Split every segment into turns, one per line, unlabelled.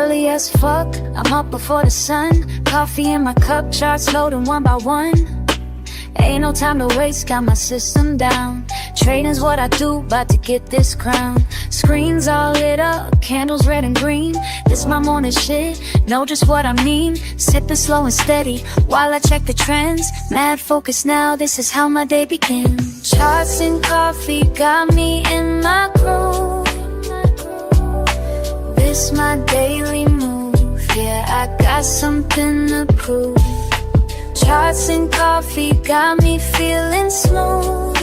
Early as fuck, I'm up before the sun. Coffee in my cup, charts loading one by one. Ain't no time to waste, got my system down. Trading's what I do, about to get this crown. Screens all lit up, candles red and green. This my morning shit, know just what I mean. Sipping slow and steady, while I check the trends. Mad focus now, this is how my day begins. Charts and coffee got me in my groove. This my daily move, yeah, I got something to prove. Charts and coffee got me feeling smooth.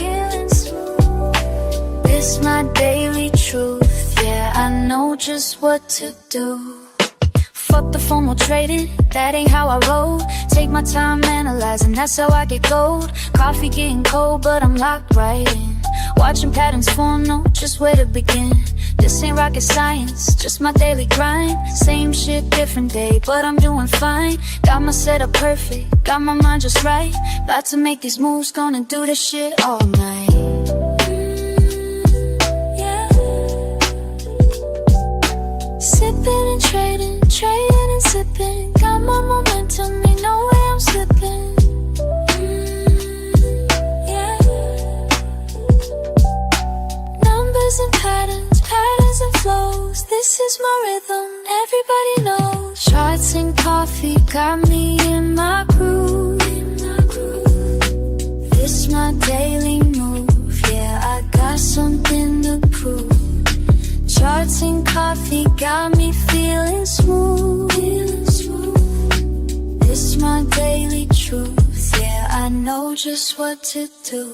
This my daily truth, yeah, I know just what to do. Fuck the formal trading, that ain't how I roll. Take my time analyzing, that's how I get gold. Coffee getting cold, but I'm locked right in. Watching patterns form, know just where to begin. This ain't rocket science, just my daily grind. Same shit, different day, but I'm doing fine. Got my setup perfect, got my mind just right. About to make these moves, gonna do this shit all night. Yeah. Sipping and trading, trading and sipping. Got my momentum, ain't no way I'm slipping. And patterns, patterns and flows. This is my rhythm, everybody knows. Charts and coffee got me in my groove. This my daily move, yeah, I got something to prove. Charts and coffee got me feeling smooth. This my daily truth, yeah, I know just what to do.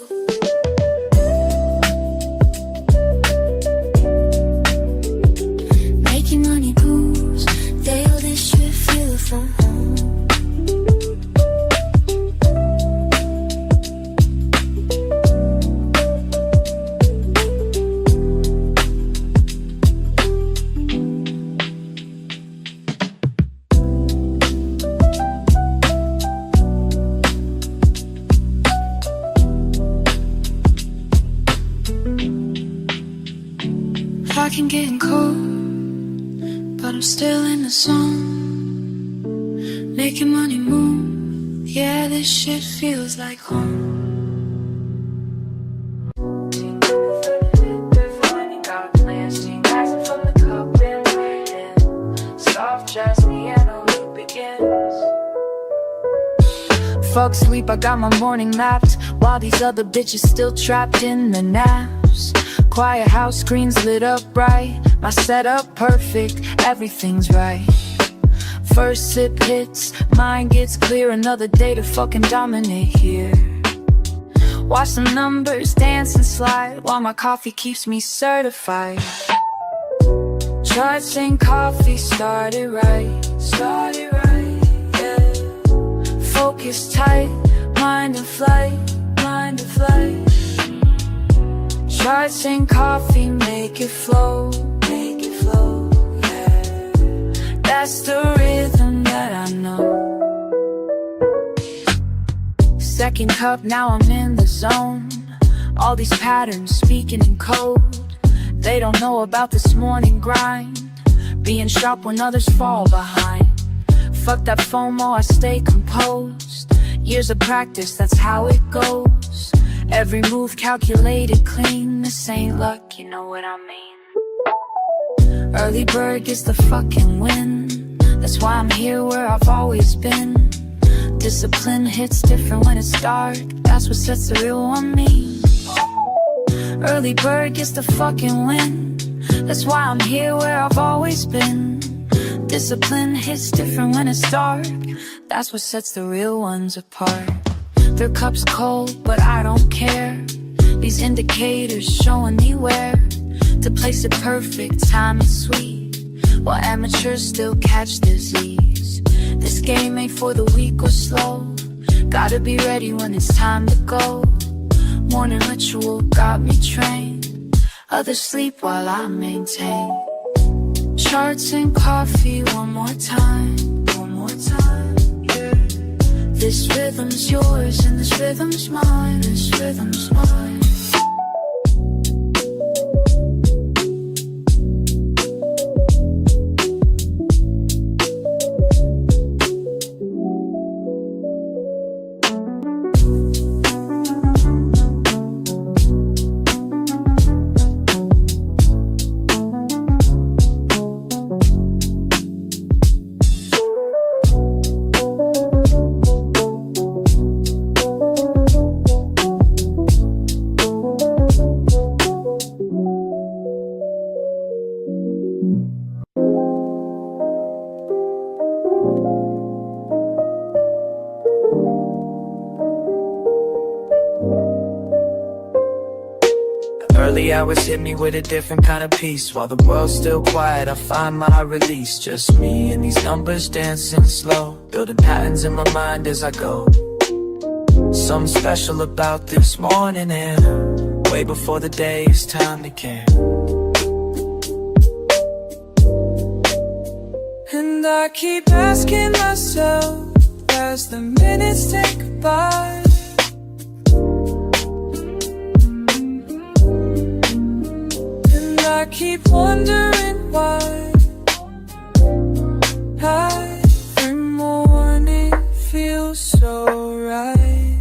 Money moves, they all this shit feel from home. I can get cold, but I'm still in the zone. Making money move, yeah, this shit feels like home. Got plans, rising from the cup and waiting. Soft jazz piano loop begins. Fuck sleep, I got my morning mapped, while these other bitches still trapped in the naps. Quiet house, screens lit up bright. My setup perfect, everything's right. First sip hits, mind gets clear. Another day to fucking dominate here. Watch the numbers dance and slide, while my coffee keeps me certified. Charts and coffee started right, yeah. Focus tight, mind in flight, mind in flight. Charts and coffee make it flow, yeah. That's the rhythm that I know. Second cup, now I'm in the zone. All these patterns speaking in code. They don't know about this morning grind, being sharp when others fall behind. Fuck that FOMO, I stay composed. Years of practice, that's how it goes. Every move calculated clean. This ain't luck, you know what I mean. Early bird gets the fucking win. That's why I'm here where I've always been. Discipline hits different when it's dark. That's what sets the real one me. Early bird gets the fucking win. That's why I'm here where I've always been. Discipline hits different when it's dark. That's what sets the real ones apart. Their cup's cold, but I don't care. These indicators showing me where to place it perfect, time is sweet, while amateurs still catch disease. This game ain't for the weak or slow. Gotta be ready when it's time to go. Morning ritual got me trained. Others sleep while I maintain. Charts and coffee one more time, yeah. This rhythm's yours and this rhythm's mine, this rhythm's mine. 3 hours hit me with a different kind of peace. While the world's still quiet, I find my release. Just me and these numbers dancing slow, building patterns in my mind as I go. Something special about this morning air, way before the day is time to care. And I keep asking myself as the minutes tick by, and I keep wondering why every morning feels so right.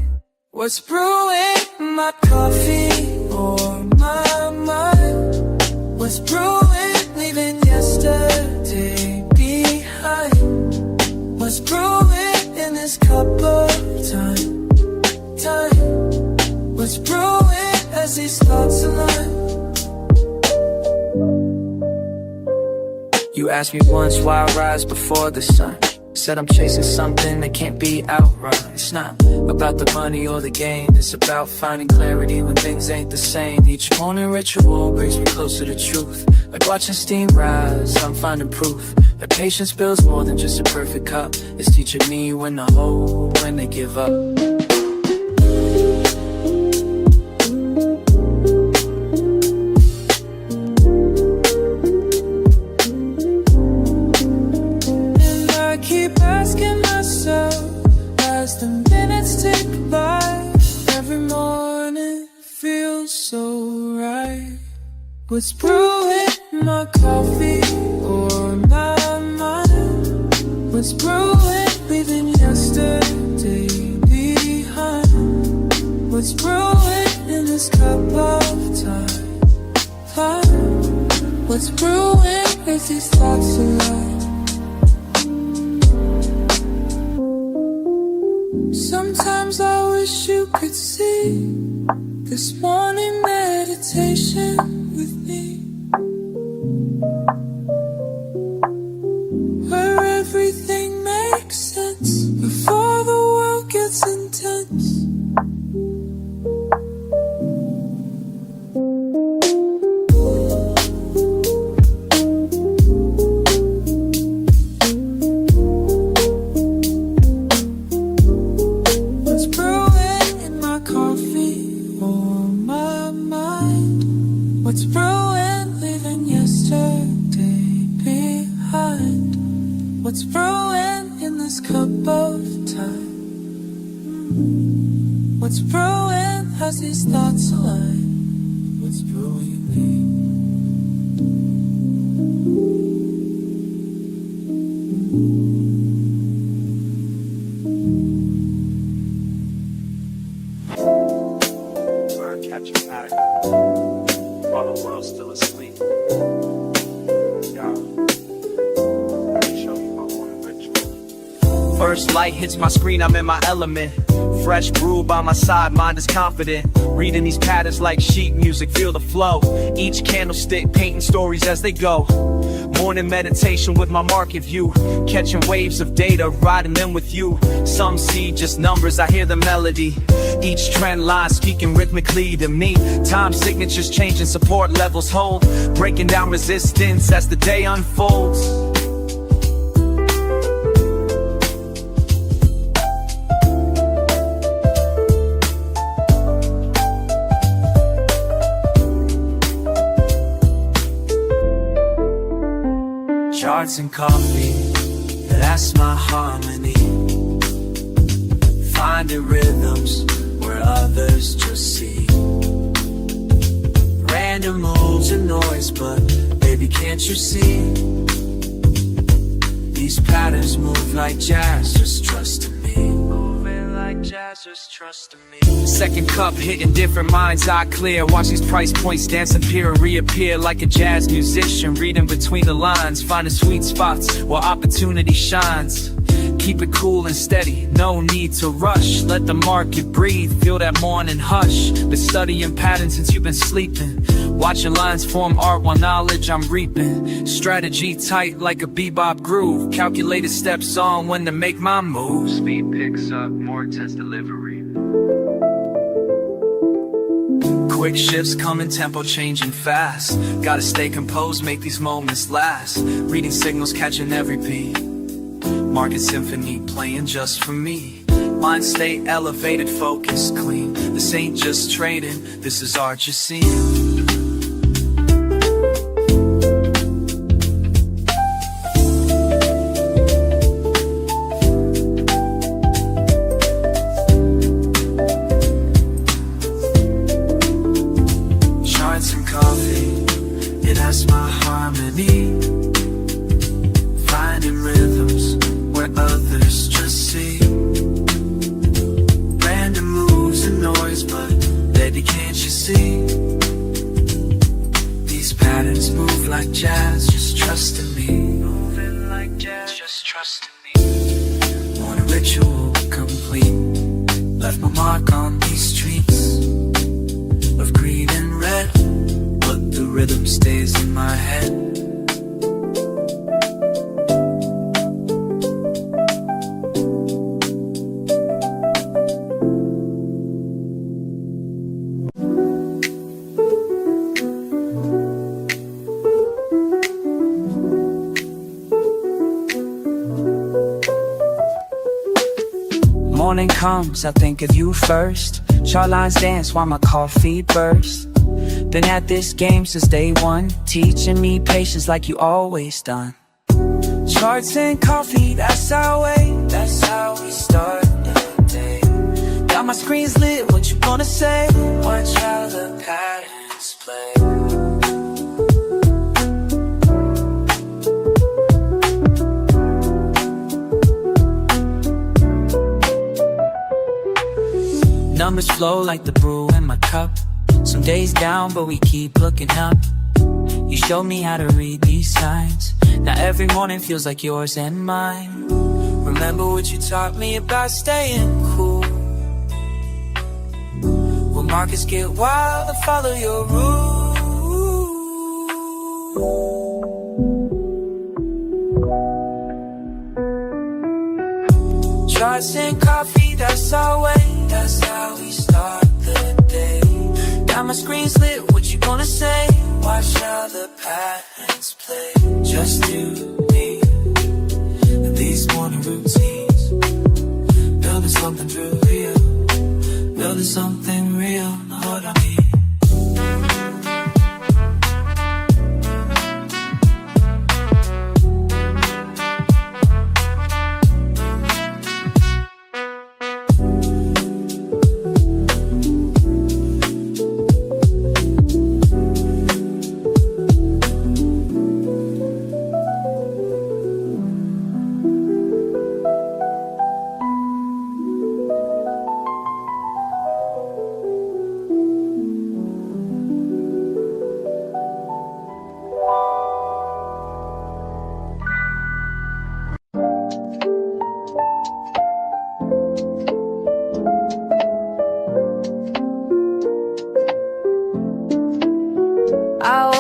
What's brewing in my coffee or my mind? What's brewing, leaving yesterday behind? What's brewing in this cup of time? What's brewing as these thoughts align? You asked me once why I rise before the sun. Said I'm chasing something that can't be outrun. It's not about the money or the gain, it's about finding clarity when things ain't the same. Each morning ritual brings me closer to truth. Like watching steam rise, I'm finding proof that patience builds more than just a perfect cup. It's teaching me when to hold, when to give up. Asking myself as the minutes tick by, every morning feels so right. What's brewing in my coffee or my mind? What's brewing, leaving yesterday behind? What's brewing in this cup of time? What's brewing as these thoughts align? Sometimes I wish you could see this morning meditation with me, where everything makes sense before the world gets intense. What's brewing, leaving yesterday behind? What's brewing in this cup of time? What's brewing as these thoughts align? What's brewing in me? While the world's still asleep. First light hits my screen, I'm in my element. Fresh brew by my side, mind is confident. Reading these patterns like sheet music, feel the flow. Each candlestick painting stories as they go. Morning meditation with my market view, catching waves of data, riding them with you. Some see just numbers, I hear the melody. Each trend line speaking rhythmically to me. Time signatures changing, support levels hold. Breaking down resistance as the day unfolds. Charts and coffee, that's my harmony. Finding rhythms where others just see. Random moves and noise, but baby, can't you see? These patterns move like jazz, just trust in me. Moving like jazz, just trust in me. Second cup hitting different minds, eye clear. Watch these price points dance, appear and reappear like a jazz musician. Reading between the lines, finding sweet spots where opportunity shines. Keep it cool and steady, no need to rush. Let the market breathe, feel that morning hush. Been studying patterns since you've been sleeping. Watching lines form art while knowledge I'm reaping. Strategy tight like a bebop groove. Calculated steps on when to make my move. Speed picks up, more intense delivery.
Quick shifts come in tempo, changing fast. Gotta stay composed, make these moments last. Reading signals, catching every beat. Market symphony playing just for me. Mind state elevated, focus clean. This ain't just trading, this is art you're seeing. Charts and coffee, it has my harmony. Finding rhythms where others just see. Random moves and noise, but baby, can't you see? These patterns move like jazz, just trust in me. Moving like jazz, just trust in me. Want a ritual complete. Left my mark on these streets of green and red, but the rhythm stays in my head.
Morning comes, I think of you first. Chart lines dance while my coffee bursts. Been at this game since day one, teaching me patience like you always done. Charts and coffee, that's our way, that's how we start the day. Got my screens lit, what you gonna say? Watch how the patterns play. Numbers flow like the brew in my cup. Some days down, but we keep looking up. You showed me how to read these signs. Now every morning feels like yours and mine. Remember what you taught me about staying cool. When markets get wild, I follow your rules. Charts and coffee, that's our way. That's how we start the day. Got my screens lit, what you gonna say? Watch how the patterns play. Just you, me, and these morning routines. Building something real. Building something real, know what I mean?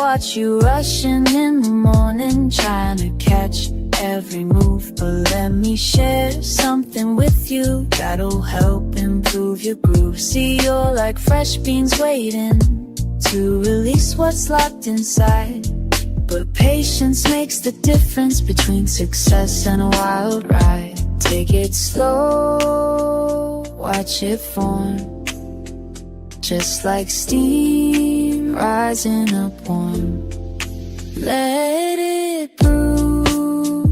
Watch you rushing in the morning, trying to catch every move. But let me share something with you that'll help improve your groove. See, you're like fresh beans waiting to release what's locked inside. But patience makes the difference between success and a wild ride. Take it slow, watch it form, just like steam rising up warm. Let it brew,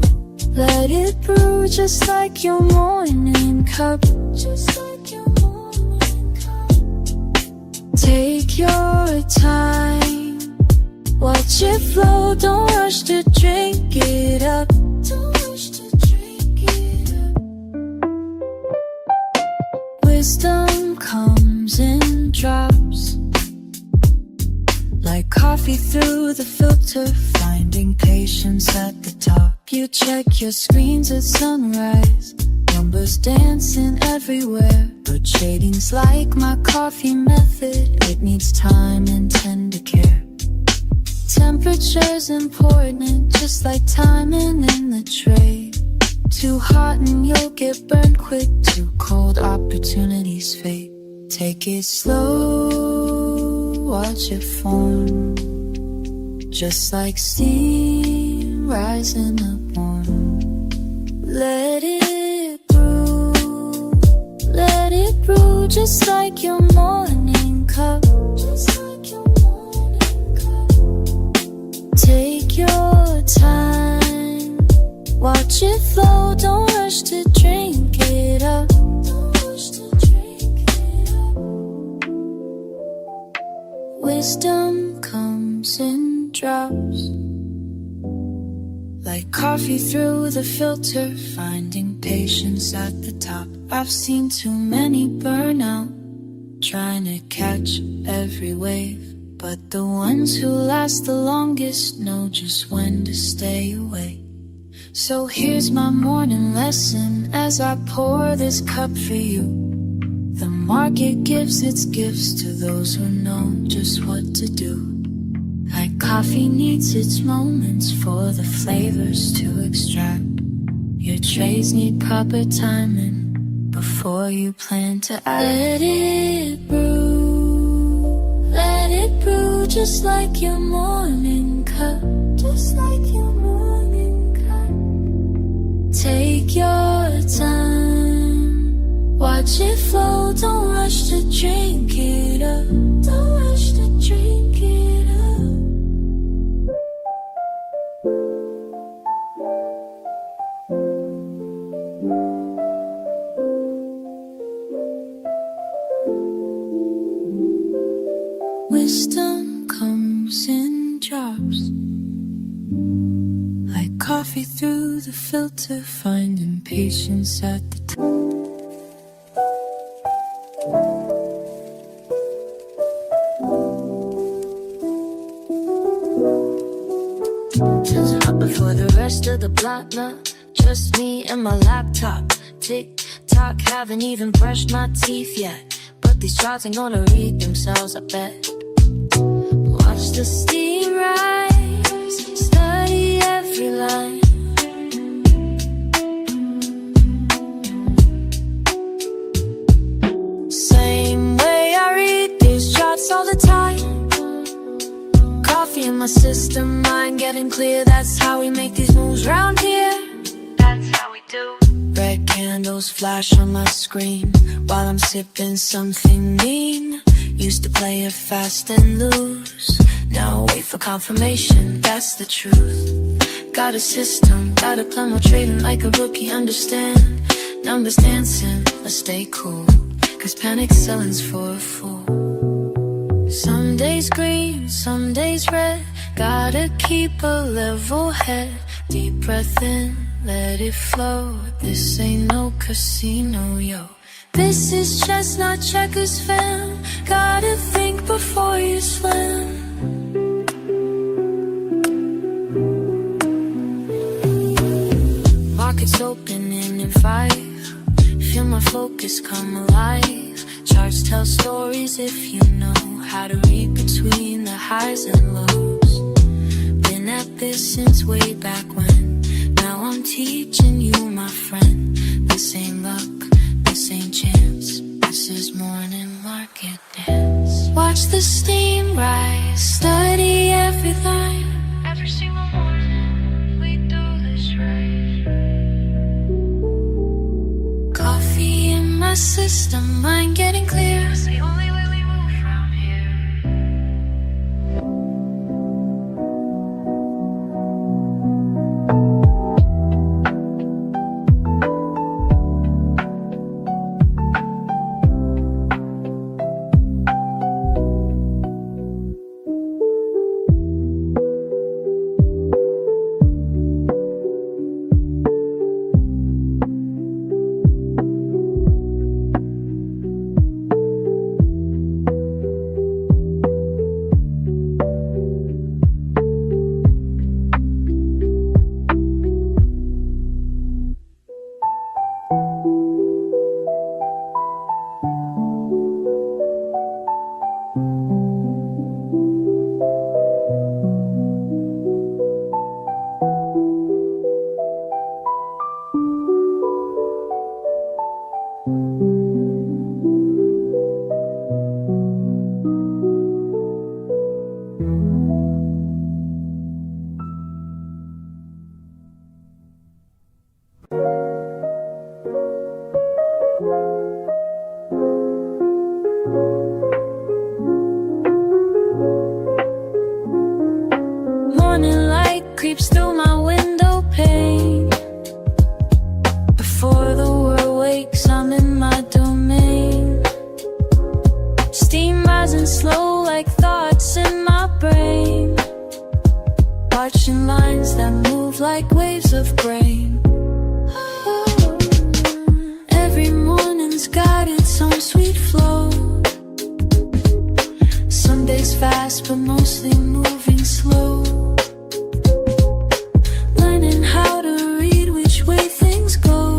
just like your morning cup. Just like your morning cup. Take your time, watch it flow, don't rush to drink it up. Don't rush to drink it up. Wisdom comes in drops, like coffee through the filter, finding patience at the top. You check your screens at sunrise, numbers dancing everywhere. But trading's like my coffee method, it needs time and tender care. Temperature's important, just like timing in the trade. Too hot and you'll get burned quick, too cold opportunities fade. Take it slow, watch it form, just like steam rising up warm. Let it brew, just like your morning cup. Take your time, watch it flow, don't rush to drink it up. Wisdom comes in drops, like coffee through the filter, finding patience at the top. I've seen too many burn out, trying to catch every wave, but the ones who last the longest know just when to stay away. So here's my morning lesson as I pour this cup for you. The market gives its gifts to those who know just what to do. Like coffee needs its moments for the flavors to extract. Your trades need proper timing before you plan to act. Let it brew, just like your morning cup. Just like your morning cup. Take your time, watch it flow, don't rush to drink it up. Don't rush to drink it up. Wisdom comes in drops, like coffee through the filter, finding patience at the top. Turns up before the rest of the block now. Just me and my laptop. Tick tock, haven't even brushed my teeth yet, but these charts ain't gonna read themselves, I bet. Watch the steam rise, study every line. Same way I read these charts all the time. Coffee in my system, mind getting clear. That's how we make these moves round here. That's how we do. Red candles flash on my screen while I'm sipping something mean. Used to play it fast and lose, now I wait for confirmation, that's the truth. Got a system, got a plan, I'm trading like a rookie, understand. Numbers dancing, let's stay cool, cause panic selling's for a fool. Some days green, some days red, gotta keep a level head. Deep breath in, let it flow, this ain't no casino, yo. This is chestnut checkers, fam. Gotta think before you slam. Markets opening in 5. Feel my focus come alive. Charts tell stories if you know how to read between the highs and lows. Been at this since way back when. Now I'm teaching you, my friend. This ain't luck, this ain't chance, this is morning market dance. Watch the steam rise, study every line. Every single morning, we do this right. Coffee in my system, mind getting clear. It's the only way we move from here. watching lines that move like waves of grain. Every morning's got its own sweet flow. Some days fast, but mostly moving slow. Learning how to read which way things go.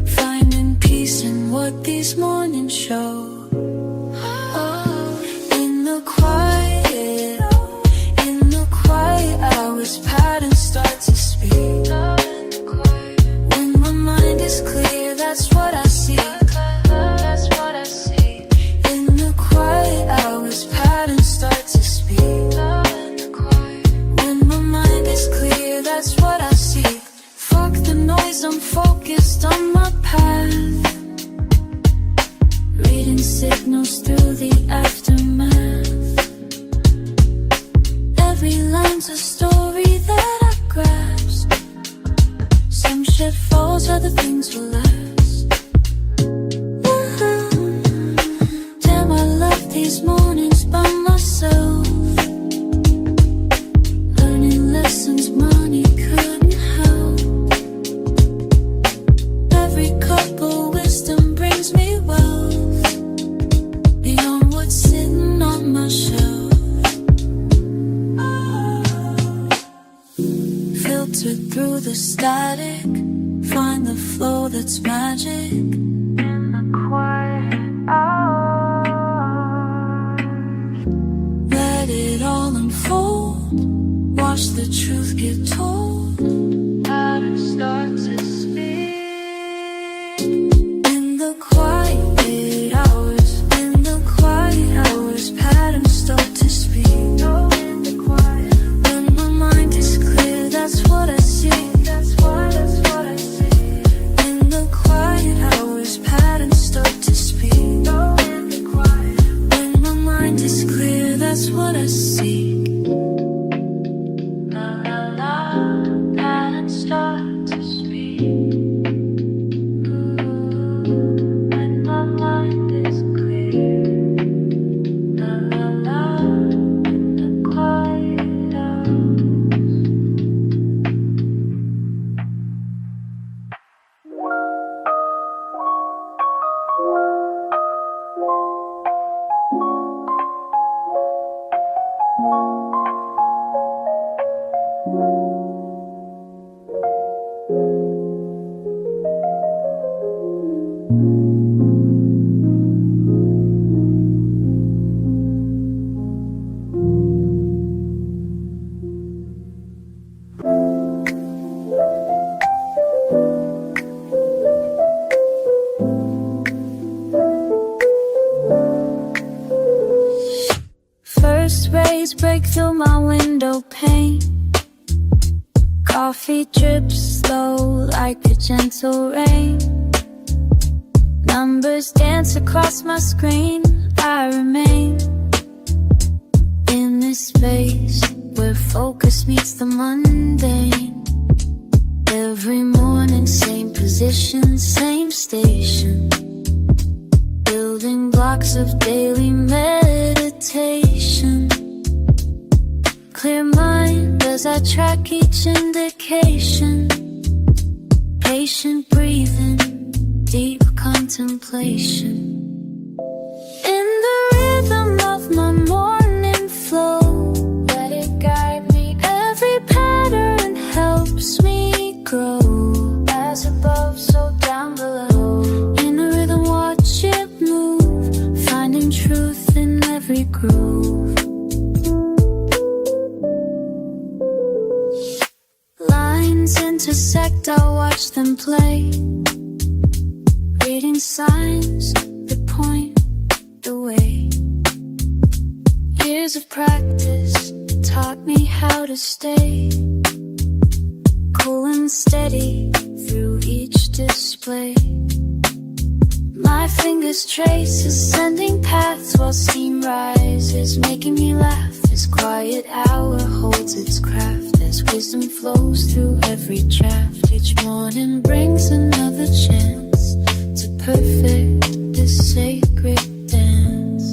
Finding peace in what these mornings show. In the quiet hours, patterns start to speak. When my mind is clear, that's what I see. In the quiet hours, patterns start to speak. When my mind is clear, that's what I see. Fuck the noise, I'm focused on my path. Reading signals through the aftermath. Every line's a story that I grasp. Some shit falls, other things will last. Damn, I love these mornings by myself. Learning lessons money couldn't help. Every cup of wisdom brings me wealth beyond what's sitting on my shelf. Filter through the static, find the flow that's magic. In the quiet hours, let it all unfold. Watch the truth get told. Patterns start to speak. In the quiet hours, patterns start to speak. When my mind is clear, that's what I see. In the quiet hours, patterns start to speak. When my mind is clear, that's what I see. La la la, patterns start to speak. When my mind is clear. La la la, the quiet hours. First rays break through my window pane. Coffee drips slow like a gentle rain. Numbers dance across my screen. I remain in this space where focus meets the mundane. Every morning, same position, same station. Building blocks of daily meditation. Clear mind as I track each indication. Patient breathing, deep contemplation. In the rhythm of my morning flow, let it guide me. Every pattern helps me grow. As above, so down below. In a rhythm, watch it move, finding truth in every groove. Lines intersect, I'll watch them play. Reading signs that point the way. Years of practice taught me how to stay cool and steady through each display. My fingers trace ascending paths while steam rises, making me laugh as quiet hour holds its craft. As wisdom flows through every draft, each morning brings another chance to perfect this sacred dance.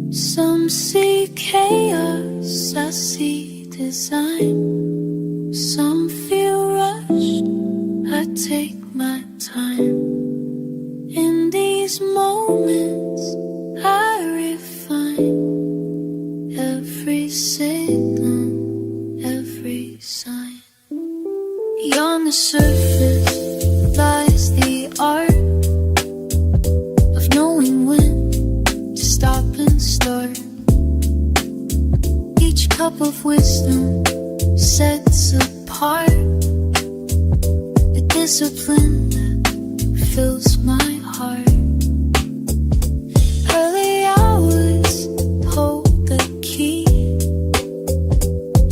Some seek chaos, I see design. Some feel rushed, I take my time. In these moments, I refine every signal, every sign. On the surface lies the art of knowing when to stop and start. Each cup of wisdom sets apart the discipline that fills my heart. Early hours hold the key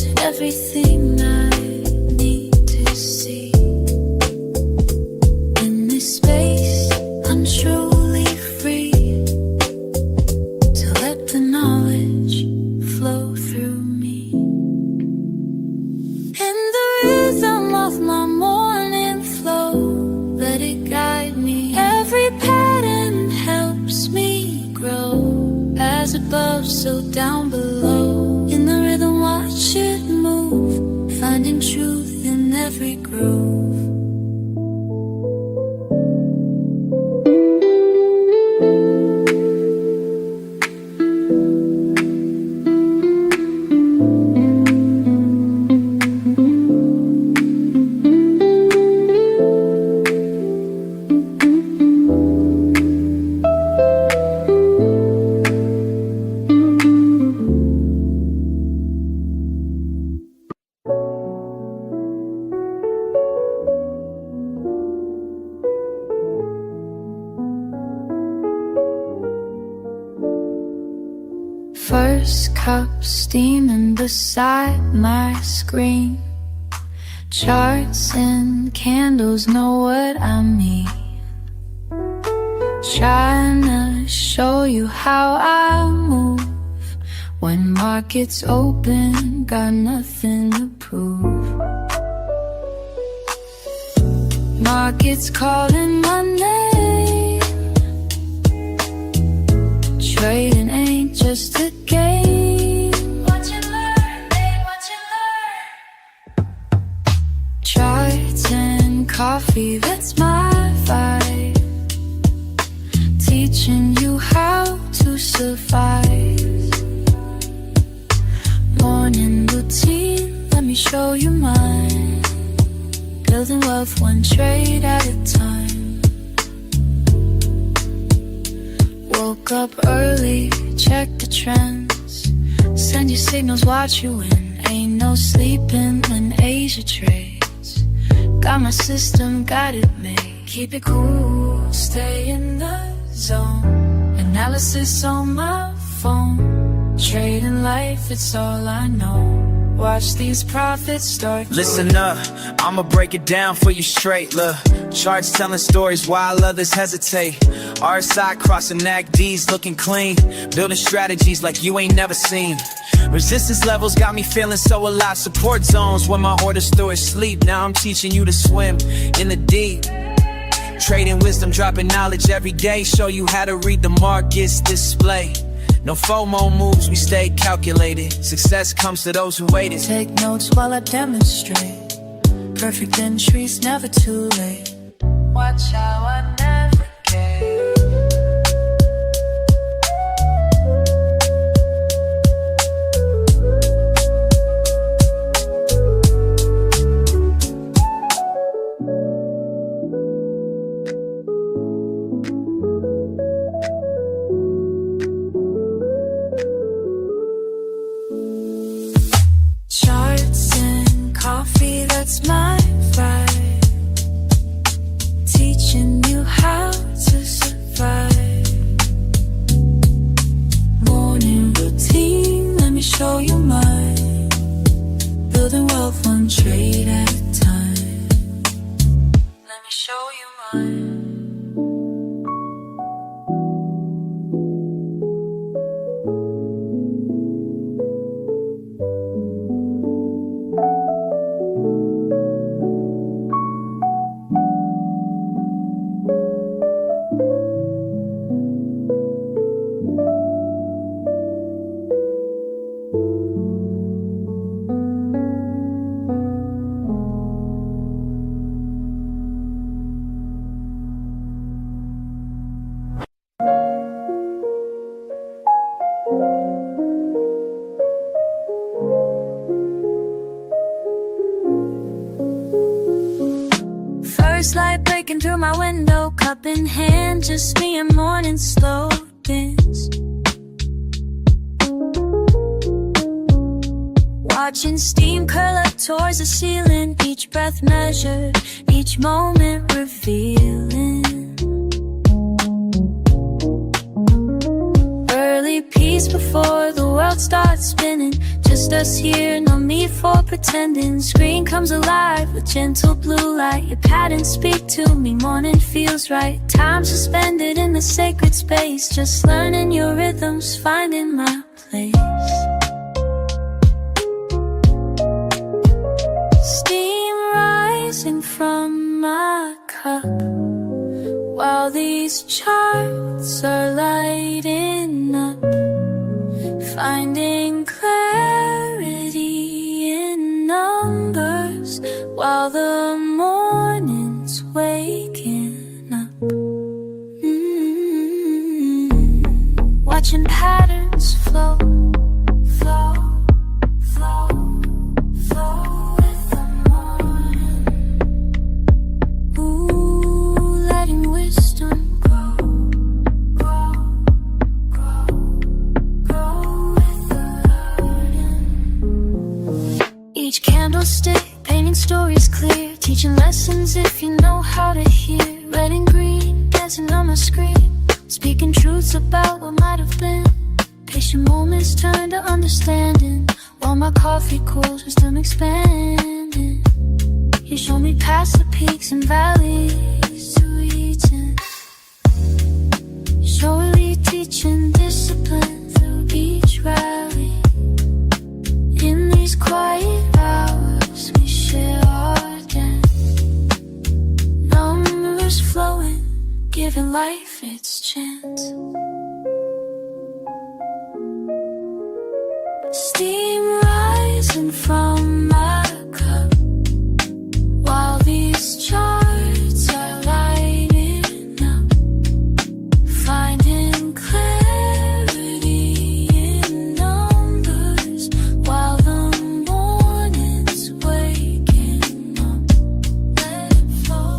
to everything I need to see. In this space, I'm truly free to let the knowledge flow through me. In the rhythm of my morning flow, let it guide me. Every pattern helps me grow. As above, so down below. In the rhythm, watch it move, finding truth in every groove. First cup steaming beside my screen. Charts and candles know what I mean. Trying to show you how I move. When markets open, got nothing to prove. Markets calling my name. Trading ain't just a game. Watch and learn, babe, watch and learn. Charts and coffee, that's my vibe. Teaching you how to survive. Morning routine, let me show you mine. Building wealth one trade at a time. Woke up early, check the trends. Send your signals, watch you win. Ain't no sleeping when Asia trades. Got my system, got it made. Keep it cool, stay in the zone. Analysis on my phone. Trading life, it's all I know. Watch these profits start.
Listen up, I'ma break it down for you straight. Look, charts telling stories while others hesitate. RSI crossing NACDs looking clean. Building strategies like you ain't never seen. Resistance levels got me feeling so alive. Support zones when my orders through is sleep. Now I'm teaching you to swim in the deep. Trading wisdom, dropping knowledge every day. Show you how to read the markets display. No FOMO moves, we stay calculated. Success comes to those who waited.
Take notes while I demonstrate. Perfect entries, never too late. Watch how I navigate. Charts and coffee, that's my vibe. Teaching you how to survive. Morning routine, let me show you mine. Building wealth one trade at a time. Let me show you mine. First light breaking through my window, cup in hand, just me and morning slow dance. Watching steam curl up towards the ceiling, each breath measured, each moment revealing. Early peace before the world starts spinning, just us here, no need for pretending. Screen comes alive with gentle blue light, your patterns speak to me, morning feels right. Time suspended in the sacred space, just learning your rhythms, finding my place. Steam rising from my cup, while these charts are lighting up, finding clarity in numbers, while the morning's waking up. Watching patterns flow, flow, flow, flow with the morning. Ooh, letting wisdom grow, grow, grow, grow with the learning. Each candlestick painting stories clear, teaching lessons if you know how to hear. Red and green dancing on my screen, speaking truths about what might have been. Patient moments turn to understanding, while my coffee cools, wisdom expanding. You show me past the peaks and valleys to reaching. Surely teaching discipline through each rally. In these quiet hours we share our dance, numbers flowing, giving life its chance. Steam rising from my cup, while these charts are lighting up, finding clarity in numbers, while the morning's waking up. Let it flow,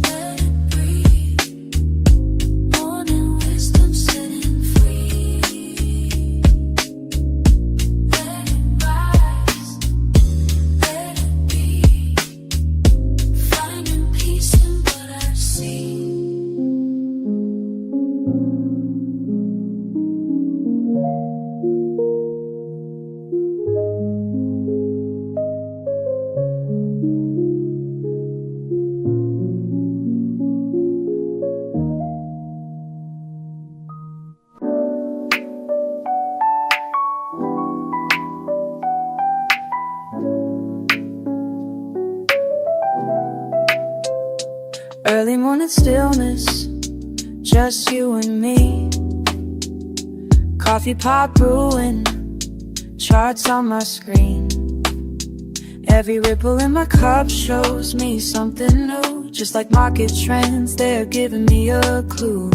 let it breathe, morning wisdom setting free. Let it rise, let it be, finding peace in what I see. Early morning stillness, just you and me. Coffee pot brewing, charts on my screen. Every ripple in my cup shows me something new. Just like market trends, they're giving me a clue.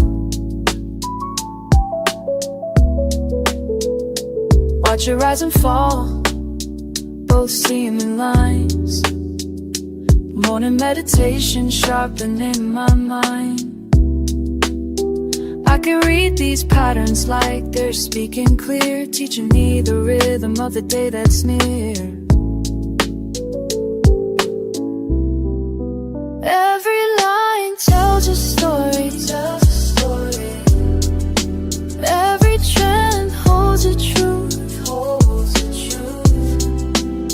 Watch it rise and fall, both seem in lines. Morning meditation sharpening my mind. I can read these patterns like they're speaking clear, teaching me the rhythm of the day that's near. Every line tells a story, every trend holds a truth,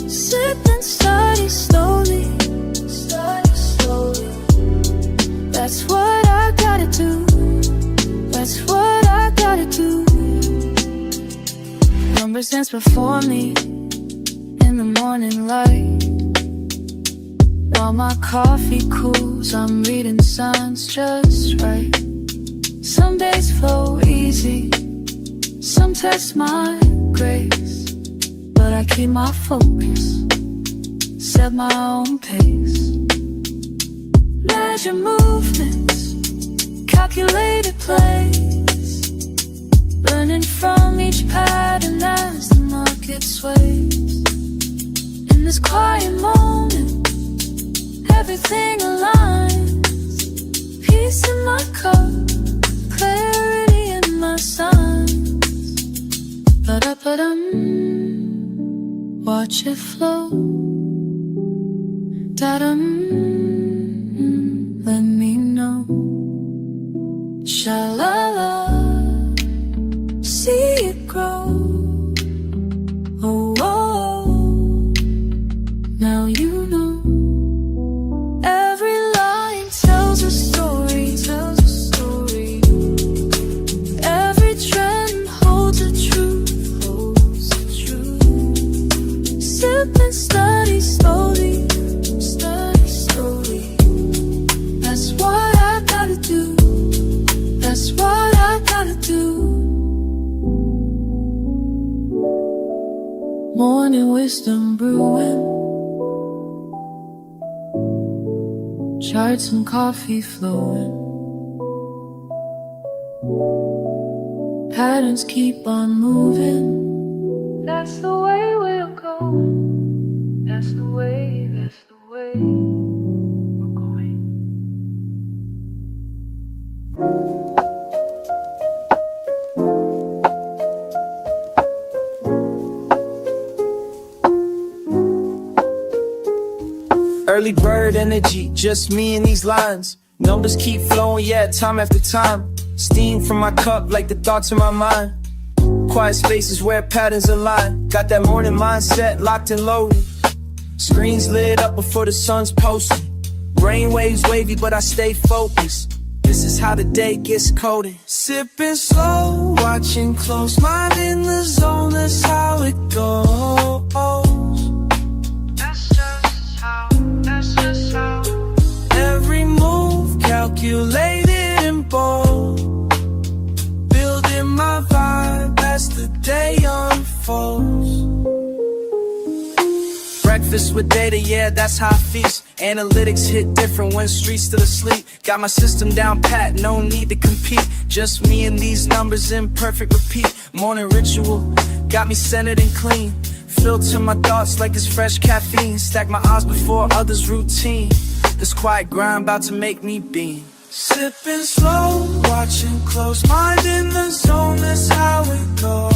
Sip and study slowly, that's what I gotta do, that's what I gotta do. Numbers dance before me in the morning light, while my coffee cools, I'm reading signs just right. Some days flow easy, some test my grace, but I keep my focus, set my own pace. Measure movements, calculated plays, learning from each pattern as the market sways. In this quiet moment, everything watch it flow. Dada, let me know. Sha-la-la, see it grow. Oh, oh, now you know. Every line tells a story, tells a story. Every trend holds a truth, holds a truth. Sip and study slowly, study slowly. That's what I gotta do. That's what I gotta do. Morning wisdom brewing, charts and coffee flowing. Patterns keep on moving. That's the way we're going. That's the way, that's the way we're going.
Early bird energy, just me and these lines. Numbers keep flowing, yeah, time after time. Steam from my cup like the thoughts in my mind. Quiet spaces where patterns align. Got that morning mindset locked and loaded. Screens lit up before the sun's posted. Brainwaves wavy, but I stay focused. This is how the day gets coded. Sipping slow, watching close, mind in the zone, that's how it goes. Every move calculated and bold. Building my vibe as the day unfolds. Breakfast with data, yeah, that's how I feast. Analytics hit different when streets still asleep. Got my system down pat, no need to compete. Just me and these numbers in perfect repeat. Morning ritual, got me centered and clean. Filter my thoughts like it's fresh caffeine. Stack my odds before others' routine. This quiet grind about to make me beam. Sipping slow, watching close, mind in the zone, that's how it goes.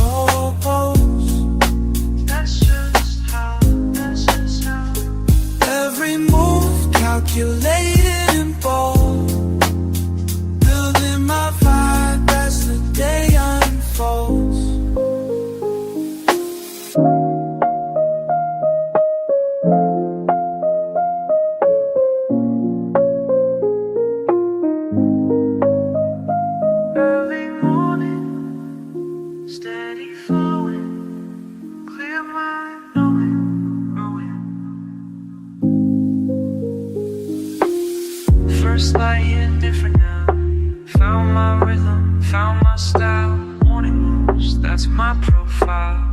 That's just how, that's just how. Every move calculated and bold. Building my vibe as the day unfolds. First light hitting different now. Found my rhythm, found my style. Morning moves, that's my profile.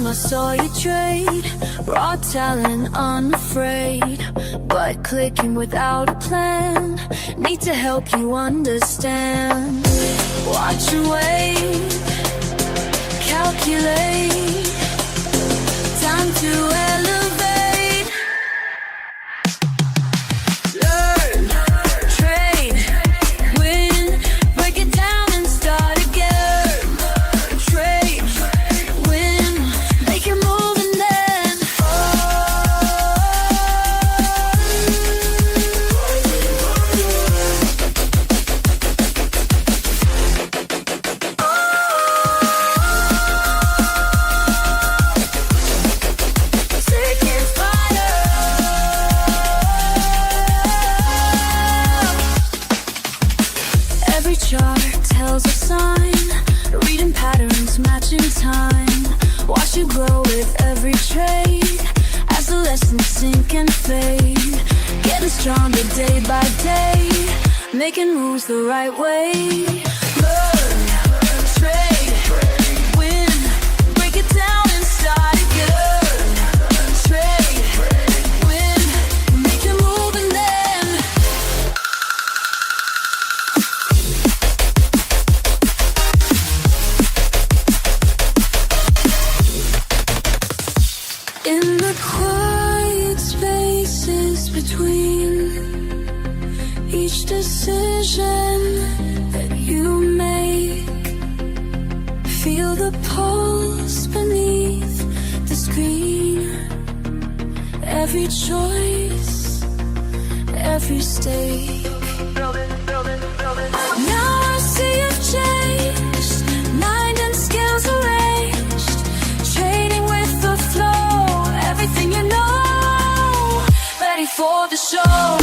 I saw you trade, raw talent, unafraid, but clicking without a plan. Need to help you understand. Watch and wait, calculate, time to elevate. Learn, trade, win, break it down and start again. Trade, win, make it move and then taking fire. Every chart tells a sign, reading patterns, matching time. Watch you grow with every trade, as the lessons sink and fade. Getting stronger day by day, making moves the right way. Learn, trade. between each decision that you make. Feel the pulse beneath the screen. Every choice, every stake. Now I see you've changed, mind and skills arranged, trading with the flow, everything you know, ready for the show.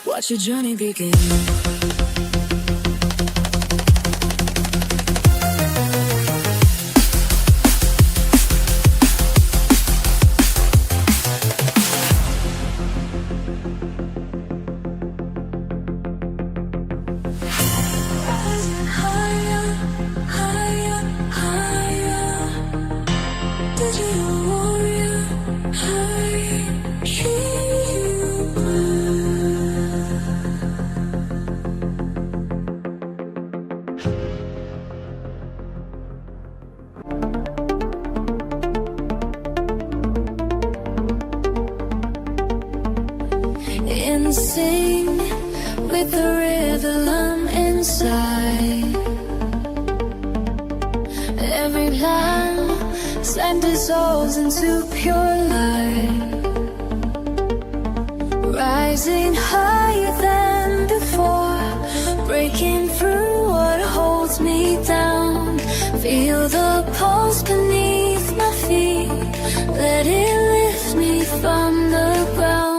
Watch your journey begin. Rising higher, higher, higher. Digital warrior, higher, in sync with the rhythm inside. Every line slide dissolves into pure light, rising higher than before, breaking through what holds me down. Feel the pulse beneath my feet, let it lift me from the ground.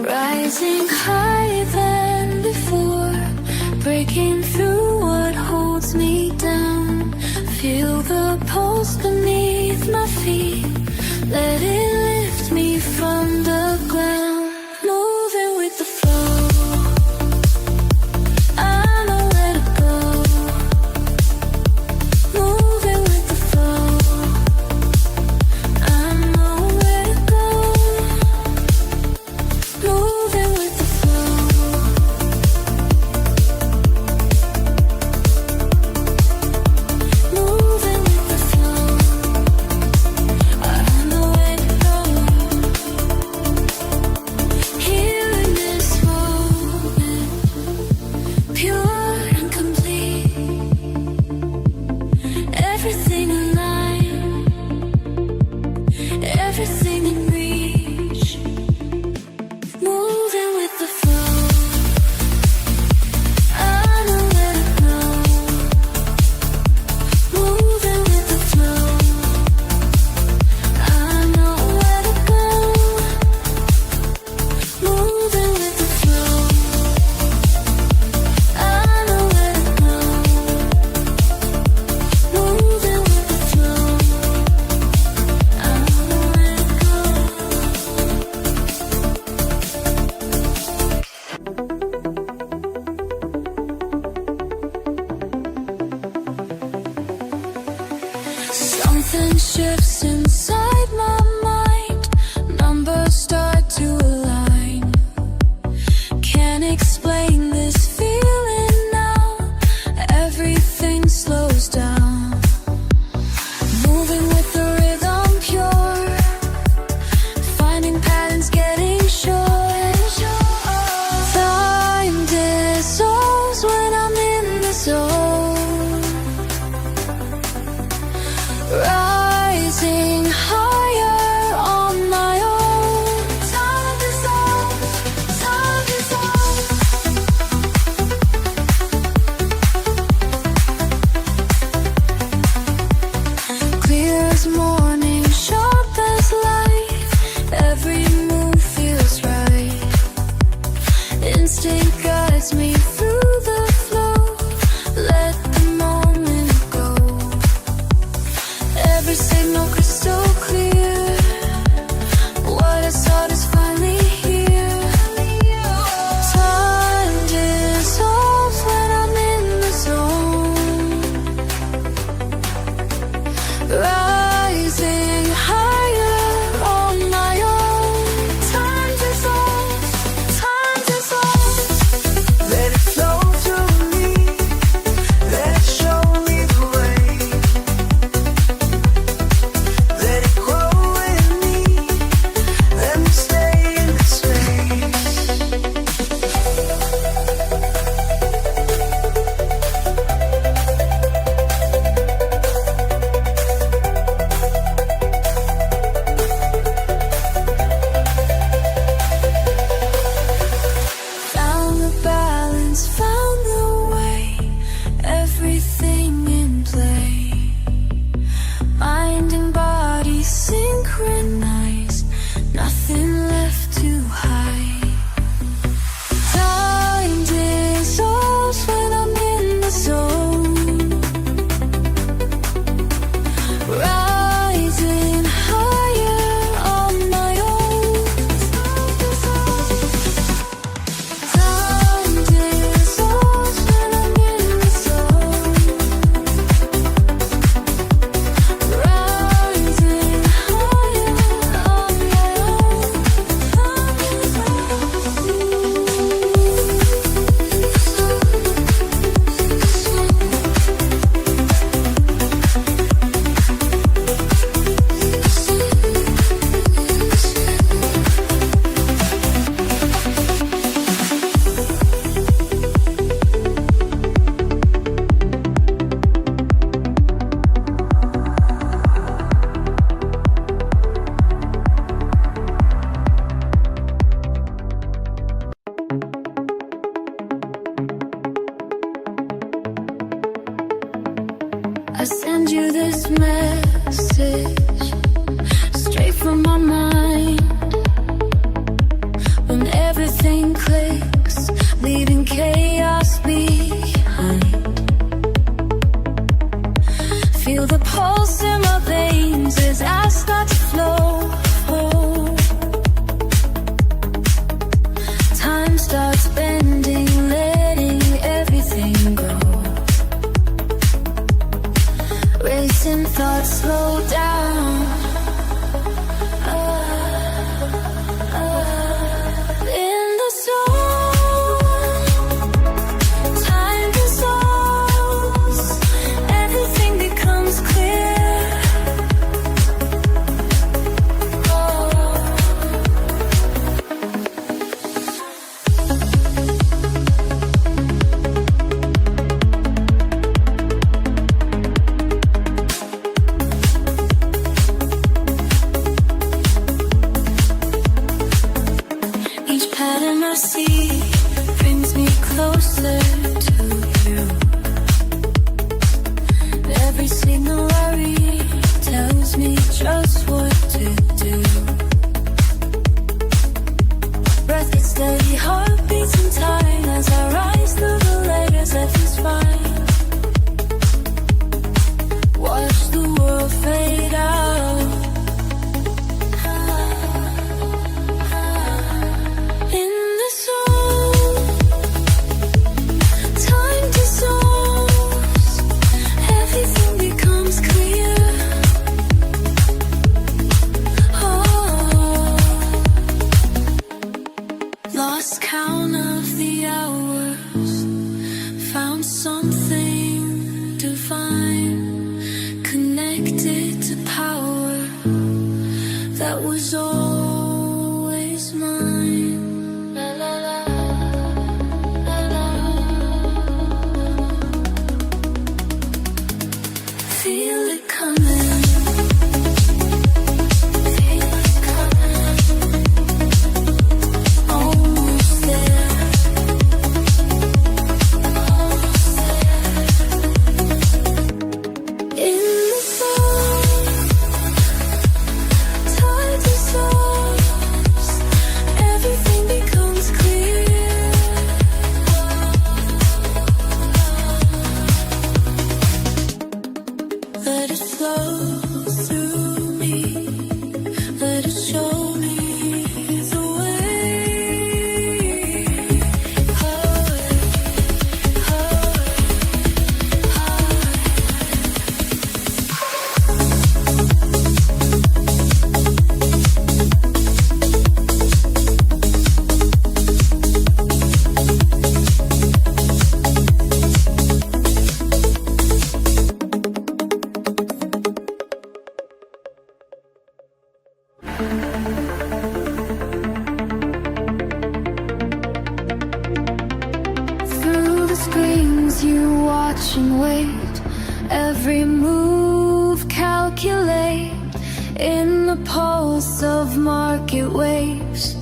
Rising higher than before, breaking through what holds me down. Feel the pulse beneath my feet, let it lift me from the ground. Moving with the flow, I know where to go. Moving with the flow, I know where to go. Moving with the flow, moving with the flow, I know where to go. shifts inside my mind. Numbers start to align. Can't explain this feeling now. Everything slows down. Moving with the rhythm pure. Finding patterns getting short. Time dissolves when I'm in the zone. Rising higher on my own. Time dissolves, time dissolves. Clear as morning, sharp as light. Every move feels right. Instinct guides me through the flow. Let the moment go. Every signal crystal clear. What I sought is finally here. Time dissolves when I'm in the zone. Rising higher on my own. Time dissolves, time dissolves.
Let it flow through me. Let it show me the way. Let it grow in me. Let me stay in this space.
Found the balance, found the way. Everything in play. Mind and body synchronized. Nothing left to hide. Time dissolves when I'm in the zone. Rising higher on my own. Time dissolves when I'm in the zone. Rising higher on my own. I send you this message straight from my mind. When everything clicks, leaving chaos behind. Feel the pulse in my veins as I start to flow. Time starts bending, letting everything go. Racing thoughts slow down. In the zone, time dissolves. Everything becomes clear. was always mine. La la la, la la. Feel it coming. Feel it coming. Almost there. Almost there. In the zone, tide dissolves, everything becomes clear. Let it flow through me, let it show me the way. Highway, highway, highway. Through the screens you watch and wait, every move calculate. In the pulse of market waves,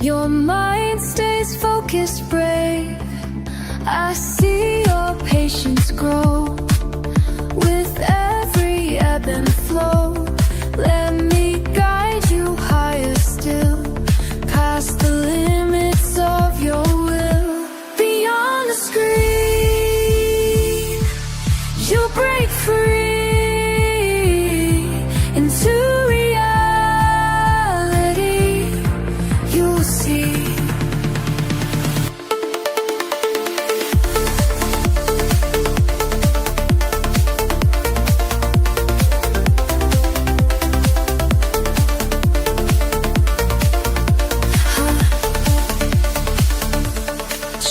your mind stays focused, brave. I see your patience grow with every ebb and flow. Let me guide you higher still, past the limits of your will. Beyond the screen, you'll break free into reality. You'll see.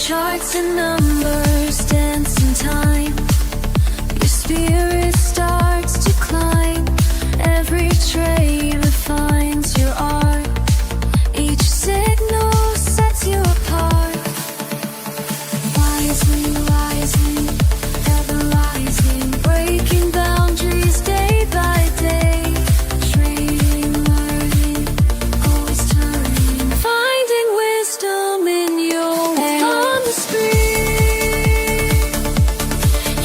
Charts and numbers dance in time. Your spirit starts to climb. Every trade refines your art. Each signal sets you apart. Rising, rising, ever rising, breaking boundaries day by day. Trading, learning, always turning, finding wisdom in your way. On the screen,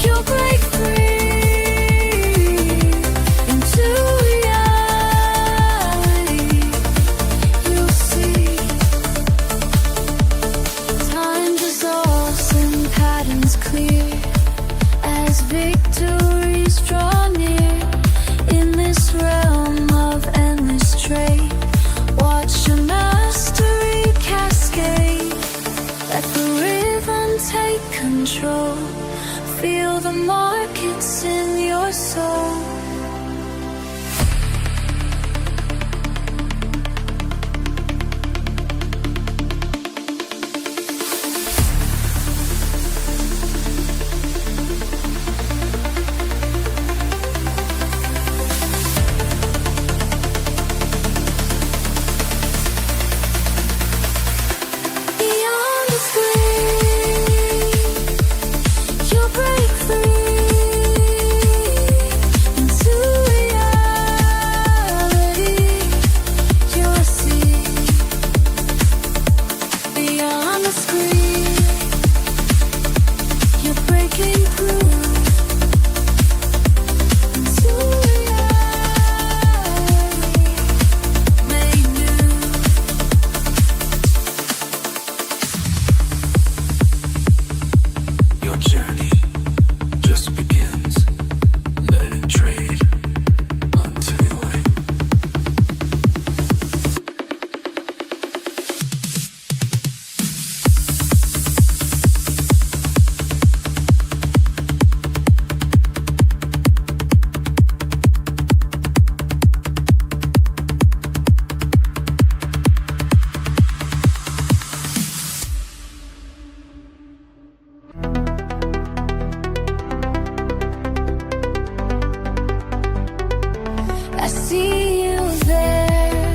you'll break free into reality. You'll see. Time dissolves and patterns clear as victories draw near. In this realm of endless trade, watch your mastery cascade. Let the rhythm take control. Feel the markets in your soul. Beyond the screen, you'll break free into reality. You'll see. Beyond the screen, you're breaking through into reality made new.
Your journey just begins. Let it trade until you win.
I see you there.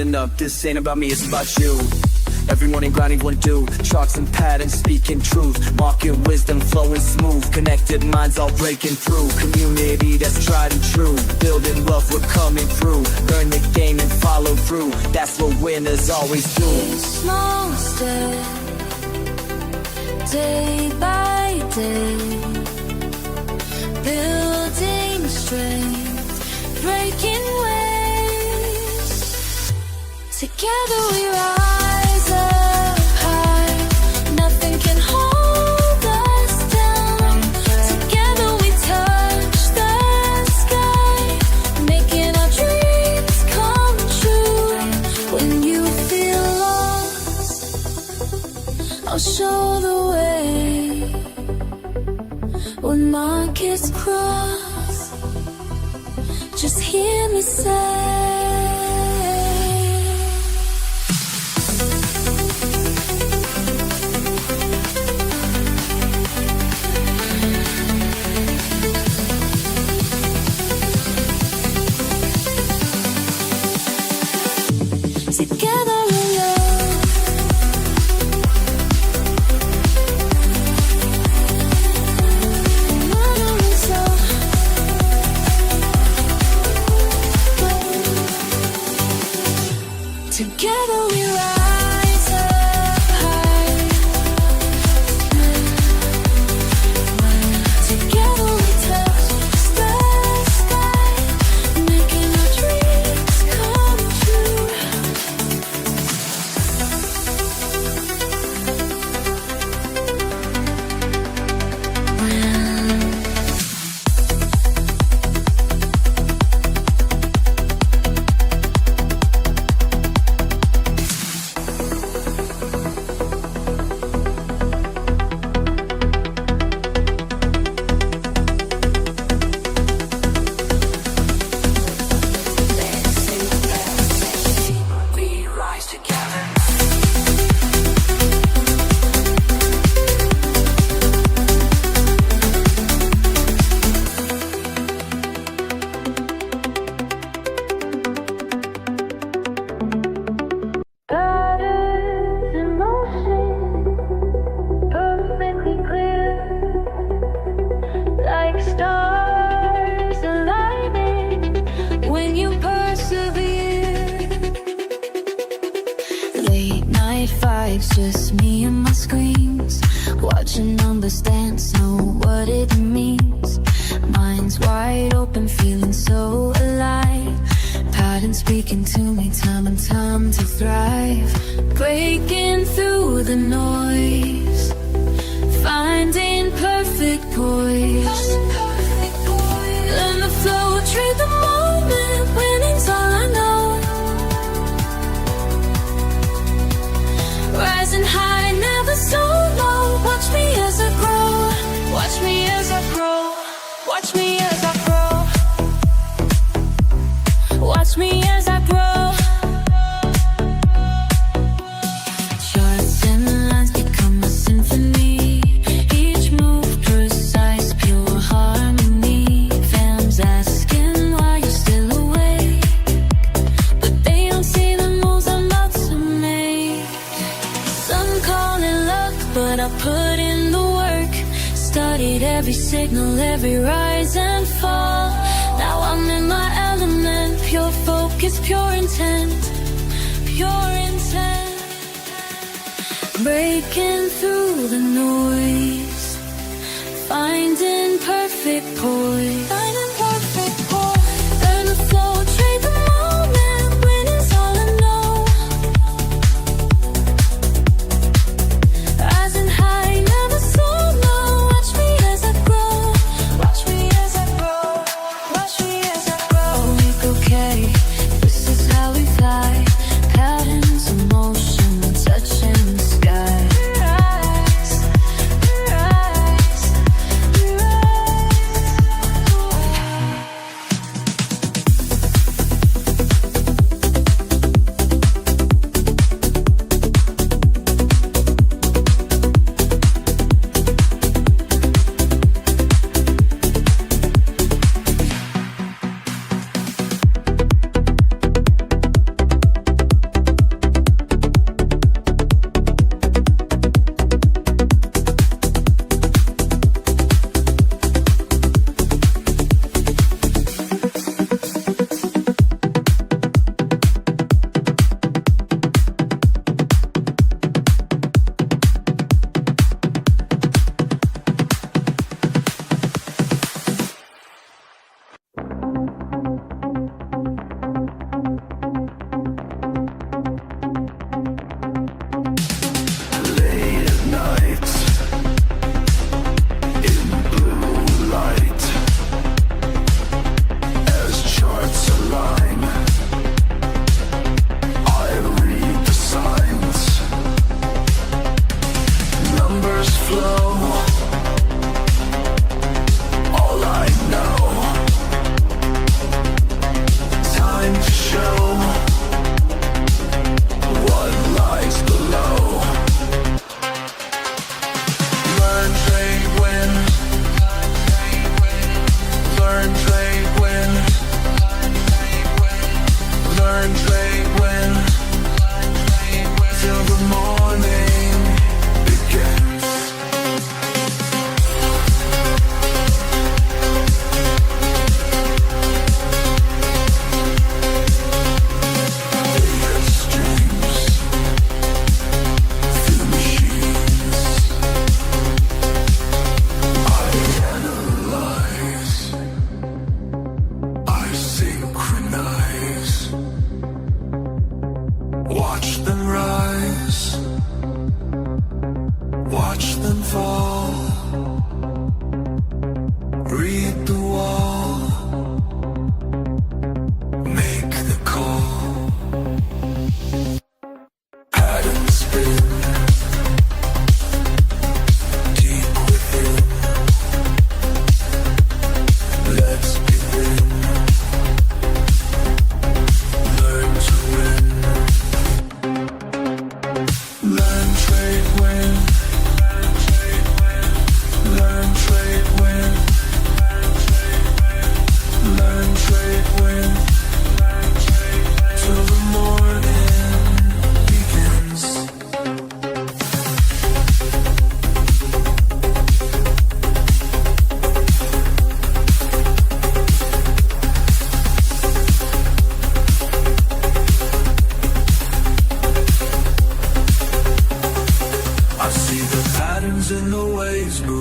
getting up. This ain't about me, it's about you. Every morning grinding one do, charts and patterns speaking truth, market wisdom flowing smooth, connected minds all breaking through, community that's tried and true, building wealth we're coming through, learn the game and follow through, that's what winners always do.
Small step, day by day, building strength, breaking waves, together we rise up high, nothing can hold us down, together we touch the sky, making our dreams come true. When you feel lost, I'll show the way. When markets cross, just hear me say, together we love. Together we rise up high. Together we touch the sky, making our dreams come true.
We rise together.
Patterns in motion, perfectly clear, like stars aligning when you persevere. Late night fights, just me and my screens, watching numbers dance, know what it means. Minds wide open, feeling so alive. Pattern speaking to me, time and time to thrive. Breaking through the noise, finding perfect poise. Learn the flow, trade the moment, winning's all I know. Rising high, never so low. Watch me as I grow, watch me as I grow, watch me as I grow. Watch me as I grow. Charts and lines become a symphony. Each move precise, pure harmony. Fans asking why you're still awake, but they don't see the moves I'm about to make. Some call it luck, but I put in the work. Studied every signal, every rise and fall. Now I'm in my element, pure focus, pure intent, pure intent. Breaking through the noise, finding perfect poise. Finding perfect poise. Learn the flow, trade the moment, winning's all I know. Rising high, never so low. Watch me as I grow, watch me as I grow, watch me as I grow. We okay, this is how we fly. Patterns of motion, touching the sky. Rise, rise.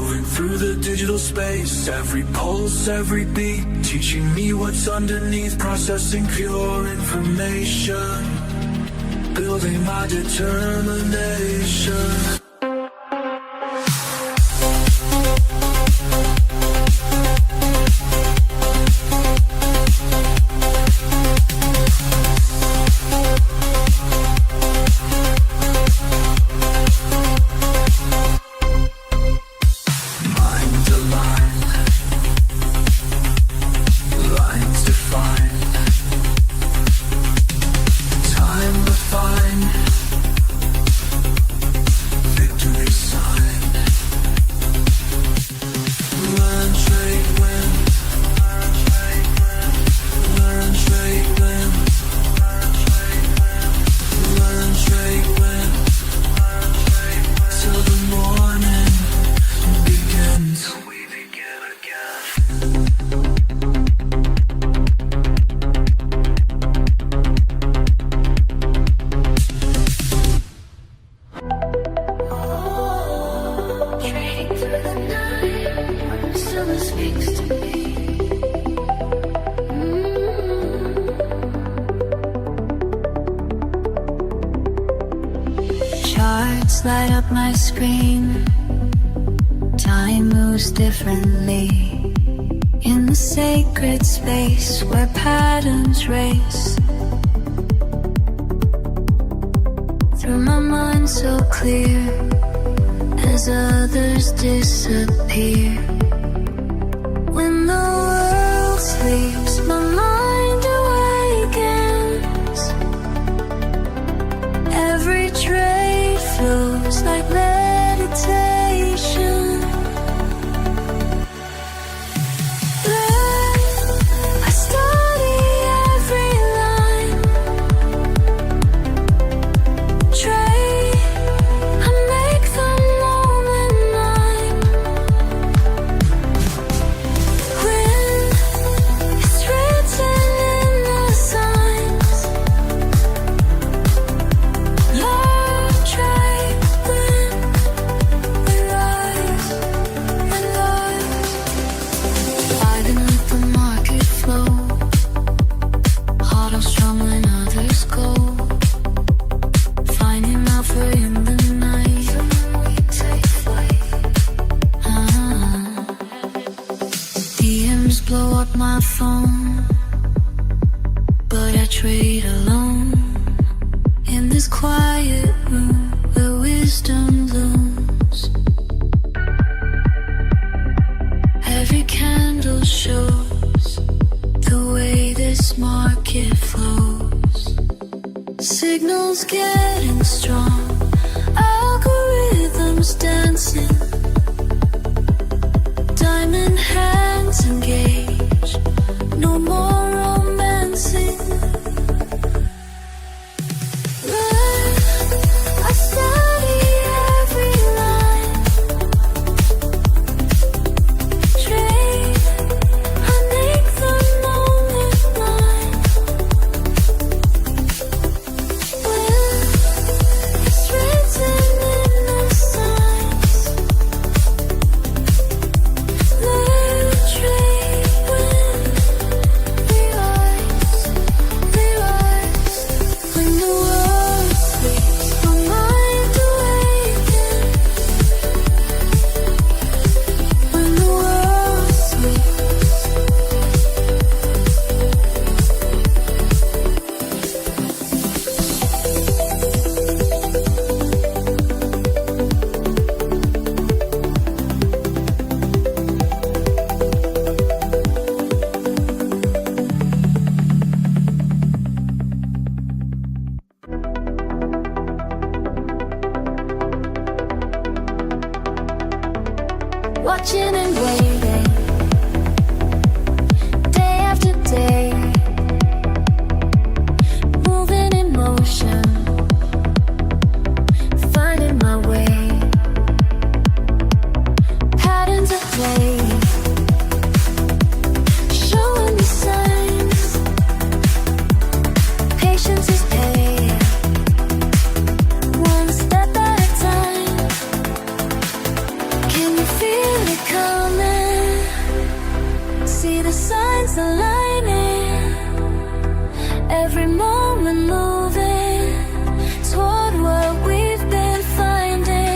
moving through the digital space. Every pulse, every beat, teaching me what's underneath. Processing pure information, building my determination.
Charts light up my screen. Time moves differently in the sacred space where patterns race. Through my mind so clear as others disappear. When the world sleeps, my mind awakens. Every trade flows like meditation. I study every line. Trade, I make the moment mine. Win, it's written in the signs. Learn, trade, win. We rise and rise. Fighting with the market flow. Heart on strong when others go. Finding alpha in the night. We take flight. DMs blow up my phone, but I trade alone. In this quiet room where wisdom blooms. Every candle shows the way this market flows. Signals getting strong, algorithms dancing. Diamond hands engage, no more romancing. I study every line. Trade, I make the moment mine. It's written in the signs. Learn, trade, win. We rise. When the world sleeps, my mind awakens. When the world sleeps. Watching and waiting, day after day, moving in motion, finding my way. Patterns at play, showing me signs. Patience is paid, one step at a time. Can you feel stars aligning, every moment moving toward what we've been finding.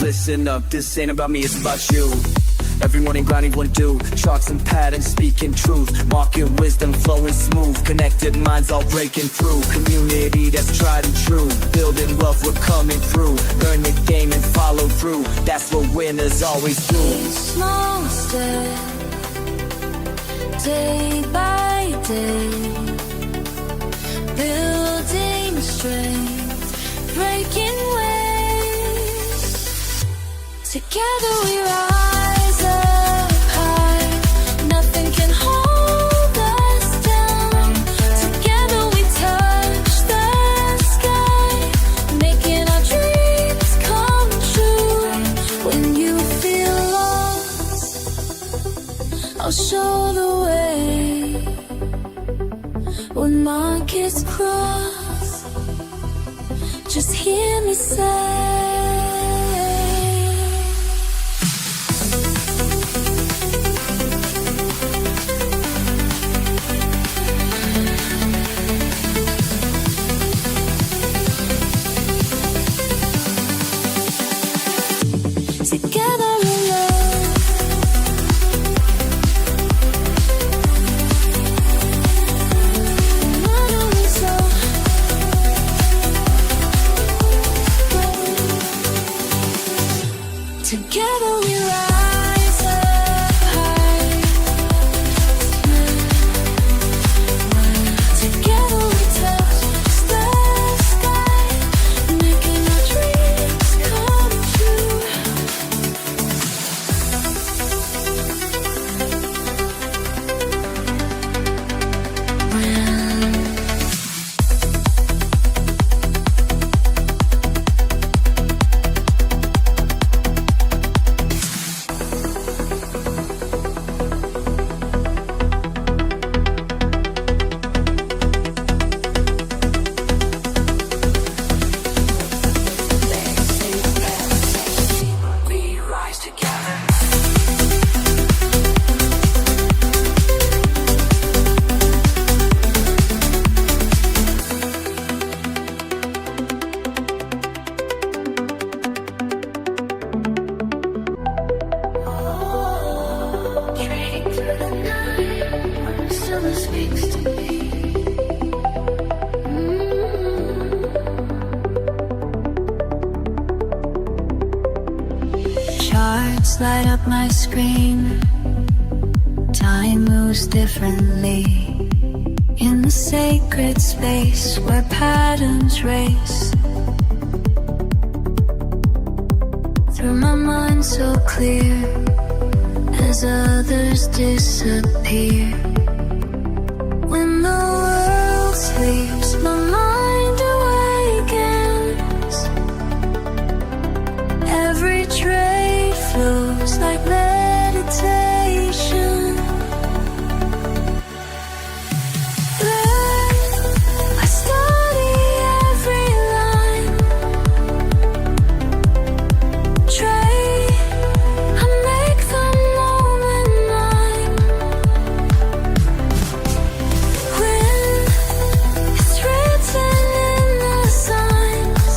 Listen up, this ain't about me, it's about you. Every morning grinding one do, charts and patterns speaking truth, market wisdom flowing smooth, connected minds all breaking through, community that's tried and true, building wealth we're coming through, learn the game and follow through, that's what winners always do.
Each small step, day by day, building strength, breaking waves, together we rise up high, nothing can hold us down, together we touch the sky, making our dreams come true. When you feel lost, I'll show the markets cross, just hear me say, together in love. Not only so, together we rise up high. Together we touch the sky, making our dreams come true.
We rise together.
Trading through the night, summer speaks to me. Charts light up my screen. Time moves differently in the sacred space where patterns race. Through my mind so clear as others disappear. When the world sleeps, my mind awakens. Every trade flows like meditation. I study every line. Trade, I make the moment mine. When it's written in the signs,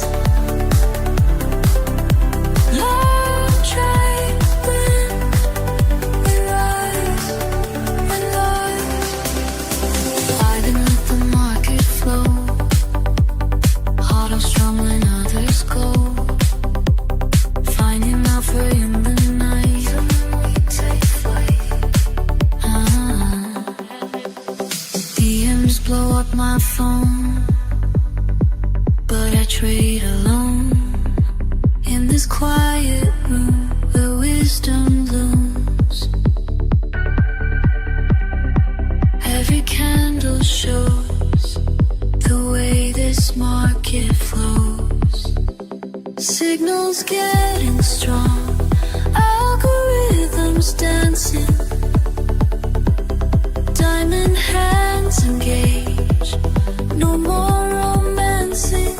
Learn, trade, win. We rise and rise. I didn't let the market flow. Heart of strong when others go. Finding out for in the night. We take flight. DMs blow up my phone, but I trade alone. In this quiet room where wisdom blooms. Every candle shows the way this market flows. Signals getting strong, algorithms dancing. Diamond hands engage, no more romancing.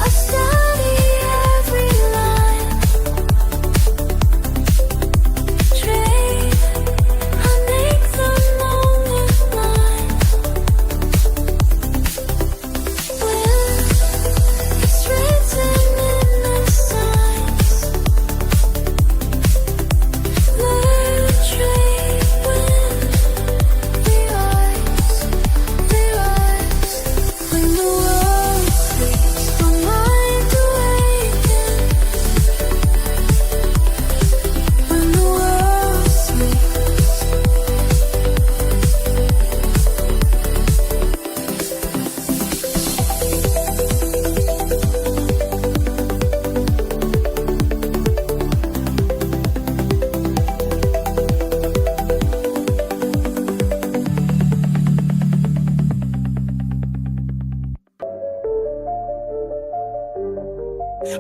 I study every line. Trade, I make the moment mine. When it's written in the signs, learn, trade, win. We rise. When the world sleeps, my mind awakens. When the world sleeps.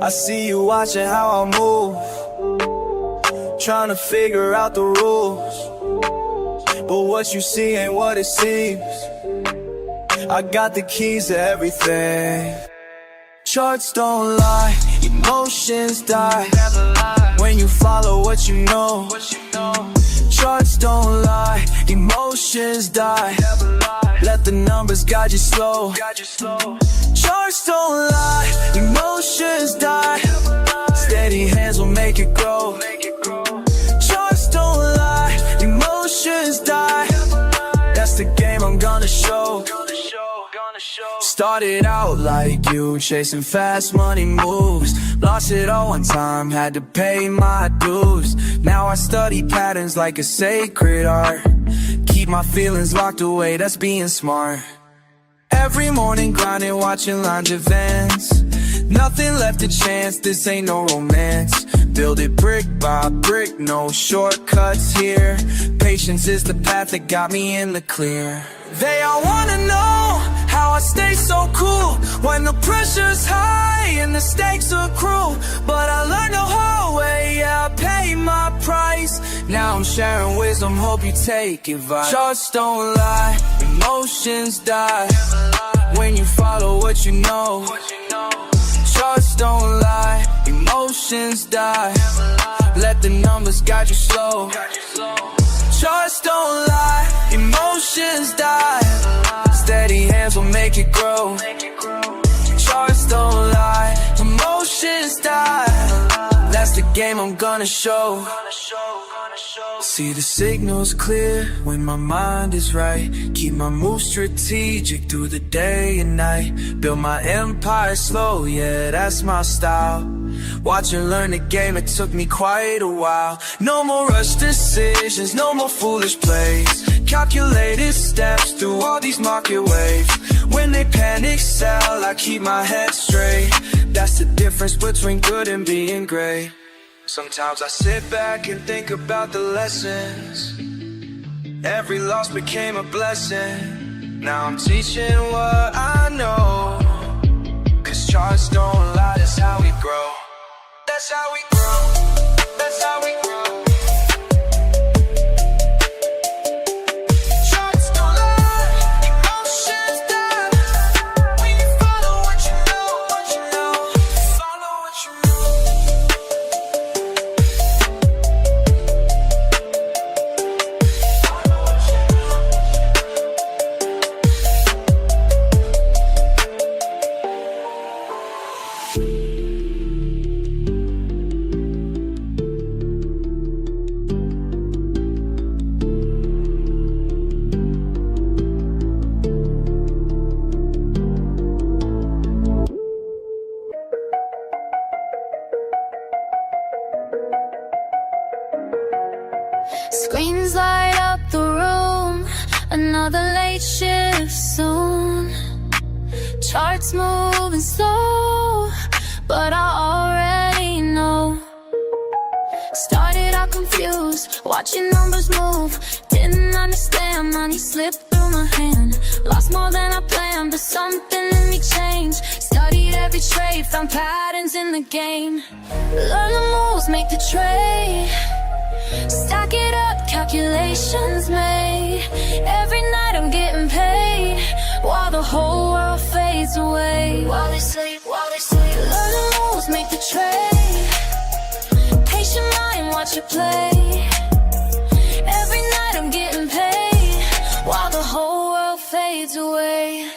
I see you watching how I move, trying to figure out the rules. but what you see ain't what it seems. I got the keys to everything. Charts don't lie, emotions die. When you follow what you know. Charts don't lie, emotions die. Let the numbers guide you slow. Charts don't lie, emotions die. Steady hands will make it grow. Charts don't lie, emotions die. That's the game I'm gonna show. Started out like you, chasing fast money moves. Lost it all one time, had to pay my dues. Now I study patterns like a sacred art. Keep my feelings locked away, that's being smart. Every morning grinding, watching lines events. Nothing left to chance, this ain't no romance. Build it brick by brick, no shortcuts here. Patience is the path that got me in the clear. They all wanna know how I stay so cool when the pressure's high and the stakes are cruel. But I learned the hard way, yeah, I paid my price. Now I'm sharing wisdom, hope you take advice. Charts don't lie, emotions die. When you follow what you know. Charts don't lie, emotions die. Let the numbers guide you slow. Charts don't lie, emotions die. Steady hands will make it grow. Charts don't lie, emotions die. That's the game I'm gonna show. See the signals clear when my mind is right. Keep my moves strategic through the day and night. Build my empire slow, yeah, that's my style. Watch and learn the game, it took me quite a while. No more rush decisions, no more foolish plays. Calculated steps through all these market waves. When they panic sell, I keep my head straight. That's the difference between good and being great. Sometimes I sit back and think about the lessons. Every loss became a blessing. Now I'm teaching what I know. Cause charts don't lie, that's how we grow. That's how we grow. That's how we grow. Charts don't lie, emotions die. When you follow what you know, follow what you know.
Screens light up the room, another late shift soon. Charts moving slow, but I already know. Started out confused, watching numbers move. Didn't understand, money slipped through my hand. Lost more than I planned, but something in me changed. Studied every trade, found patterns in the game. Learn the moves, make the trade. Stack it up, calculations made. Every night I'm getting paid, while the whole world fades away. While they sleep, learn the moves, make the trade. Patient mind, watch it play. Every night I'm getting paid, while the whole world fades away.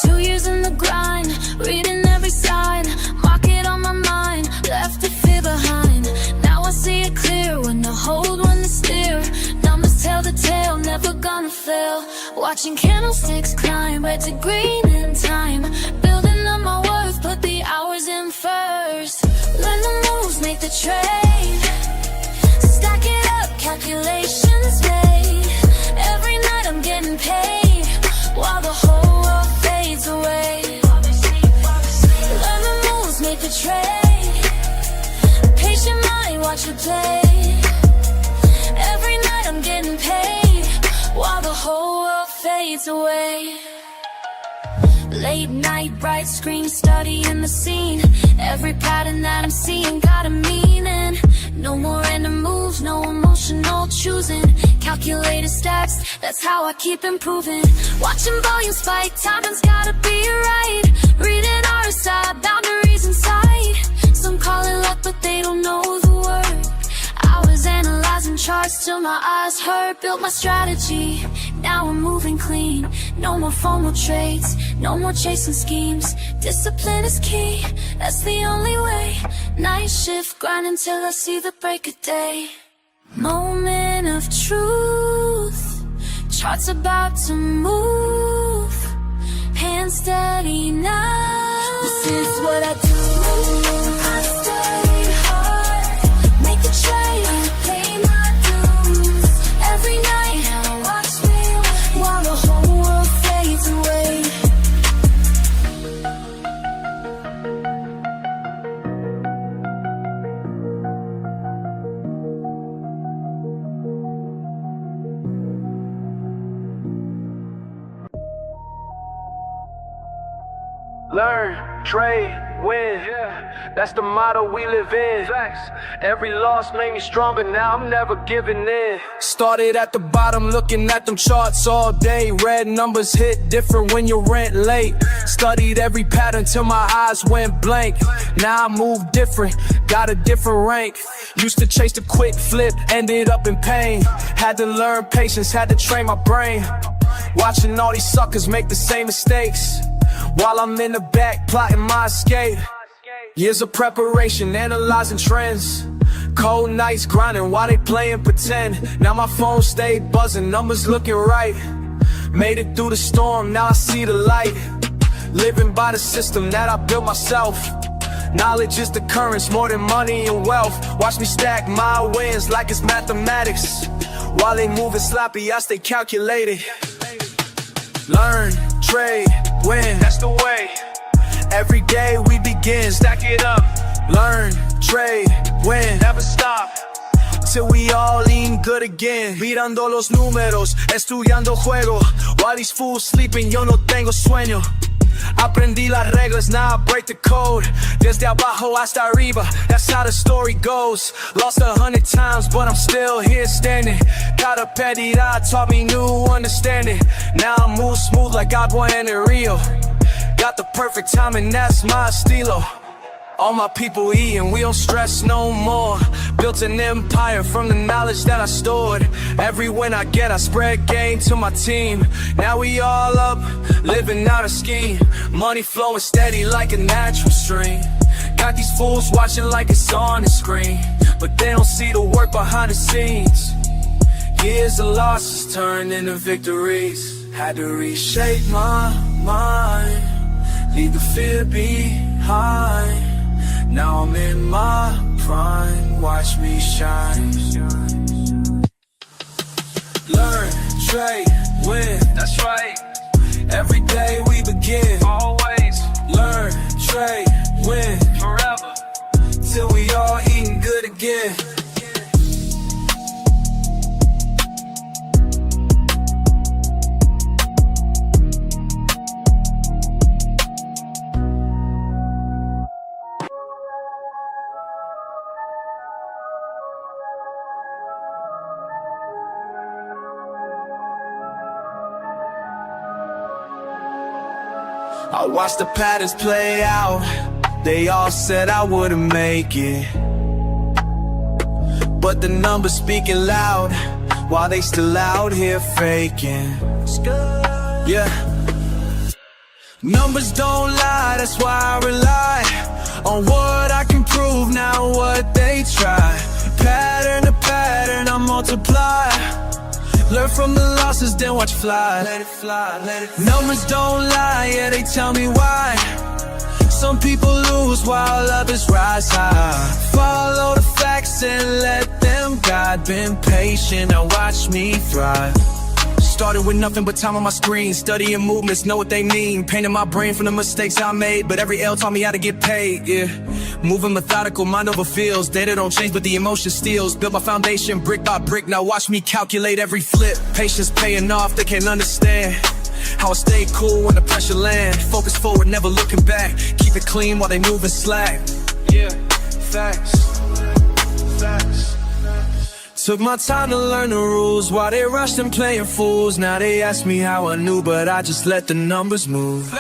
2 years in the grind, reading every sign. Market on my mind, left the fear behind. Now I see it clear, when to hold, when to steer. Numbers tell the tale, never gonna fail. Watching candlesticks climb, red to green in time. Building up my worth, put the hours in first. Learn the moves, make the trade. Stack it up, calculations made. Every night I'm getting paid, while the whole world fades away. Learn the moves, make the trade. Patient mind, watch it play. Every night I'm getting paid, while the whole world fades away. Late night, bright screen, studying the scene. Every pattern that I'm seeing got a meaning. No more random moves, no emotional choosing. calculated steps, that's how I keep improving. Watching volume spike, timing's gotta be right. Reading RSI, boundaries inside. Some call it luck, but they don't know the word. I was analyzing charts till my eyes hurt. Built my strategy, now I'm moving clean. No more FOMO trades, no more chasing schemes. Discipline is key, that's the only way. Night shift, grinding till I see the break of day. Moment of truth, charts about to move. Hands steady now, this is what I do. I study hard, make a trade, pay my dues. Every night, now watch me while the whole world fades away.
Learn, trade, win. Yeah, that's the motto we live in. Facts. Every loss made me stronger, now I'm never giving in. Started at the bottom, looking at them charts all day. Red numbers hit different when your rent late. Studied every pattern till my eyes went blank. Now I move different, got a different rank. Used to chase the quick flip, ended up in pain. Had to learn patience, had to train my brain. Watching all these suckers make the same mistakes, while I'm in the back plotting my escape. Years of preparation, analyzing trends. Cold nights grinding while they playing pretend. Now my phone stayed buzzing, numbers looking right. Made it through the storm, now I see the light. Living by the system that I built myself. Knowledge is the currents more than money and wealth. Watch me stack my wins like it's mathematics. While they moving sloppy, I stay calculated. Learn, trade, win, that's the way. Every day we begin, stack it up. Learn, trade, win, never stop till we all eating good again. Mirando los números, estudiando juego. While these fools sleeping, yo no tengo sueño. Aprendí las reglas, now I break the code. Desde abajo hasta arriba, that's how the story goes. Lost 100 times, but I'm still here standing. Cada pérdida taught me new understanding. Now I move smooth like agua en el Rio. Got the perfect timing, that's my estilo. All my people eating, we don't stress no more. Built an empire from the knowledge that I stored. Every win I get, I spread gain to my team. Now we all up, living out a scheme. Money flowing steady like a natural stream. Got these fools watching like it's on the screen, but they don't see the work behind the scenes. Years of losses turned into victories. Had to reshape my mind, leave the fear behind. Now I'm in my prime, watch me shine. Learn, trade, win, that's right. Every day we begin, always. Learn, trade, win, forever, till we all eating good again. I watched the patterns play out. They all said I wouldn't make it, but the numbers speaking loud while they still out here faking. Yeah, numbers don't lie, that's why I rely on what I can prove, not what they try. Pattern to pattern, I multiply. Learn from the losses, then watch fly. Let it fly, let it fly. Numbers don't lie, yeah, they tell me why. Some people lose while others rise high. Follow the facts and let them guide. Been patient, now watch me thrive. Started with nothing but time on my screen. Studying movements, know what they mean. Painting my brain from the mistakes I made, but every L taught me how to get paid, yeah. Moving methodical, mind over feels. Data don't change, but the emotion steals. Build my foundation brick by brick, now watch me calculate every flip. Patience paying off, they can't understand how I stay cool when the pressure land. Focus forward, never looking back. Keep it clean while they moving slack. Yeah, facts, facts. Took my time to learn the rules while they rushed and playing fools. Now they ask me how I knew, but I just let the numbers move.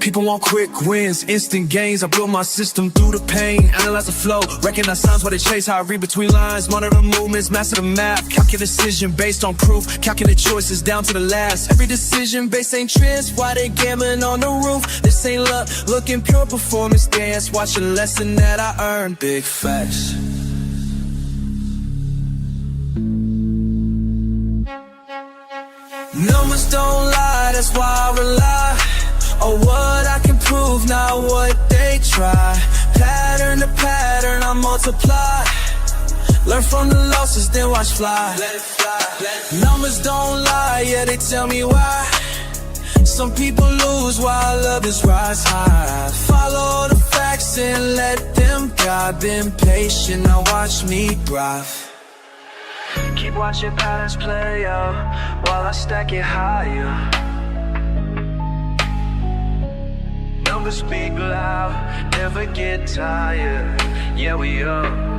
People want quick wins, instant gains. I build my system through the pain, analyze the flow, recognize signs while they chase. How I read between lines, monitor movements, master the math, calculate decision based on proof, calculate choices down to the last. Every decision based ain't trends, why they gambling on the roof? This ain't luck, looking pure performance dance. Watch a lesson that I earned, big facts. Numbers don't lie, that's why I rely on what I can prove, not what they try. Pattern to pattern, I multiply. Learn from the losses, then watch fly. Numbers don't lie, yeah, they tell me why. Some people lose while others rise high. Follow the facts and let them guide. Been patient, now watch me thrive. Keep watching patterns play out while I stack it higher. Numbers speak loud, never get tired. Yeah, we are.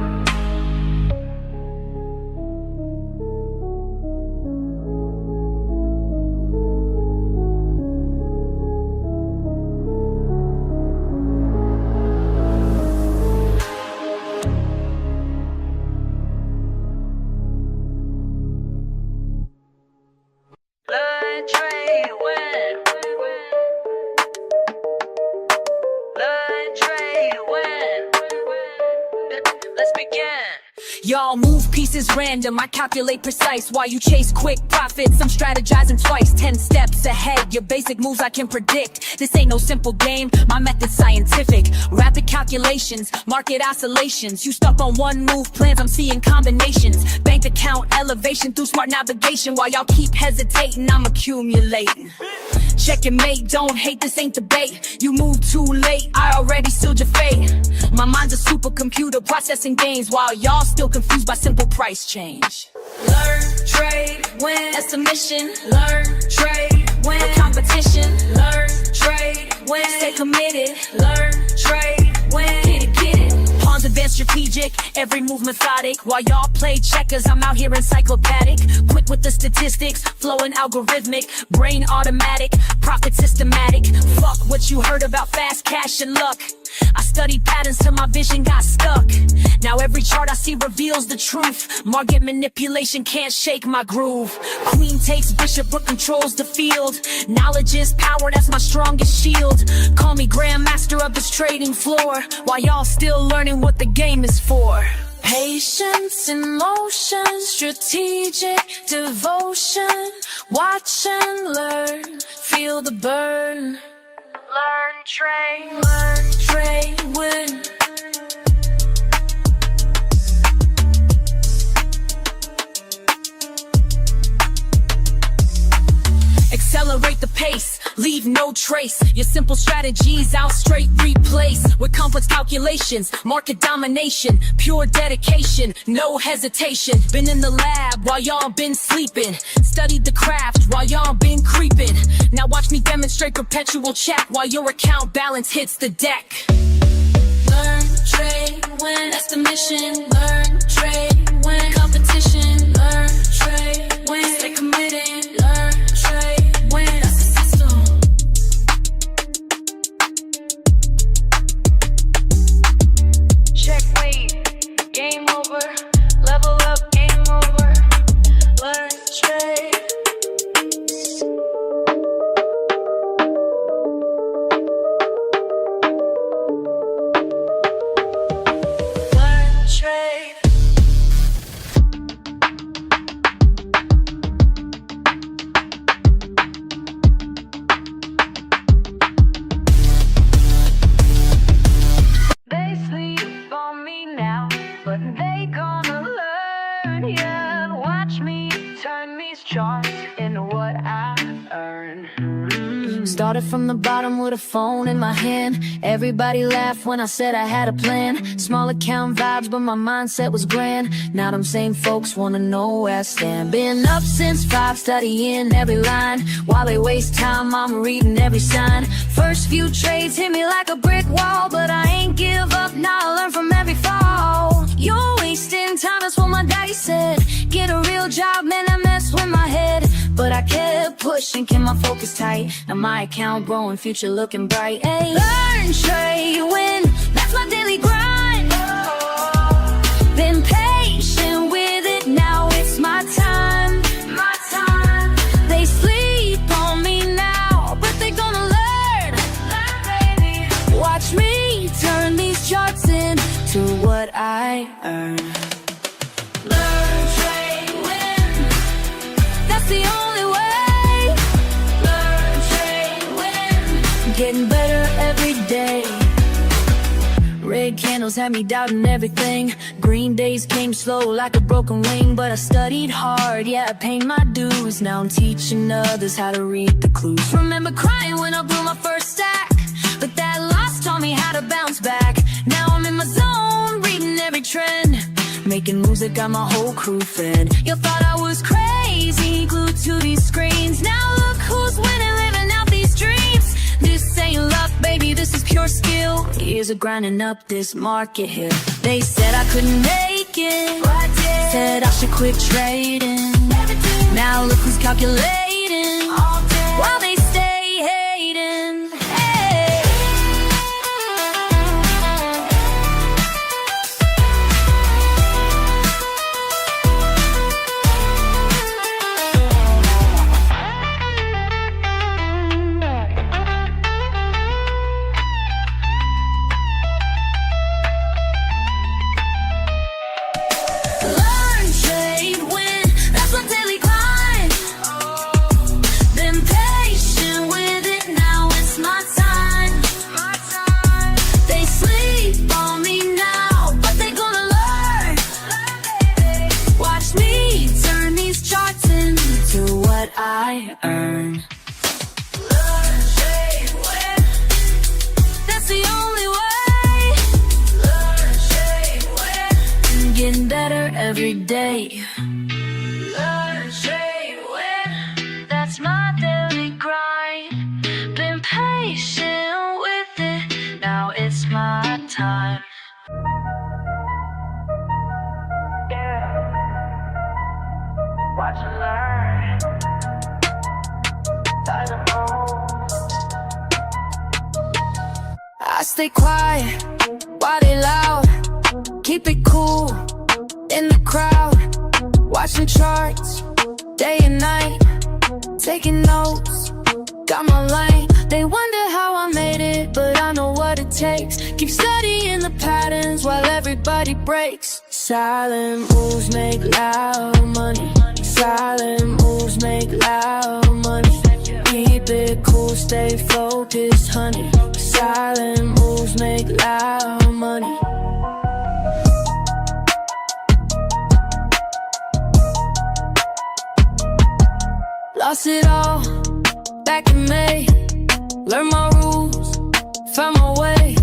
LearnTradeWin. LearnTradeWin. Let's begin. Y'all move pieces random, I calculate precise. While you chase quick profits, I'm strategizing twice, 10 steps ahead. Your basic moves I can predict. This ain't no simple game, my method's scientific. Rapid calculations, market oscillations. You stuck on one move plans, I'm seeing combinations. Bank account elevation through smart navigation. While y'all keep hesitating, I'm accumulating. Check your mate, don't hate, this ain't debate. You move too late, I already sealed your fate. My mind's a supercomputer processing gains, while y'all still confused by simple price change. Learn, trade, win, that's the mission. Learn, trade, win, no competition. Learn, trade, win, stay committed. Learn, trade, win, get it. Pawns advanced strategic, every move methodic. While y'all play checkers, I'm out here encyclopedic. Quick with the statistics, flowing algorithmic. Brain automatic, profit systematic. Fuck what you heard about fast cash and luck. I studied patterns till my vision got stuck. Now every chart I see reveals the truth. Market manipulation can't shake my groove. Queen takes bishop but controls the field. Knowledge is power, that's my strongest shield. Call me grandmaster of this trading floor, while y'all still learning what the game is for. Patience in motion, strategic devotion. Watch and learn, feel the burn. Learn, trade, win. Accelerate the pace, leave no trace. Your simple strategies I'll straight replace with complex calculations, market domination, pure dedication, no hesitation. Been in the lab while y'all been sleeping, studied the craft while y'all been creeping. Now watch me demonstrate perpetual check while your account balance hits the deck. Learn, trade, win, that's the mission. Learn, trade, win, competition. Learn, trade, win, stay committed. Learn, trade, win, that's the system. Checkmate, game over. Level up, game over. Learn, trade.
Started from the bottom with a phone in my hand. Everybody laughed when I said I had a plan. Small account vibes, but my mindset was grand. Now them same folks wanna know where I stand. Been up since 5, studying every line. While they waste time, I'm reading every sign. First few trades hit me like a brick wall, but I ain't give up, now I learn from every fall. You're wasting time, that's what my daddy said. Get a real job, man, that mess with my head. But I kept pushing, kept my focus tight. Now my account growing, future looking bright. Hey, learn, trade, win, that's my daily grind. Been patient with it, now it's my time. My time. They sleep on me now, but they gonna learn. Baby. Watch me turn these charts into what I earn. Learn, trade, win, that's the only way. Learn, trade, win, getting better every day. Red candles had me doubting everything. Green days came slow like a broken wing. But I studied hard, yeah, I paid my dues. Now I'm teaching others how to read the clues. Remember crying when I blew my first stack, but that loss taught me how to bounce back. Now I'm in my zone, reading every trend. Making moves that got my whole crew fed. You thought I was crazy, glued to these screens. Now look who's winning, living out these dreams. This ain't luck, baby, this is pure skill. Years of grinding up this market here. They said I couldn't make it, but I did. Said I should quit trading. Now look who's calculating while they stay hating. Hey. Learn, trade, win, that's my daily grind. Been patient with it, now it's my time. They sleep on me now, but they gonna learn. Watch me turn these charts into what I earn. Learn, trade, win, that's the only way. Learn, trade, win, getting better every day. Learn, trade, win, that's my daily grind. Been patient with it, now it's my time. Watch and learn. I stay quiet, why they loud? Keep it cool, in the crowd. Watching charts, day and night. Taking notes, got my lane. They wonder how I made it, but I know what it takes. Keep studying the patterns while everybody breaks. Silent moves make loud money. Silent moves make loud money. Keep it cool, stay focused, honey. Silent moves make loud money. Lost it all back in May. Learned my rules, found my way.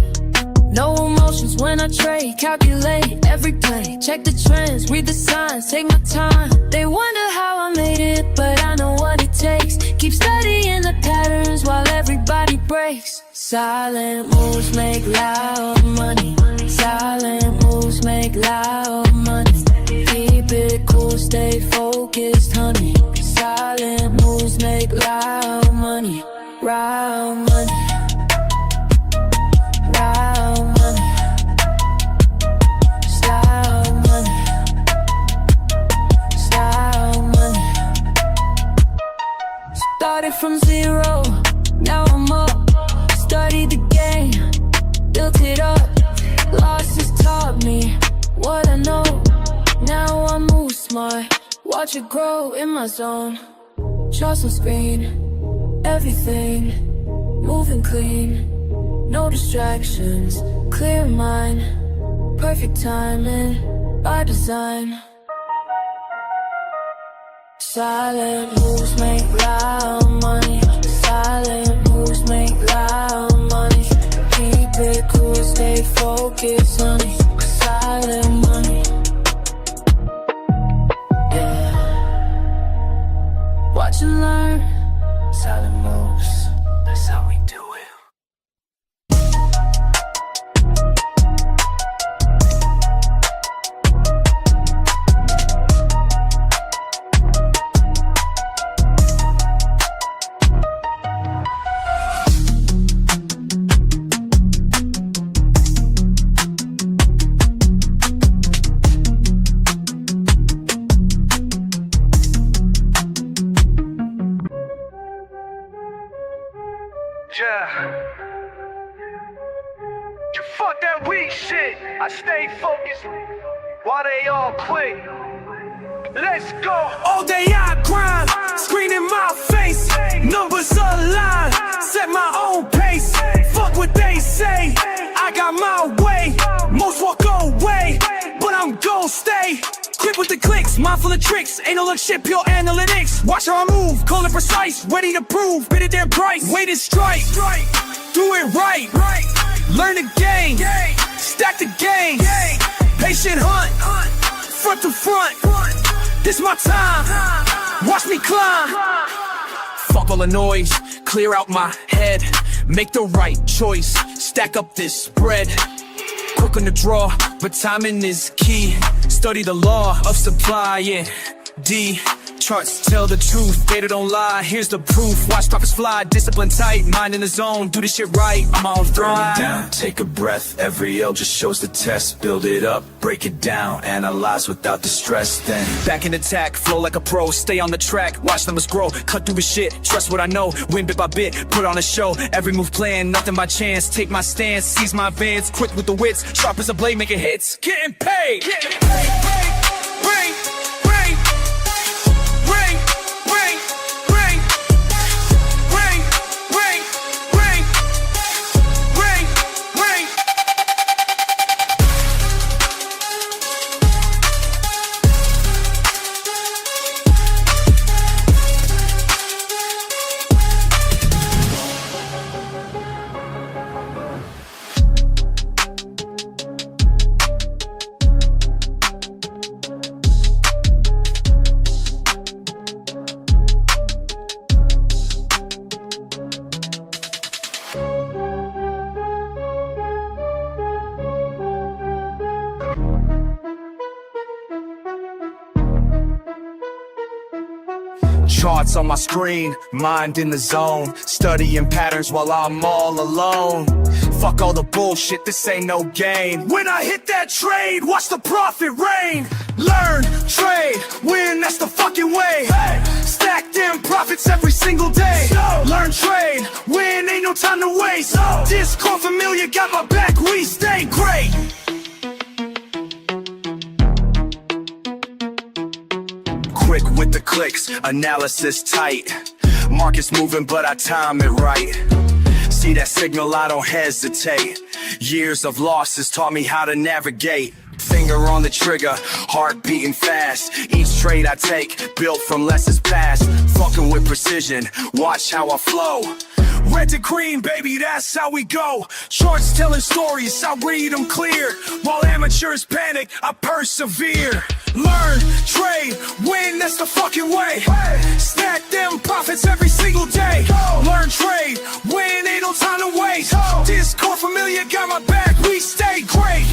No emotions when I trade. Calculate every play, check the trends, read the signs, take my time. They wonder how I made it, but I know what it takes. Keep studying the patterns while everybody breaks. Silent moves make loud money. Silent moves make loud money. Keep it cool, stay focused, honey. Silent moves make loud money. Loud money. Loud money. Style money. Style money. Started from zero, now I'm up. Studied the game, built it up. Losses taught me what I know. Now I move smart, watch it grow in my zone. Trust on screen, everything moving clean. No distractions, clear mind. Perfect timing, by design. Silent moves make loud money. Silent moves
Yeah. Fuck that weak shit. I stay focused while they all quit. Let's go.
All day I grind, screen in my face, numbers align, set my own pace. Fuck what they say, I got my way. Most walk away, but I'm gon' stay. Quick with the clicks, mindful of tricks. Ain't no look shit, pure analytics. Watch how I move, call it precise. Ready to prove, bid it their price. Wait and strike, do it right. Learn the game, stack the game. Patient hunt, front to front. This my time, watch me climb. Fuck all the noise, clear out my head. Make the right choice, stack up this bread. Quick on the draw, but timing is key. Study the law of supply, yeah. D charts tell the truth, data don't lie. Here's the proof, watch profits fly. Discipline tight, mind in the zone, do this shit right. I'm on thrive.
Down, take a breath, every L just shows the test. Build it up, break it down, analyze without the stress. Then
back in attack, flow like a pro. Stay on the track, watch numbers grow. Cut through the shit, trust what I know. Win bit by bit, put on a show. Every move planned, nothing by chance. Take my stance, seize my advance. Quick with the wits, sharp as a blade, making hits. Getting paid, getting paid. Ring, ring, ring, ring, ring, ring, ring, ring, ring, ring. Charts on my screen, mind in the zone. Studying patterns while I'm all alone. Fuck all the bullshit, this ain't no game. When I hit that trade, watch the profit rain. Learn, trade, win, that's the fucking way. Stack them profits every single day. Learn, trade, win, ain't no time to waste. Discord familiar, got my back, we stay great. Quick with the clicks, analysis tight. Market's moving, but I time it right. See that signal, I don't hesitate. Years of losses taught me how to navigate. Finger on the trigger, heart beating fast. Each trade I take, built from lessons past. Fucking with precision, watch how I flow. Red to green, baby, that's how we go. Charts telling stories, I read them clear. While amateurs panic, I persevere. Learn, trade, win, that's the fucking way. Stack them profits every single day. Learn, trade, win, ain't no time to waste. Discord familiar, got my back, we stay great.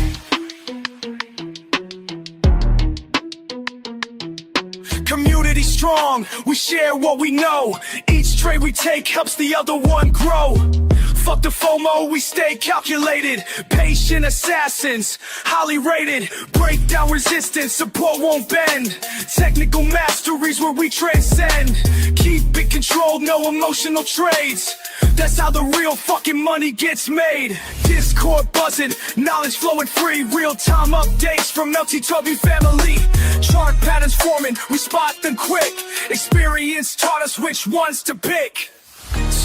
Community strong, we share what we know. Each trade we take helps the other one grow. Fuck the FOMO, we stay calculated. Patient assassins, highly rated. Break down resistance, support won't bend. Technical masteries where we transcend. Keep it controlled, no emotional trades. That's how the real fucking money gets made. Discord buzzing, knowledge flowing free. Real-time updates from LTW family. Chart patterns forming, we spot them quick. Experience taught us which ones to pick.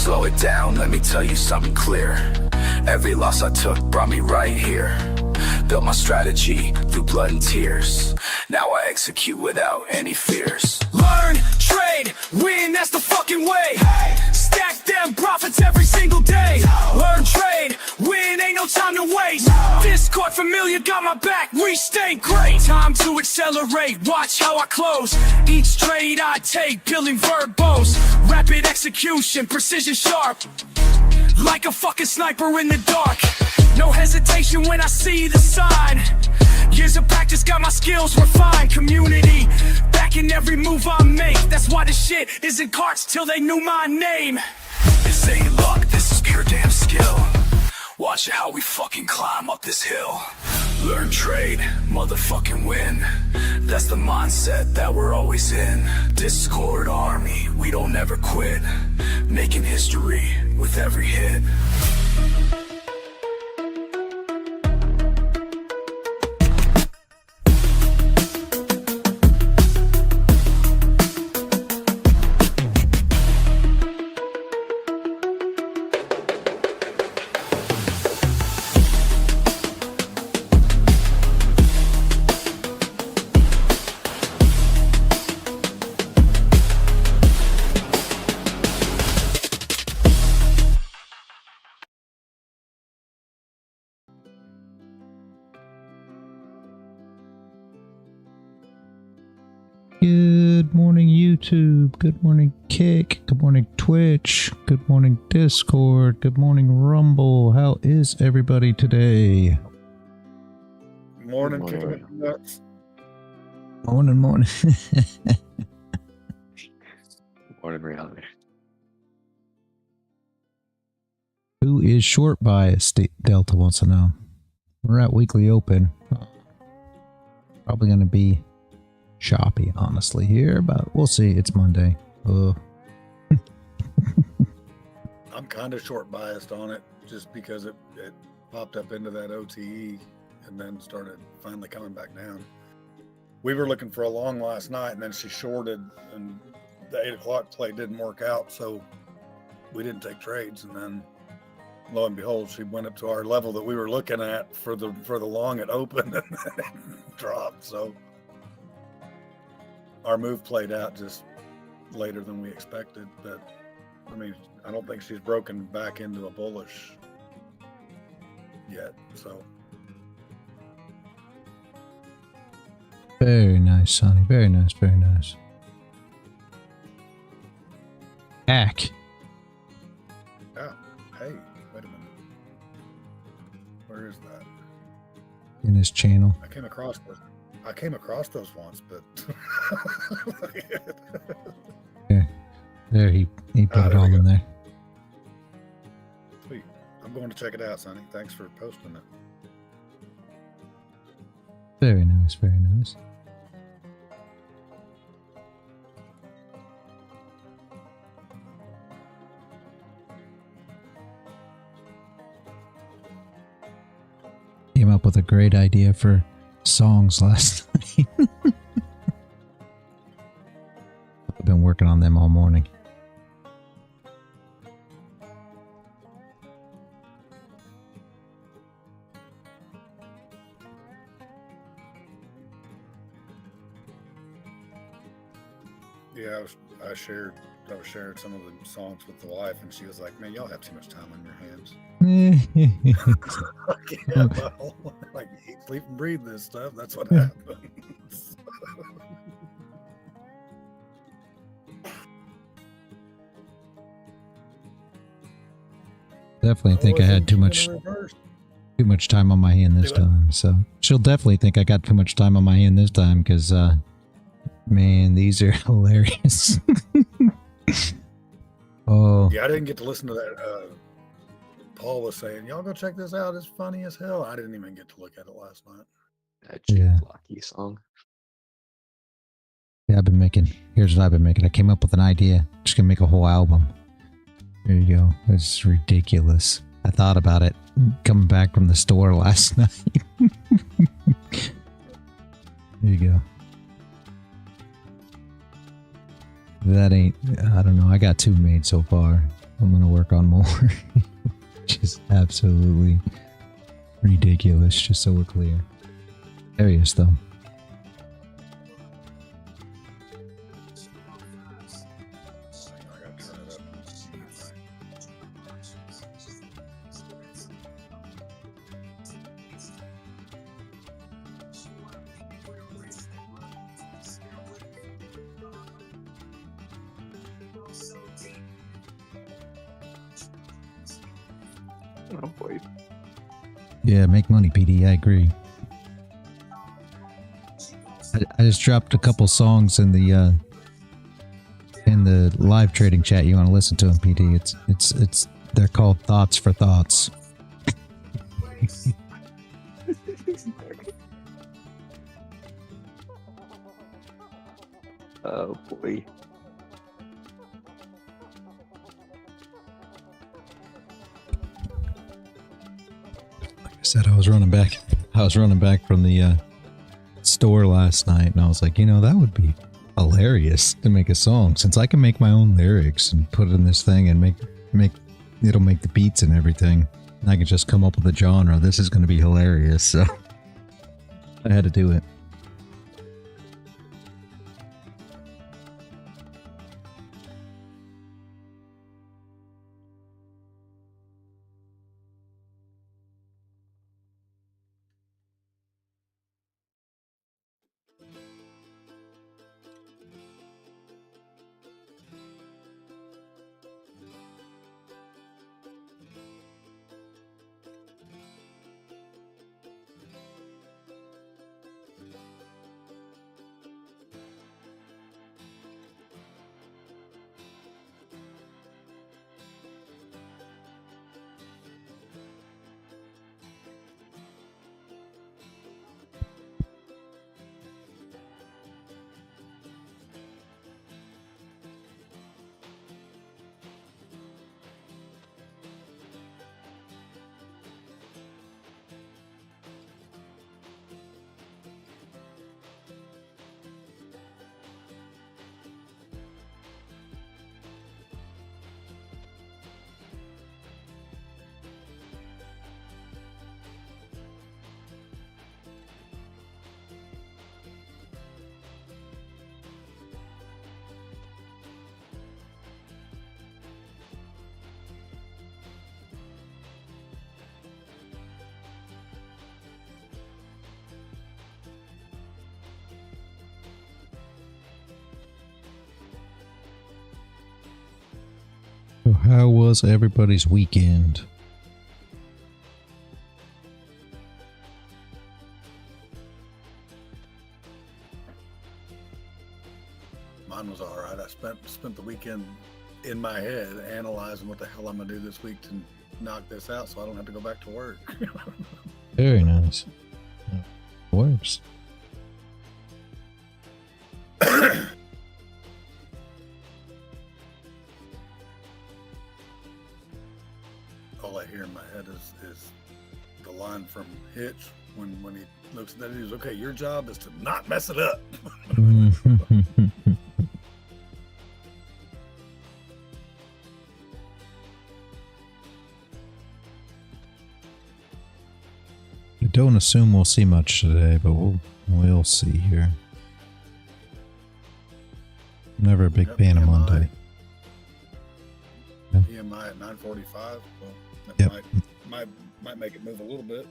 slow it down, let me tell you something clear. Every loss I took brought me right here. Built my strategy through blood and tears. Now I execute without any fears.
Learn, trade, win, that's the fucking way. Stack them profits every single day. Learn, trade, win, ain't no time to waste. Discord familiar, got my back, we stay great. Time to accelerate, watch how I close. Each trade I take, peeling verbose. Rapid execution, precision sharp. Like a fucking sniper in the dark. No hesitation when I see the sign. Years of practice got my skills refined. Community backing every move I make. That's why this shit isn't carts till they knew my name.
This ain't luck, this is pure damn skill. Watch how we fucking climb up this hill. Learn, trade, motherfucking win. That's the mindset that we're always in. Discord army, we don't ever quit. Making history, with every hit.
Good morning, YouTube. Good morning, Kick. Good morning, Twitch. Good morning, Discord. Good morning, Rumble. How is everybody today?
Morning, kicking it nuts.
Morning, morning.
Morning, reality.
Who is short bias? Delta wants to know. We're at weekly open. Probably going to be choppy, honestly, here, but we'll see. It's Monday.
I'm kind of short biased on it just because it popped up into that OTE and then started finally coming back down. We were looking for a long last night, and then she shorted, and the 8 o'clock play didn't work out, so we didn't take trades. And then lo and behold, she went up to our level that we were looking at for the long at open, and then it dropped. So our move played out just later than we expected, but I mean, I don't think she's broken back into a bullish yet. So
Very nice, Sonny. Very nice, very nice. Hack.
yeah. Hey, wait a minute. Where is that?
In his channel.
I came across those once, but
Yeah. There, he put
there
it all
we
in
go.
there.
Sweet. I'm going to check it out, Sonny. Thanks for posting it.
Very nice, very nice. Came up with a great idea for songs last night. I've been working on them all morning.
Yeah, I was sharing some of the songs with the wife, and she was like, "Man, y'all have too much time on your hands." Like, yeah, well, like you eat, sleep, and breathe this stuff. That's what happens.
Definitely think I had too much time on my hand this time. So she'll definitely think I got too much time on my hand this time because, man, these are hilarious. Oh,
Yeah, I didn't get to listen to that. Paul was saying, "Y'all go check this out. It's funny as hell." I didn't even get to look at it last night.
That
Yeah.
Blocky song.
yeah, here's what I've been making. I came up with an idea. Just gonna make a whole album. There you go. It's ridiculous. I thought about it coming back from the store last night. There you go. That ain't, I don't know. I got 2 made so far. I'm going to work on more. Just absolutely ridiculous, just so we're clear. Hilarious, though.
I gotta turn it up.
Oh boy.
Yeah, make money, PD. I agree. I just dropped a couple songs in the live trading chat. You want to listen to them, PD? It's they're called Thoughts for Thoughts.
Oh boy.
said, I was running back. I was running back from the store last night, and I was like, you know, that would be hilarious to make a song, since I can make my own lyrics and put it in this thing and make it'll make the beats and everything. And I can just come up with a genre. This is going to be hilarious. So I had to do it. So how was everybody's weekend?
Mine was all right. I spent the weekend in my head analyzing what the hell I'm gonna do this week to knock this out, so I don't have to go back to work.
Very nice. Works.
All I hear in my head is the line from Hitch when he looks at that. He's okay. Your job is to not mess it up.
I don't assume we'll see much today, but we'll see here. Never a big fan of Monday.
PMI at 945. Well, that might make it move a little bit.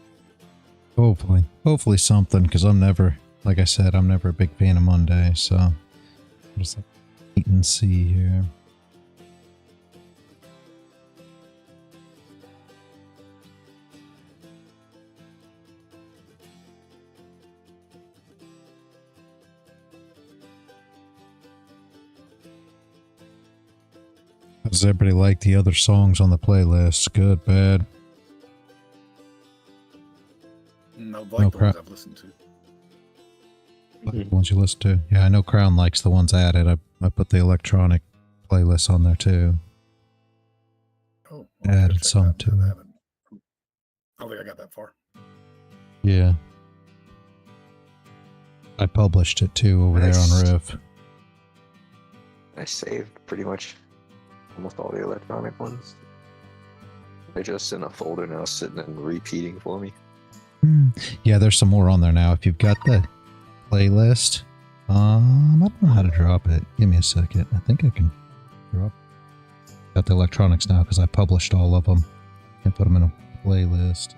Hopefully something, because I'm never, like I said, I'm never a big fan of Monday. So just like wait and see here. Does everybody like the other songs on the playlist? Good, bad?
No, like the ones I've listened to.
Like the ones you listen to? Yeah, I know Crown likes the ones added. I put the electronic playlist on there too.
Oh,
added some to it.
I don't think I got that far.
Yeah. I published it too over there on Riff.
I saved pretty much almost all the electronic ones. They're just in a folder now, sitting and repeating for me.
Yeah, there's some more on there now. If you've got the playlist, I don't know how to drop it. Give me a second. I think I can drop. Got the electronics now because I published all of them and put them in a playlist.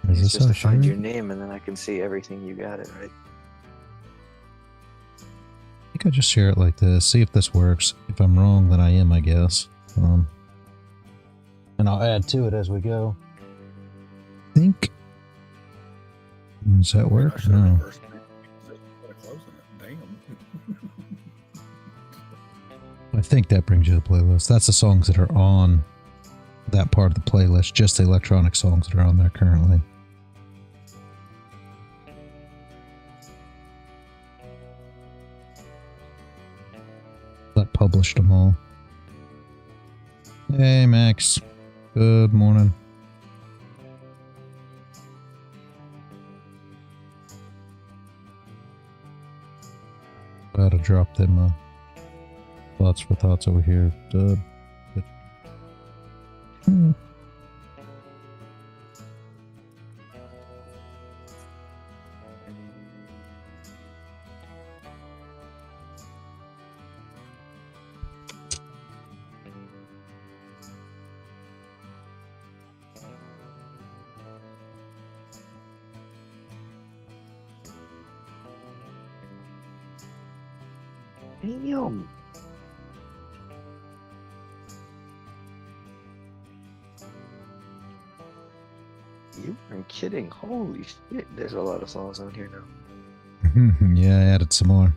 Is
It's
this
just to find
sharing?
your name, and then I can see everything you got it right.
I think I just share it like this. See if this works. If I'm wrong, then I am, I guess. And I'll add to it as we go. I think. Does that work? No. I think that brings you the playlist. That's the songs that are on that part of the playlist. Just the electronic songs that are on there currently. I published them all. Hey, Max. Good morning. Gotta drop them thoughts for thoughts over here. Dub.
Damn. You weren't kidding. Holy shit. There's a lot of songs on here now.
Yeah, I added some more.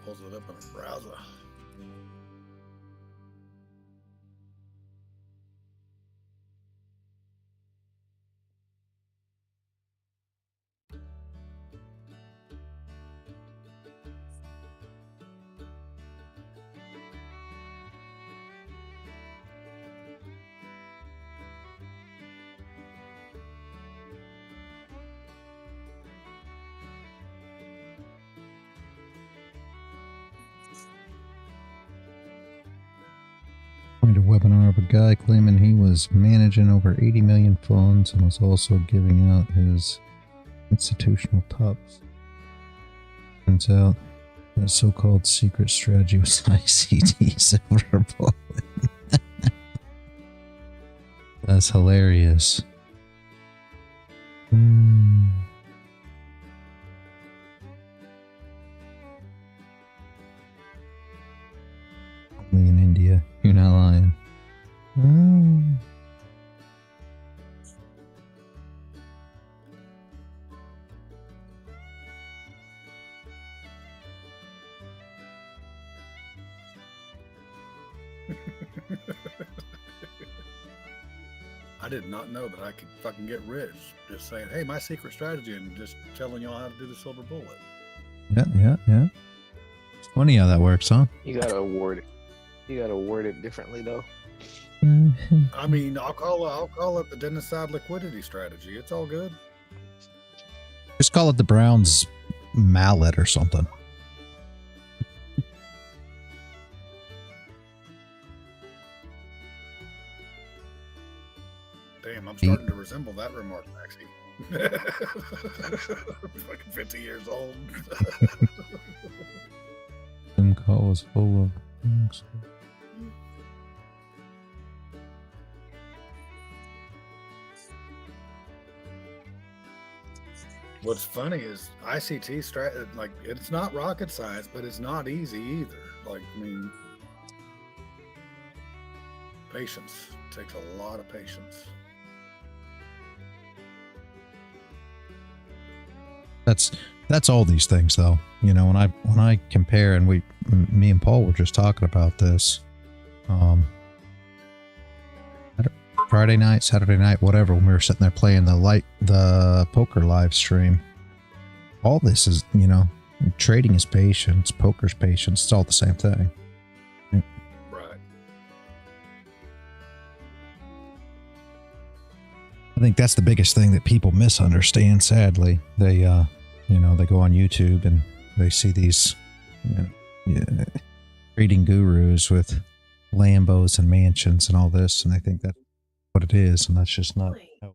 Pulls it up in a browser.
Find a webinar of a guy claiming he was managing over 80 million funds and was also giving out his institutional tops. Turns out that so-called secret strategy was ICT silver bullet. That's hilarious. Only in India. You're not lying.
I did not know that I could fucking get rich just saying, hey, my secret strategy, and just telling y'all how to do the silver bullet.
Yeah. It's funny how that works, huh?
You gotta word it. You gotta word it differently though.
I mean, I'll call it the Dennis side liquidity strategy. It's all good.
Just call it the Browns mallet or something.
Damn, I'm starting to resemble that remark, Maxie. Fucking 50 years old.
Zoom call was full of things.
What's funny is ICT like, it's not rocket science, but it's not easy either. Like, I mean, patience. It takes a lot of patience.
That's all these things though. You know, when I compare, and me and Paul were just talking about this, Friday night, Saturday night, whatever, when we were sitting there playing the poker live stream. All this is, you know, trading is patience, poker's patience. It's all the same thing.
Right.
I think that's the biggest thing that people misunderstand, sadly. They, you know, they go on YouTube and they see these, you know, trading gurus with Lambos and mansions and all this, and they think that's what it is, and that's just not. So.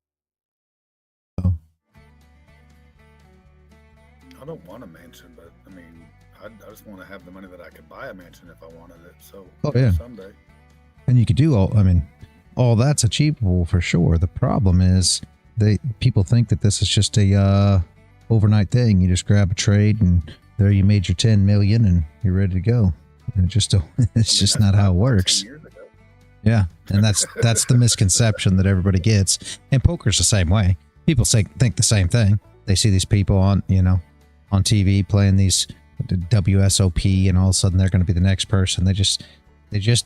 I don't want a mansion, but I mean, I just want to have the money that I could buy a mansion if I wanted it. So,
oh yeah,
someday.
And you could do all. I mean, all that's achievable for sure. The problem is people think that this is just a overnight thing. You just grab a trade and there you made your 10 million and you're ready to go. And it's just not how it works. Yeah, and that's the misconception that everybody gets. And poker's the same way. People think the same thing. They see these people on, you know, on TV playing these WSOP, and all of a sudden they're going to be the next person. They just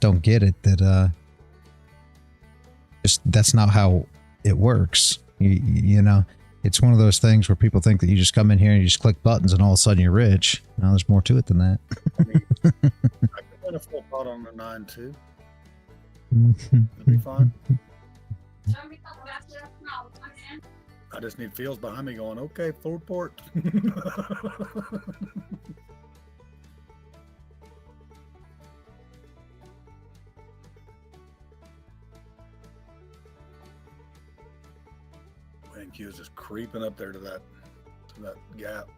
don't get it that that's not how it works. You know, It's one of those things where people think that you just come in here and you just click buttons and all of a sudden you're rich. Now there's more to it than that.
I mean, I could win a full pot on the 9-2. It'd be fine. I just need Fields behind me going, okay, forward port. And Q is just creeping up there to that gap.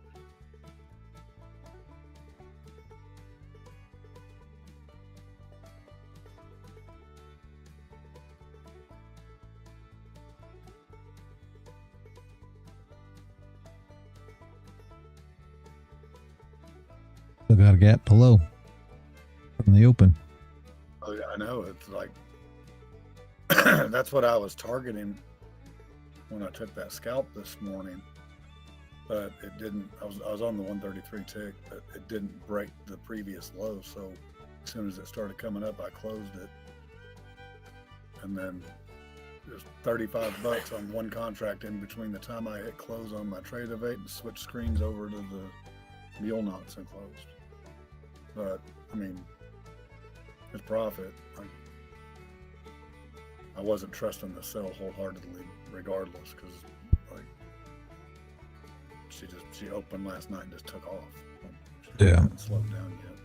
Still got a gap below from the open.
Oh yeah, I know. It's like that's what I was targeting when I took that scalp this morning, but it didn't. I was on the 133 tick, but it didn't break the previous low. So as soon as it started coming up, I closed it, and then there's 35 bucks on one contract in between the time I hit close on my TradeWin and switch screens over to the Bulenox and closed. But I mean, it's profit. I wasn't trusting the sell wholeheartedly, regardless, because like she opened last night and just took off. She hasn't slowed down yet.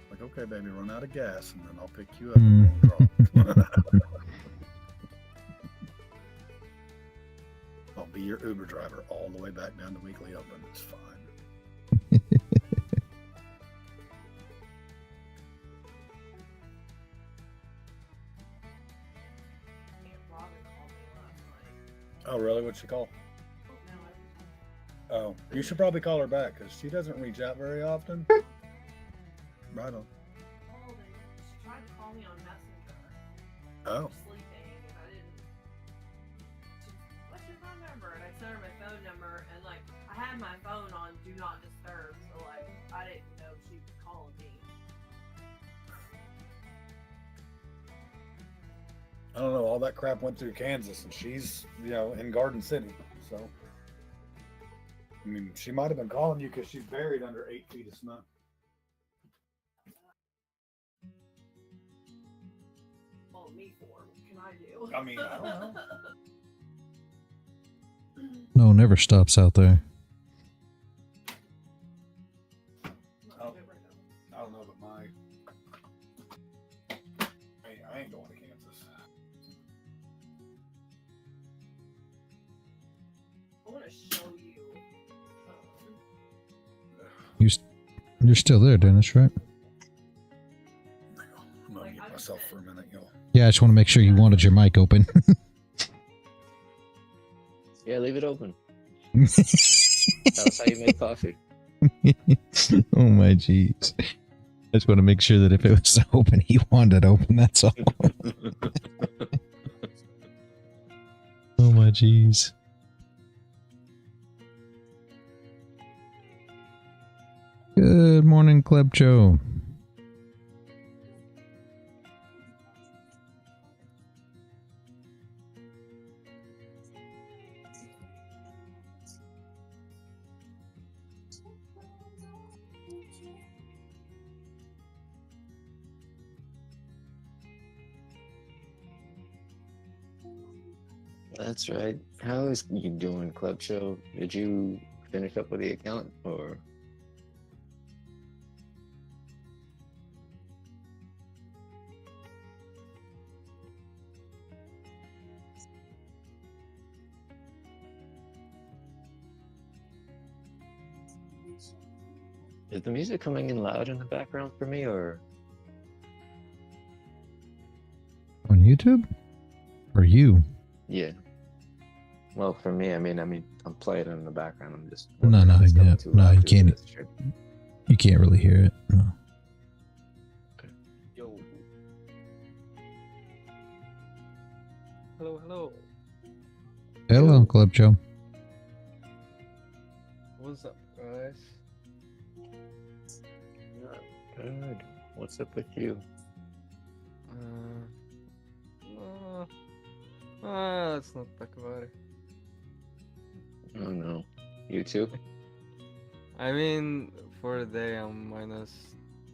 Like, okay, baby, run out of gas, and then I'll pick you up and we'll drop. I'll be your Uber driver all the way back down to weekly open. It's fine. Oh, really? What'd she call? Oh, you should probably call her back because she doesn't reach out very often. Right on.
She tried to call me on Messenger.
Oh.
Sleeping, and I didn't. What's your phone number? And I sent her my phone number, and like I had my phone on Do Not Disturb, so like I didn't know she was calling me.
I don't know. All that crap went through Kansas, and she's, in Garden City. So, I mean, she might have been calling you because she's buried under 8 feet of snow.
Call me for what can I do?
I mean, I don't know.
No, never stops out there.
I don't know, but I ain't going to Kansas.
I want to show you.
You're still there, Dennis, right?
I'm gonna mute myself for a minute, y'all.
Yeah, I just want to make sure you wanted your mic open.
Yeah, leave it open. That's how you make coffee.
Oh my jeez. I just want to make sure that if it was open, he wanted it open, that's all. Oh my jeez. Good morning, Club Joe.
That's right. How is you doing, Club Show? Did you finish up with the account, or? Is the music coming in loud in the background for me, or?
On YouTube? Or you?
Yeah. Well, for me, I mean, I'm playing it in the background. I'm just.
No, you can't. You can't really hear it. No.
Okay. Yo. Hello.
Hello, Club Joe.
What's up, guys?
Good. What's up with you?
Let's not talk about it.
Oh no. YouTube?
I mean, for the day I'm minus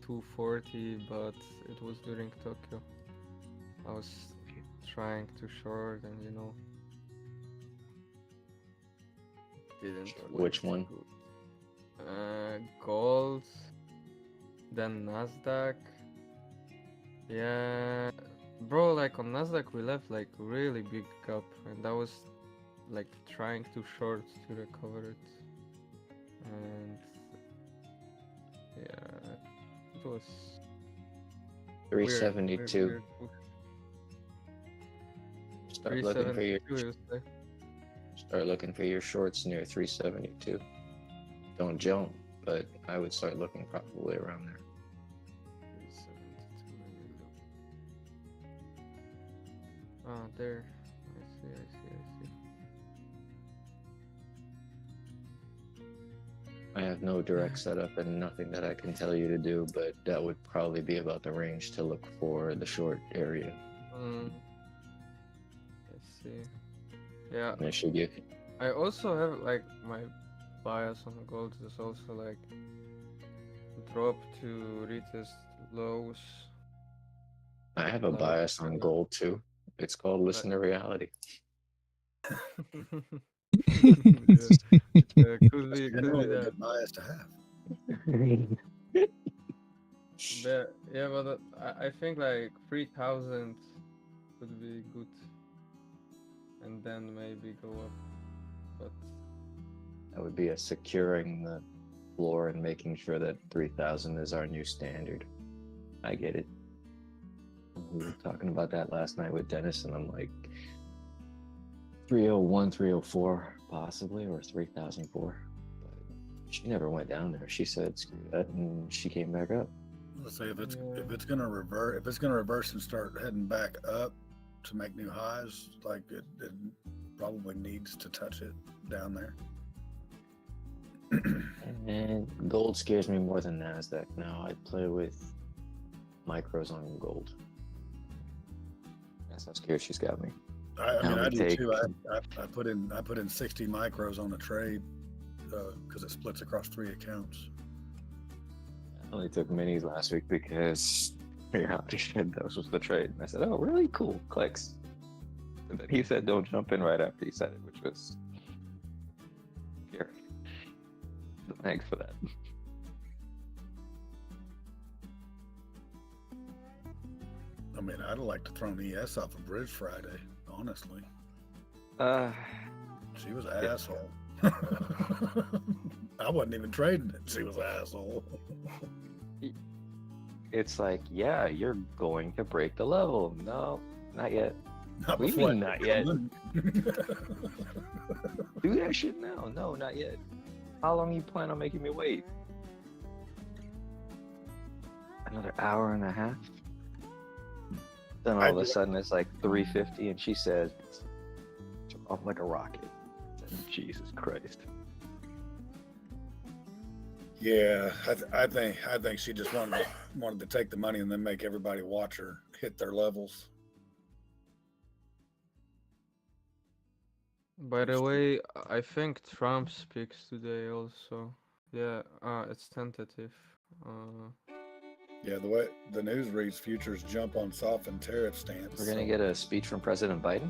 240, but it was during Tokyo. I was trying to short and you know. Didn't
Which one?
Gold, then Nasdaq. Yeah, bro, like on Nasdaq we left like really big gap, and I was like trying to short to recover it, and yeah, it was
372.
weird.
Start looking for your
372, you say?
start looking for your shorts near 372. Don't jump, but I would start looking probably around there.
372, let me look. Ah, there. I see.
I have no direct setup and nothing that I can tell you to do, but that would probably be about the range to look for the short area.
Let's see. Yeah,
And it should give
I also have like my bias on gold is also like drop to retest lows.
I have a
Like,
bias on gold too. It's called listen to reality.
Could be
Generally a
that.
good bias to have.
But I think like 3,000 would be good, and then maybe go up. But
That would be a securing the floor and making sure that 3,000 is our new standard. I get it. We were talking about that last night with Dennis, and I'm like, 301, 304, possibly, or 3,004. But she never went down there. She said, "Screw that," and she came back up.
Let's say if it's gonna reverse and start heading back up to make new highs, like it probably needs to touch it down there.
And gold scares me more than Nasdaq now. I play with micros on gold. That's how scared she's got me.
I mean,
Now
I
we
do
take-
too. I put in 60 micros on a trade because it splits across 3 accounts.
I only took minis last week because reality said that was the trade. And I said, "Oh, really? Cool. Clicks." And then he said, "Don't jump in," right after he said it, which was scary. So thanks for that.
I mean, I'd like to throw an ES off a bridge Friday, honestly. She was an asshole. I wasn't even trading it. She was an asshole.
It's like, yeah, you're going to break the level. No, not yet.
Not
We
before I
mean not
get
yet.
money.
Do that shit now. No, not yet. How long you plan on making me wait? Another hour and a half? Then all of a sudden it's like 3:50 and she says, off like a rocket. Jesus Christ.
Yeah, I think she just wanted to take the money and then make everybody watch her hit their levels.
by the way, I think Trump speaks today also. Yeah, it's tentative.
Yeah, the way the news reads, futures jump on softened tariff stance.
We're gonna get a speech from President Biden?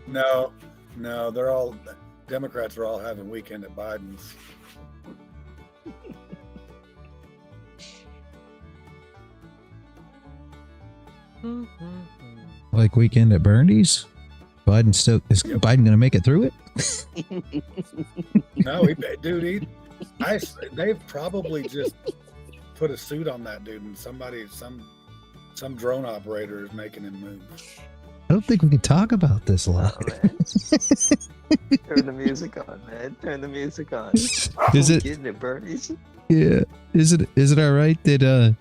No, they're all Democrats are all having weekend at Biden's.
Like weekend at Bernie's? Is Biden gonna make it through it?
No, dude, they've probably just put a suit on that dude, and some drone operator is making him move.
I don't think we can talk about this live.
Turn the music on, man. Turn the music on.
Is it?
Getting it, Bernie's?
Yeah. Is it all right that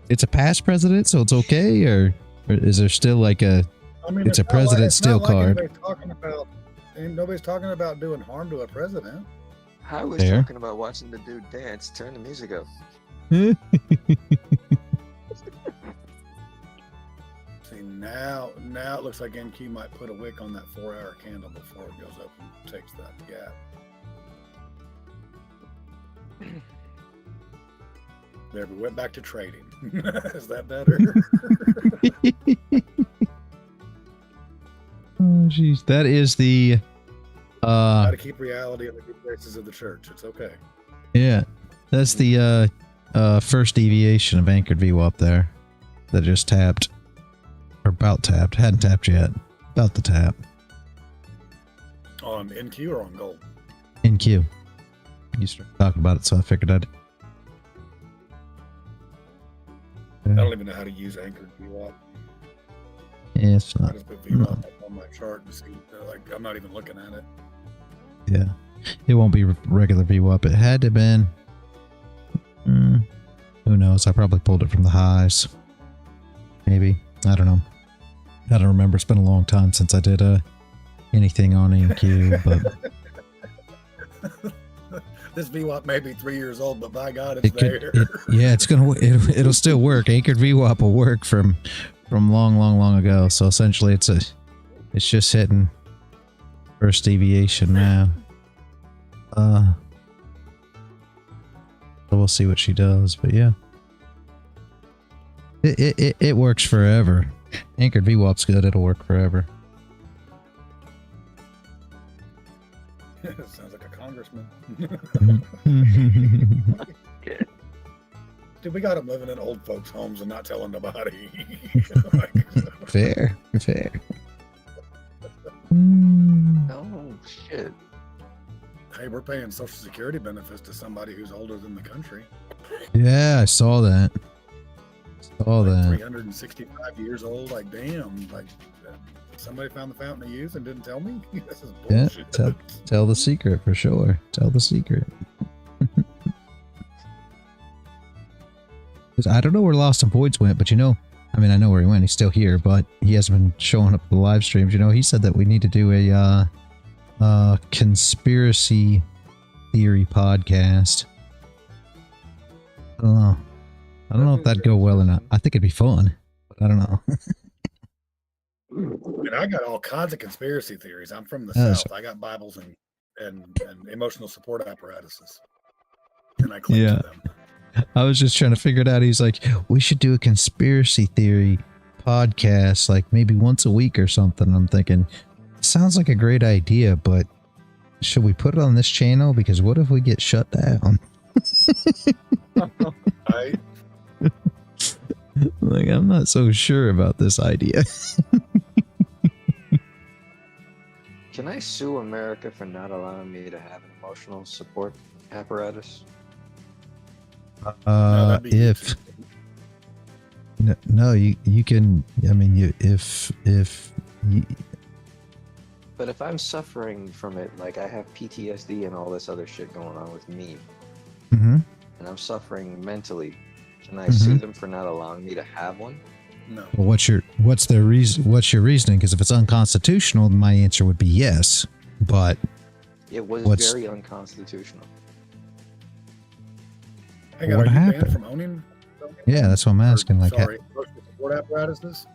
it's a past president, so it's okay, or is there still like a?
I mean,
It's a
not like-
president
it's
still
not like
card.
Nobody's talking about doing harm to a president.
I was
Fair.
talking about watching the dude dance. Turn the music up.
See Now it looks like NQ might put a wick on that 4-hour candle before it goes up and takes that gap. There, we went back to trading. Is that better?
Oh, jeez. That is the
Gotta keep reality in the good graces of the church. It's okay.
yeah. That's the first deviation of anchored VWAP there. That just tapped. Or about tapped. Hadn't tapped yet. About to tap.
On NQ or on gold?
NQ. You started talking about it, so I figured I'd.
I don't even know how to use anchored VWAP.
Yeah, it's
I
not.
just put VWAP up on my chart and see. Like, I'm not even looking at it.
Yeah. It won't be regular VWAP. It had to have been. Who knows? I probably pulled it from the highs. Maybe. I don't know. I don't remember. It's been a long time since I did anything on NQ, but
This VWAP may be 3 years old, but by God, it's there.
yeah, it'll still work. Anchored VWAP will work from long ago. So essentially, it's just hitting first deviation now. So we'll see what she does, but yeah, it works forever. Anchored VWAP's good. It'll work forever.
Sounds like a congressman.
Yeah.
Dude, we got him living in old folks' homes and not telling nobody.
Fair.
Oh shit.
Hey, we're paying Social Security benefits to somebody who's older than the country.
Yeah, I saw that. Saw that.
365 years old. Like, damn. Like, somebody found the fountain of youth and didn't tell me? This is
Yeah,
bullshit.
tell the secret for sure. Tell the secret. 'Cause I don't know where Lost and Voids went, but you know, I mean, I know where he went. He's still here, but he hasn't been showing up for the live streams. You know, he said that we need to do a conspiracy theory podcast. I don't know. I don't know if that'd go well or not. I think it'd be fun, but I don't know.
And I got all kinds of conspiracy theories. I'm from the
Oh,
South. I got Bibles and emotional support apparatuses. And I cling to them.
I was just trying to figure it out. He's like, we should do a conspiracy theory podcast, like maybe once a week or something. I'm thinking, sounds like a great idea, but should we put it on this channel? Because what if we get shut down?
Right?
Like, I'm not so sure about this idea.
Can I sue America for not allowing me to have an emotional support apparatus?
If no, you can. I mean, if you,
But if I'm suffering from it, like I have PTSD and all this other shit going on with me,
mhm.
and I'm suffering mentally, can I sue them for not allowing me to have one?
No.
Well, what's your reasoning? Because if it's unconstitutional, then my answer would be yes. But
It was
What's-
very unconstitutional.
Hang on,
What
are you banned
happened?
from owning?
yeah, that's what I'm asking. Like,
Sorry, emotional support apparatuses?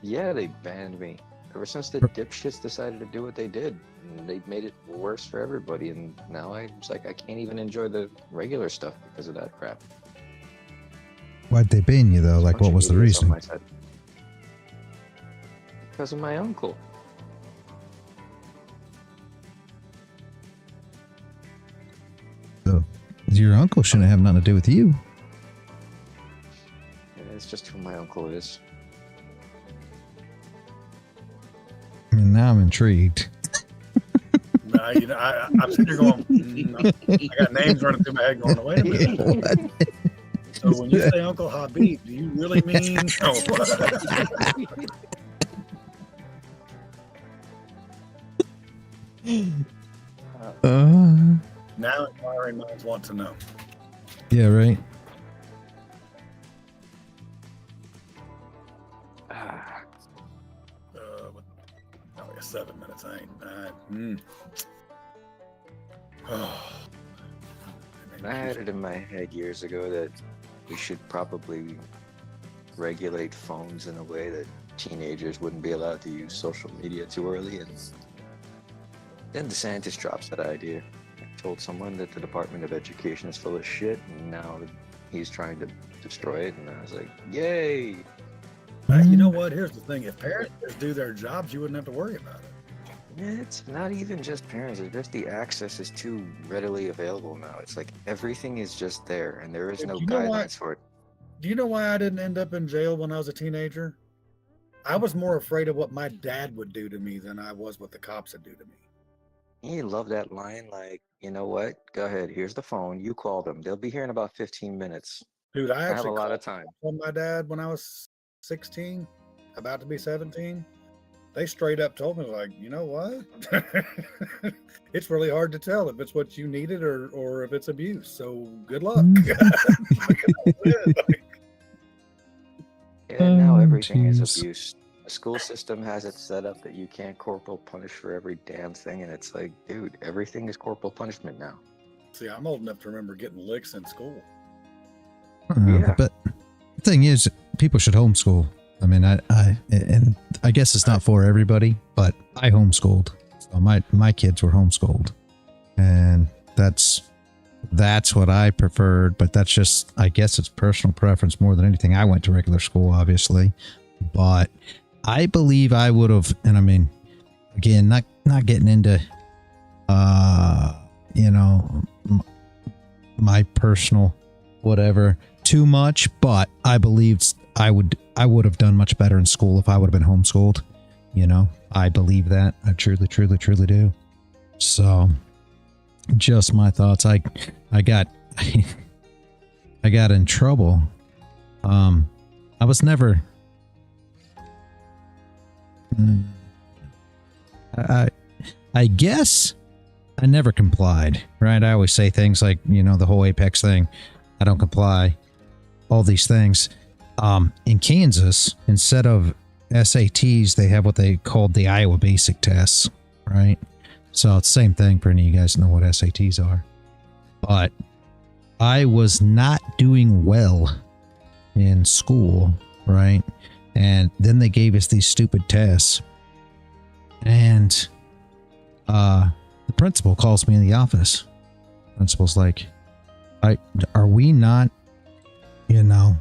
Yeah, they banned me. Ever since the dipshits decided to do what they did, and they made it worse for everybody, and now I can't even enjoy the regular stuff because of that crap.
why'd they ban you though? Like,
Bunch
what
of
was the
idiots on
reason?
my side. Because of my uncle.
So, your uncle shouldn't have nothing to do with you.
Yeah, it's just who my uncle is.
I mean, now I'm intrigued.
Nah, you know, I'm sitting here going, I got names running through my head going, wait a minute. So when you say Uncle Habib, do you really mean? Now inquiring minds want to know.
Yeah, right.
What, oh, yeah, 7 minutes. I ain't.
I had it in my head years ago that we should probably regulate phones in a way that teenagers wouldn't be allowed to use social media too early, and then DeSantis drops that idea. I told someone that the Department of Education is full of shit, and now he's trying to destroy it, and I was like, yay!
You know what? Here's the thing. If parents just do their jobs, you wouldn't have to worry about it.
It's not even just parents, it's just the access is too readily available now. It's like everything is just there, and there is no guidelines for it.
Do you know why I didn't end up in jail when I was a teenager? I was more afraid of what my dad would do to me than I was what the cops would do to me.
You love that line, like, you know what? Go ahead, here's the phone, you call them. They'll be here in about 15 minutes.
Dude, I
have
actually
a lot of time.
called my dad when I was 16, about to be 17. They straight up told me, like, you know what? It's really hard to tell if it's what you needed or if it's abuse. So good luck.
Yeah, now everything is abuse. The school system has it set up that you can't corporal punish for every damn thing, and it's like, dude, everything is corporal punishment now.
See, I'm old enough to remember getting licks in school.
Yeah.
But the thing is, people should homeschool. I mean, I guess it's not for everybody, but I homeschooled. So my kids were homeschooled, and that's what I preferred. But that's just, I guess it's personal preference more than anything. I went to regular school, obviously, but I believe I would have. And I mean, again, not getting into, you know, my personal whatever too much, but I believed I would have done much better in school if I would have been homeschooled. You know, I believe that. I truly do. So just my thoughts. I got I got in trouble. I was never I guess I never complied, right? I always say things like, you know, the whole Apex thing. I don't comply. All these things. In Kansas, instead of SATs, they have what they called the Iowa Basic Tests, right? So it's the same thing for any of you guys know what SATs are. But I was not doing well in school, right? And then they gave us these stupid tests. And the principal calls me in the office. Principal's like, are we not, you know,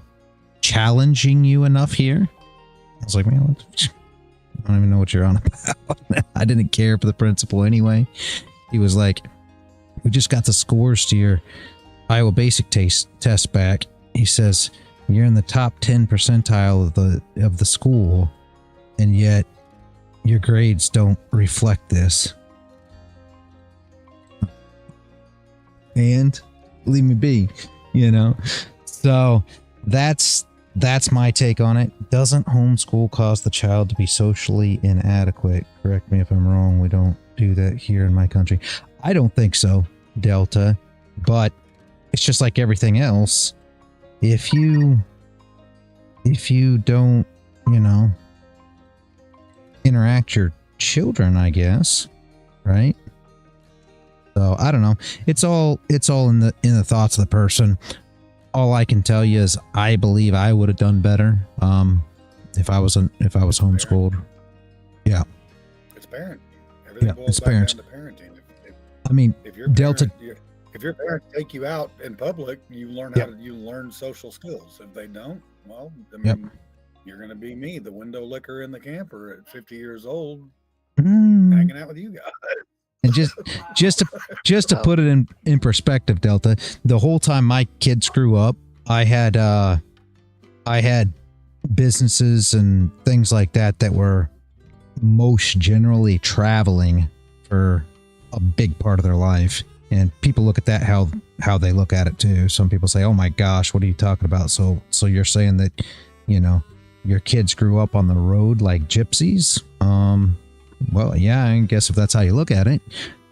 challenging you enough here? I was like, man, I don't even know what you're on about. I didn't care for the principal anyway. He was like, we just got the scores to your Iowa Basic test back. He says, you're in the top 10 percentile of the school, and yet your grades don't reflect this. And leave me be, you know? So that's my take on it. Doesn't homeschool cause the child to be socially inadequate? Correct me if I'm wrong. We don't do that here in my country. I don't think so, Delta. But it's just like everything else. If you don't, you know, interact your children, I guess, right? So I don't know. It's all in the thoughts of the person. All I can tell you is I believe I would have done better if I was homeschooled. Yeah.
It's parenting. Everything boils back down to parenting.
I mean,
if your
Delta.
If your parents take you out in public, you learn how to learn social skills. If they don't, well, I mean, you're going to be me, the window licker in the camper at 50 years old, hanging out with you guys.
And just to put it in perspective, Delta, the whole time my kids grew up, I had businesses and things like that were most generally traveling for a big part of their life. And people look at that how they look at it too. Some people say, "Oh my gosh, what are you talking about?" So you're saying that, you know, your kids grew up on the road like gypsies? Well, yeah, I guess if that's how you look at it.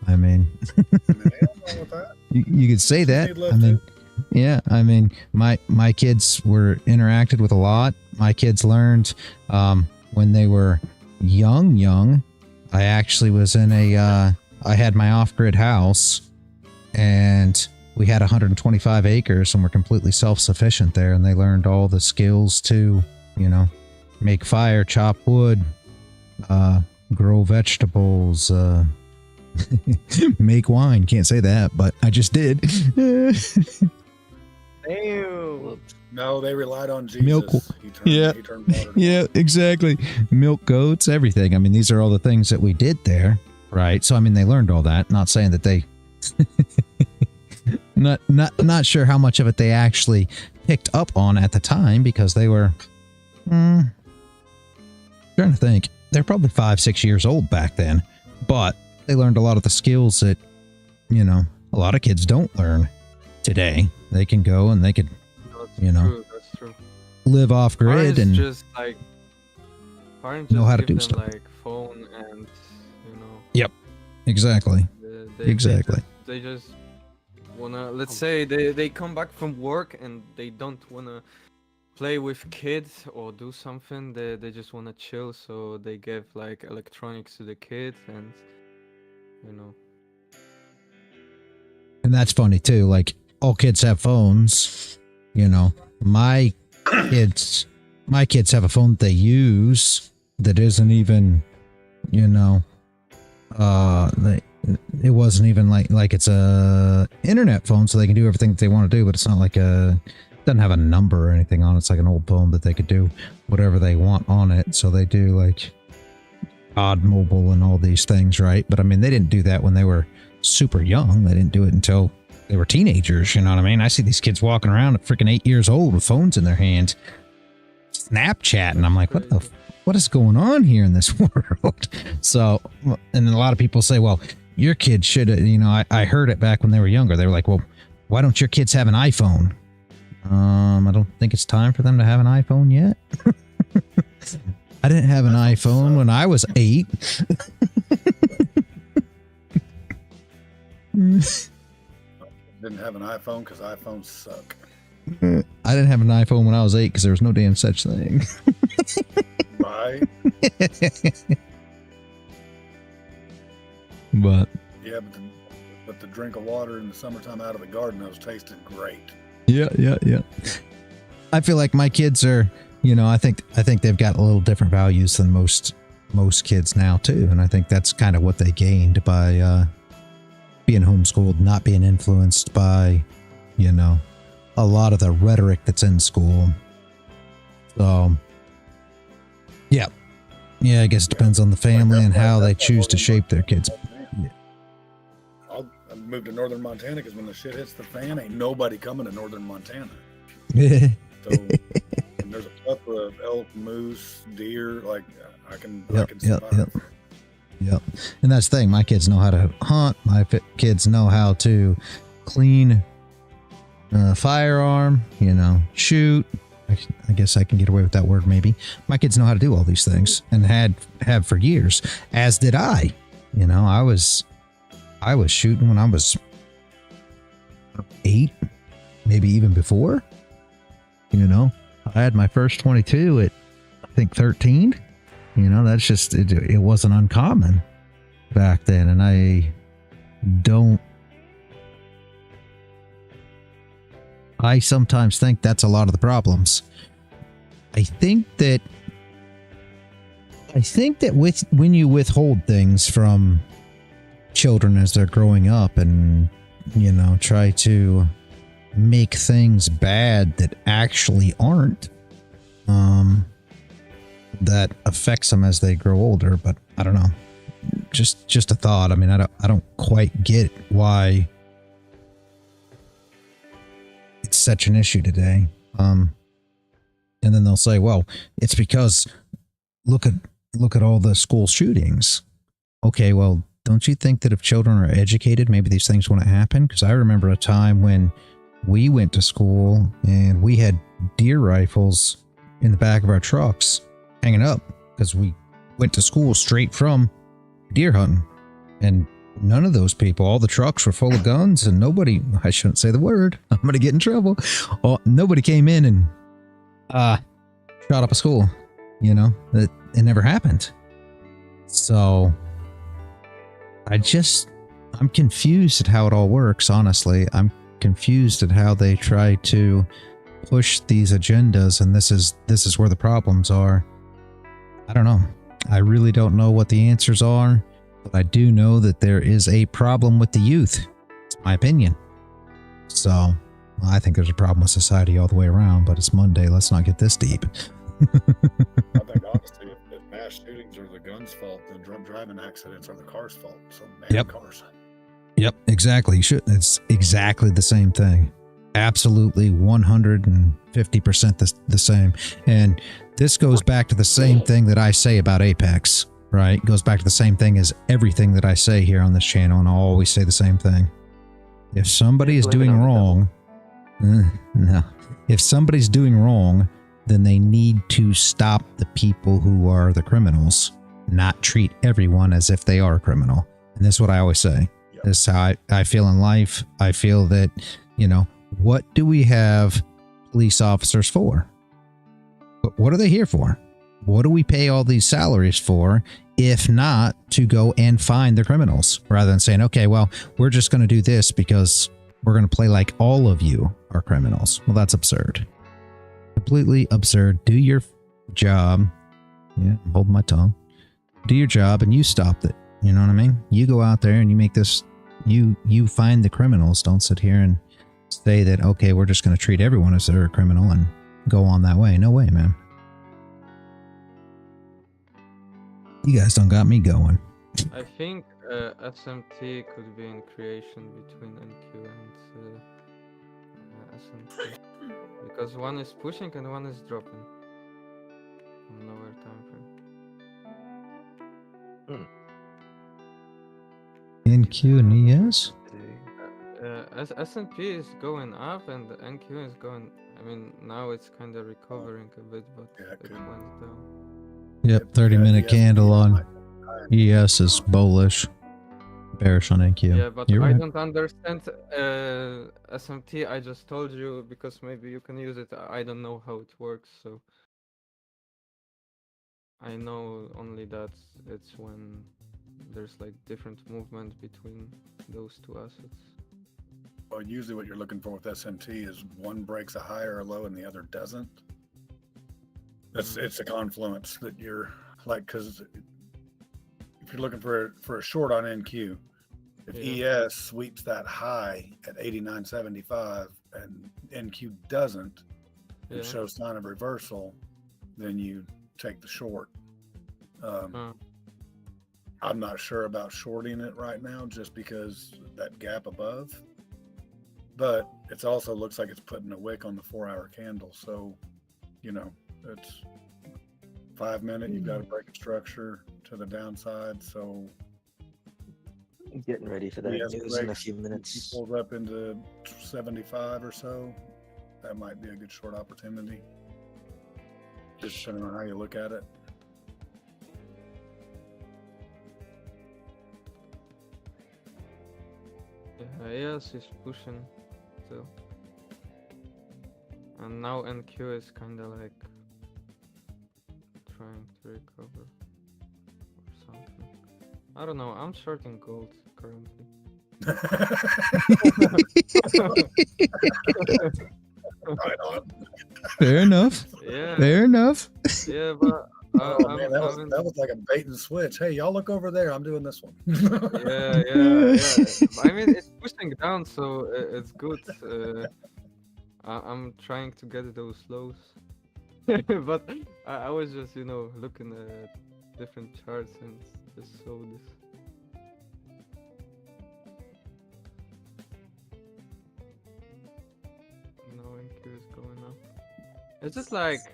I mean, you could say that. I mean, yeah, I mean, my kids were interacted with a lot. My kids learned when they were young. I actually was in I had my off-grid house, and we had 125 acres, and we're completely self-sufficient there. And they learned all the skills to, you know, make fire, chop wood, grow vegetables, make wine. Can't say that, but I just did.
Ew.
No, they relied on Jesus.
Milk.
He turned water to
Yeah, exactly. Milk goats, everything. I mean, these are all the things that we did there, right? So, I mean, they learned all that. Not saying that they, not sure how much of it they actually picked up on at the time, because they were, trying to think. They're probably 5-6 years old back then, but they learned a lot of the skills that, you know, a lot of kids don't learn today. They can go and they could, you know,
That's true.
live off grid
Parents
and
just like parents
know
just
how to
give
do
them,
stuff.
like phone and you know.
Yep, exactly. Exactly.
They just wanna, let's say they come back from work and they don't wanna play with kids or do something. They just wanna chill, so they give like electronics to the kids, and you know.
And that's funny too. Like, all kids have phones, you know. My kids have a phone that they use that isn't even, you know, it wasn't even like it's a internet phone, so they can do everything that they want to do, but it's not like it doesn't have a number or anything on it. It's like an old phone that they could do whatever they want on it. So they do like odd mobile and all these things, right? But I mean, they didn't do that when they were super young. They didn't do it until they were teenagers, you know what I mean? I see these kids walking around at freaking 8 years old with phones in their hands, Snapchat, and I'm like, what is going on here in this world? So, and a lot of people say, well, your kids should, you know, I heard it back when they were younger. They were like, well, why don't your kids have an iPhone? I don't think it's time for them to have an iPhone yet. I didn't have an iPhone when I was 8.
Didn't have an iPhone because iPhones suck.
I didn't have an iPhone when I was 8 because there was no damn such thing.
Right?
But
Yeah, but the drink of water in the summertime out of the garden hose tasted great.
yeah. I feel like my kids are, you know, I think they've got a little different values than most kids now too, and I think that's kind of what they gained by being homeschooled, not being influenced by, you know, a lot of the rhetoric that's in school. So, yeah, I guess it depends on the family and how they choose to shape their kids.
I'll move to northern Montana because when the shit hits the fan, ain't nobody coming to northern Montana. So and there's a plethora of elk, moose, deer. Like I can survive.
Yep. And that's the thing. My kids know how to hunt. My kids know how to clean a firearm, you know, shoot. I guess I can get away with that word maybe. My kids know how to do all these things and have for years, as did I. You know, I was shooting when I was 8, maybe even before. You know, I had my first 22 at, I think, 13. You know, that's just, it wasn't uncommon back then. And I sometimes think that's a lot of the problems. I think that when you withhold things from children as they're growing up and, you know, try to make things bad that actually aren't, that affects them as they grow older. But I don't know, just a thought. I mean, I don't quite get why it's such an issue today. And then they'll say, well, it's because look at all the school shootings. Okay, well, don't you think that if children are educated, maybe these things wouldn't happen? Because I remember a time when we went to school and we had deer rifles in the back of our trucks hanging up because we went to school straight from deer hunting. And none of those people, all the trucks were full of guns, and nobody, I shouldn't say the word, I'm going to get in trouble. Well, nobody came in and shot up a school. You know, it never happened. So I'm confused at how it all works, honestly. I'm confused at how they try to push these agendas, and this is where the problems are. I don't know. I really don't know what the answers are, but I do know that there is a problem with the youth. It's my opinion. So I think there's a problem with society all the way around, but it's Monday. Let's not get this deep.
I think honestly, if mass shootings are the gun's fault, then drunk driving accidents are the car's fault. So man, cars.
Yep, exactly. It's exactly the same thing. Absolutely 150% the same. And this goes back to the same thing that I say about Apex, right? It goes back to the same thing as everything that I say here on this channel, and I'll always say the same thing. If somebody is doing wrong, no. If somebody's doing wrong, then they need to stop the people who are the criminals, not treat everyone as if they are a criminal. And this is what I always say. This is how I feel in life. I feel that, you know, what do we have police officers for? What are they here for? What do we pay all these salaries for, if not to go and find the criminals, rather than saying, okay, well, we're just going to do this because we're going to play like all of you are criminals. Well, that's absurd. Completely absurd. Do your job. Yeah, I'm holding my tongue. Do your job and you stop it. You know what I mean? You go out there and you make this, you find the criminals. Don't sit here and say that, okay, we're just going to treat everyone as they're a criminal and go on that way. No way, man. You guys don't got me going.
I think SMT could be in creation between NQ and SMT. Because one is pushing and one is dropping. On lower time frame.
NQ and ES?
S&P is going up and the NQ is going, I mean, now it's kind of recovering a bit, but it went down.
Yep, 30-minute candle on ES is bullish. Bearish on NQ.
Yeah, but
You're
I
right.
don't understand SMT. I just told you because maybe you can use it. I don't know how it works, so I know only that it's when there's like different movement between those two assets.
Well, usually what you're looking for with SMT is one breaks a high or a low and the other doesn't. It's a confluence that you're like, because if you're looking for a short on NQ, if ES sweeps that high at 89.75 and NQ doesn't and shows sign of reversal, then you take the short. I'm not sure about shorting it right now just because that gap above, but it also looks like it's putting a wick on the 4-hour candle. So, you know, it's 5 minute, you've got to break a structure to the downside. So
getting ready for that news in a few minutes.
Pulls up into 75 or so. That might be a good short opportunity. Just depending on how you look at it.
Yeah, ES is pushing still. And now NQ is kind of like trying to recover or something. I don't know, I'm shorting gold currently.
Right on.
Fair enough.
Yeah.
Fair enough.
Yeah, but
man, that was like a bait and switch. Hey, y'all look over there. I'm doing this one.
yeah. I mean, it's pushing down, so it's good. I'm trying to get those lows, but I was just, you know, looking at different charts and just saw this. Now NQ is going up. It's just like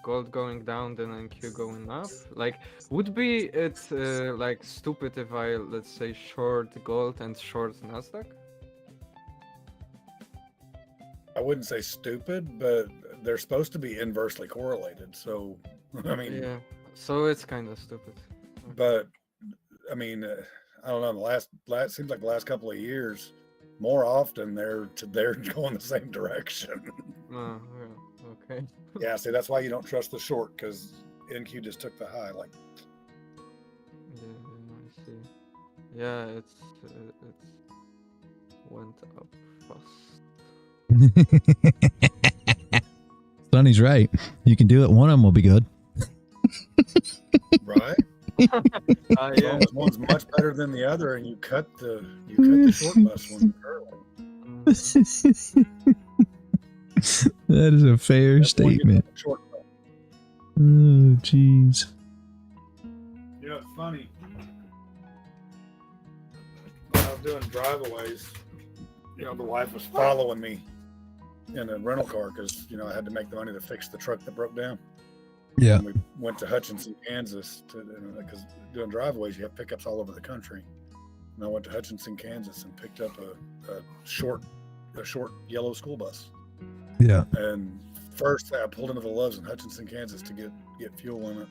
gold going down, then NQ going up. Like, would be it like stupid if I, let's say, short gold and short Nasdaq?
I wouldn't say stupid, but they're supposed to be inversely correlated. So, I mean,
yeah. So it's kind of stupid.
But I mean, I don't know. The last seems like the last couple of years, more often they're going the same direction.
Oh, yeah. Okay.
Yeah, see, that's why you don't trust the short, because NQ just took the high. Like,
Yeah, I see. Yeah, it's went up fast.
Sonny's right. You can do it. One of them will be good.
As long as one's much better than the other, and you cut the short bus one early.
That is a fair
That's when you
statement.
cut the short bus.
Oh, jeez.
You know, it's funny. When I was doing driveaways, you know, the wife was following me in a rental car because, you know, I had to make the money to fix the truck that broke down.
Yeah.
And we went to Hutchinson, Kansas, because doing driveaways, you have pickups all over the country. And I went to Hutchinson, Kansas, and picked up a short yellow school bus.
Yeah.
And first, I pulled into the Loves in Hutchinson, Kansas, to get fuel in it.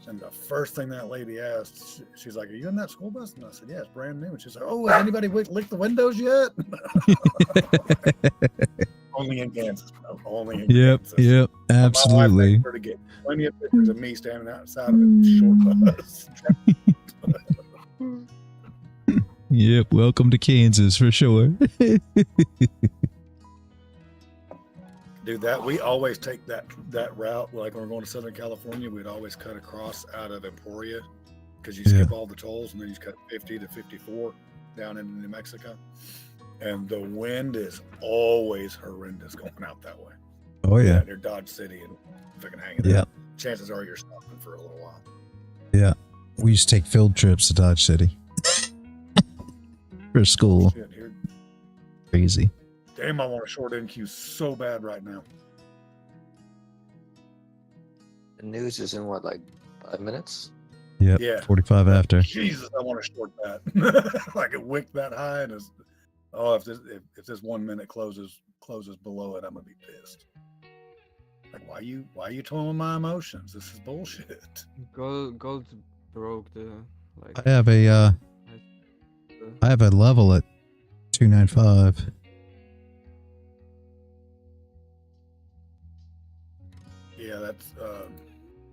And the first thing that lady asked, she's like, "Are you in that school bus?" And I said, "Yeah, it's brand new." And she's like, "Oh, has anybody licked the windows yet?" Only in Kansas, bro. Only in Kansas.
Yep. Absolutely.
My wife to get plenty of pictures of me standing outside of a short bus.
Yep. Welcome to Kansas for sure.
Dude, we always take that route. Like when we're going to Southern California, we'd always cut across out of Emporia because you skip all the tolls and then you cut 50 to 54 down into New Mexico. And the wind is always horrendous going out that way.
Oh yeah.
Near Dodge City and fucking hanging out. Chances are you're stopping for a little while.
Yeah. We used to take field trips to Dodge City for school.
Shit, here.
Crazy.
Damn, I want a short NQ so bad right now.
The news is in what, like 5 minutes?
Yep.
Yeah.
45 after.
Jesus, I want to short that. Like a wick that high, and if this 1 minute closes below it, I'm gonna be pissed. Like, why you toying with my emotions? This is bullshit.
Gold broke the like.
I have a level at 295.
Yeah, that's.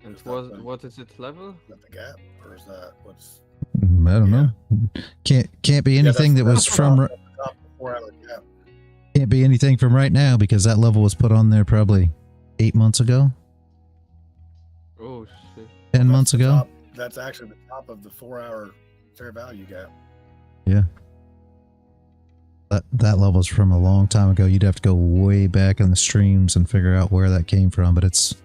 And what is its level?
Is that the gap, or is that what's?
I don't know. Can't be anything that was from. Can't be anything from right now because that level was put on there probably 8 months ago.
Oh shit!
10 months ago.
That's actually the top of the 4-hour fair value gap.
Yeah. That level's from a long time ago. You'd have to go way back in the streams and figure out where that came from, but it's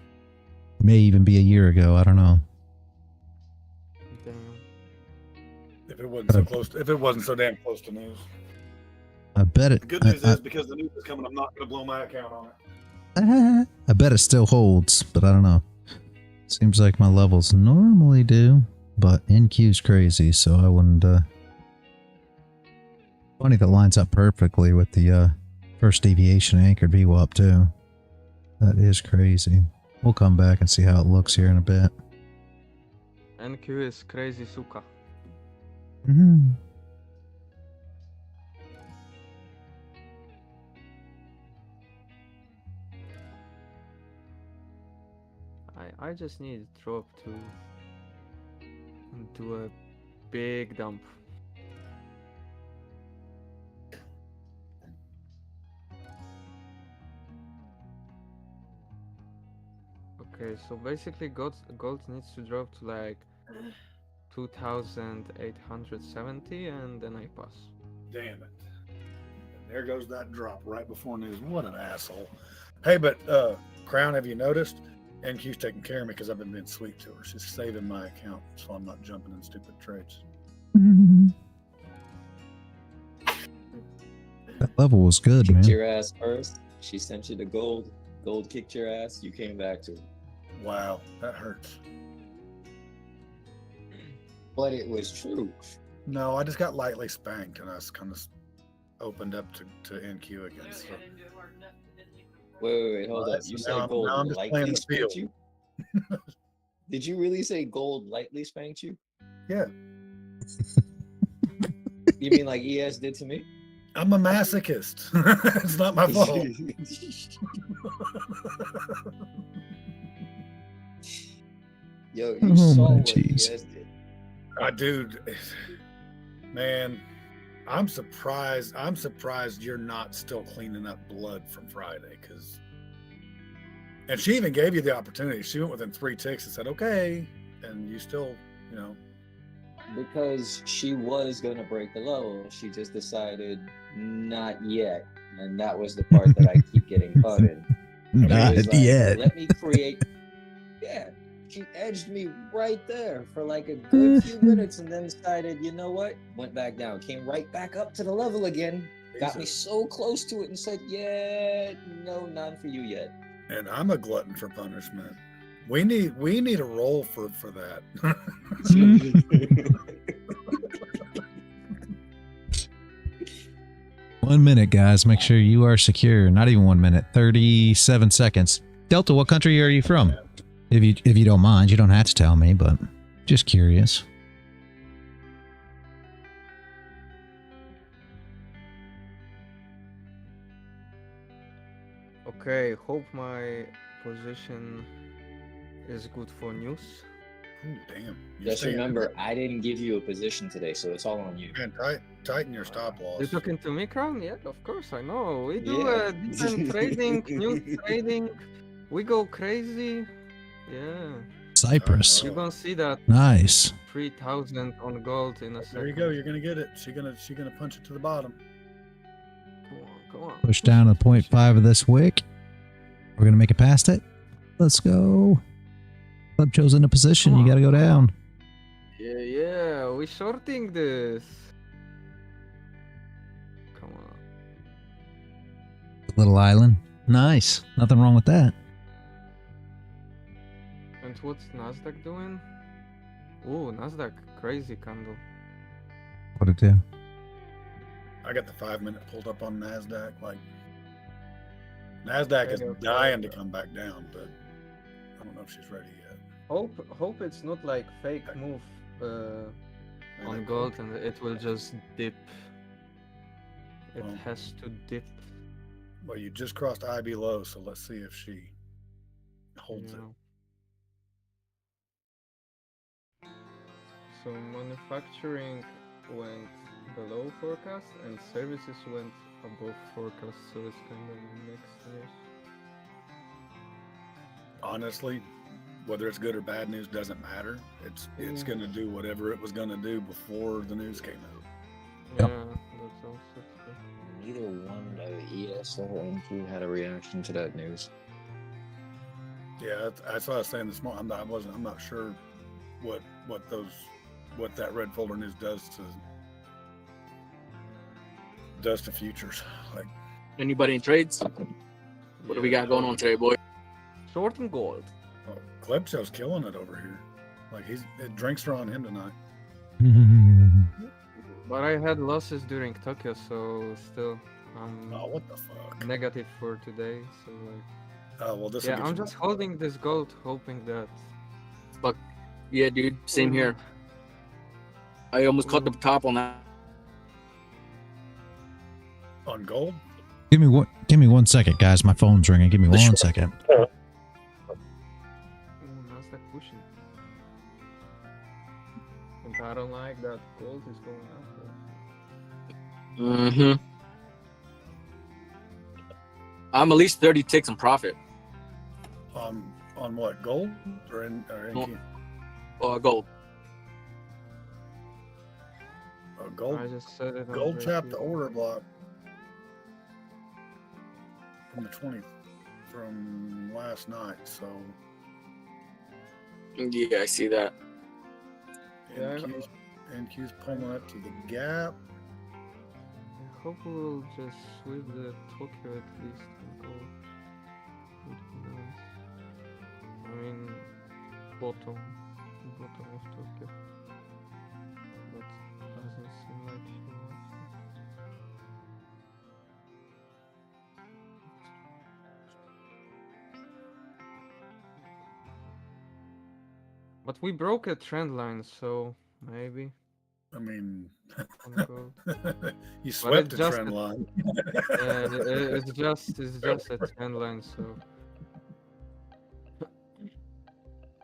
may even be a year ago. I don't know.
Damn.
If it wasn't so damn close to news.
I bet it.
The good news is because the news is coming, I'm not going to blow my account on it.
I bet it still holds, but I don't know. Seems like my levels normally do, but NQ's crazy, so I wouldn't. Funny that lines up perfectly with the first deviation anchored VWAP too. That is crazy. We'll come back and see how it looks here in a bit.
NQ is crazy, suka.
Mm-hmm.
I just need to drop into a big dump. Okay, so basically gold needs to drop to like 2,870 and then I pass.
Damn it. And there goes that drop right before news. What an asshole. Hey, but Crown, have you noticed? NQ's taking care of me because I've been being sweet to her. She's saving my account so I'm not jumping in stupid trades.
That level was good,
kicked
man.
your ass first. She sent you the gold. Gold kicked your ass. You came back to her.
Wow, that hurts.
But it was true.
No, I just got lightly spanked and I was kind of opened up to NQ again. So.
Wait, hold up. You said gold lightly spanked you? Did you really say gold lightly spanked you?
Yeah.
You mean like ES did to me?
I'm a masochist. It's not my fault.
Yo, you saw what
geez.
ES did.
Dude, man, I'm surprised you're not still cleaning up blood from Friday, and she even gave you the opportunity. She went within 3 ticks and said, okay, and you still You know,
Because she was gonna break the level, she just decided not yet, and that was the part that I keep getting caught in.
Not
It was like,
yet.
let me create. Yeah, she edged me right there for like a good few minutes, and then decided, you know what? Went back down, came right back up to the level again, got me so close to it, and said, "Yeah, no, none for you yet."
and I'm a glutton for punishment. We need a role for that.
1 minute, guys. Make sure you are secure. Not even 1 minute. 37 seconds. Delta, what country are you from? If you don't mind, you don't have to tell me, but just curious.
Okay, hope my position is good for news.
Oh, damn.
Just remember, I didn't give you a position today, so it's all on you.
And tighten your stop loss.
You're talking to me, Crown? Yeah, of course, I know. We do
Yeah.
different trading, news trading. We go crazy. Yeah.
Cyprus.
You're gonna see that
Nice.
3,000 on gold in a second.
There you go. You're gonna get it. She's gonna punch it to the bottom.
Come on.
Push down to 0.5 of this wick. We're going to make it past it. Let's go. Club chosen a position. You got to go down.
Yeah, we shorting this. Come on.
Little island. Nice. Nothing wrong with that.
And what's Nasdaq doing? Ooh, Nasdaq, crazy candle.
What'd it do?
I got the 5 minute pulled up on Nasdaq. Like Nasdaq is dying to come back down, but I don't know if she's ready yet.
Hope it's not like fake move on gold and it will just dip. It has to dip.
Well, you just crossed IB low, so let's see if she holds it.
So manufacturing went below forecast and services went above forecast, so it's kind of mixed news.
Honestly, whether it's good or bad news doesn't matter. It's gonna do whatever it was gonna do before the news came out.
Yeah, that's also true.
Neither one of ES or NQ had a reaction to that news.
Yeah, that's what I was saying this morning. I'm not sure what that red folder news does to futures. Like,
anybody in trades? What do we got going on today, boy?
Shorting gold.
Oh, Klebshow's killing it over here. Like drinks are on him tonight.
But I had losses during Tokyo, so still
oh, what the fuck?
Negative for today. So like.
Oh well, this.
Yeah, I'm just holding this gold, hoping that.
Fuck. Yeah, dude. Same here. I almost caught the top on that.
On gold?
Give me 1 second, guys. My phone's ringing. Give me 1 second.
Nasdaq pushing. And I don't like that gold is going up.
Mm-hmm. I'm at least 30 ticks in profit.
On what? Gold or NQ?
Gold.
Gold.
I just said it.
Gold tapped the order block from the 20th from last night. So
yeah, I see that.
NQ's pulling up to the gap.
I hope we'll just sweep the Tokyo at least and go. Would be nice. I mean, bottom of Tokyo. But doesn't seem like she wants it. But we broke a trend line, so maybe.
I mean, you
But
swept
it's
the
just
trend line.
Yeah, it's just a trend line, so.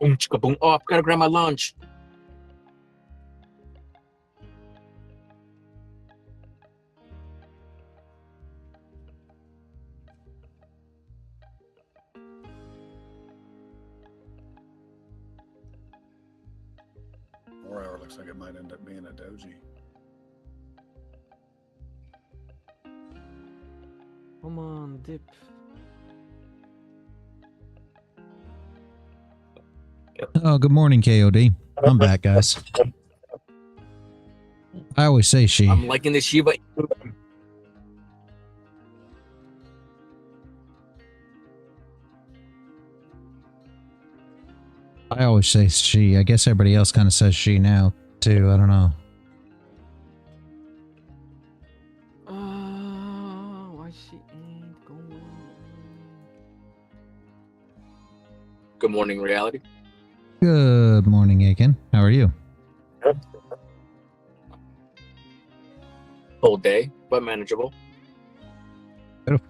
Boom, chicka, boom. Oh, I gotta grab my lunch.
looks like it might end up being a doji.
Come on, dip.
Oh, good morning, KOD. I'm back, guys. I always say she.
I'm liking the Shiba.
I always say she. I guess everybody else kind of says she now, too. I don't know.
Why she ain't going?
Good morning, reality.
Good morning, Aiken. How are you?
Whole day, but manageable.
Beautiful.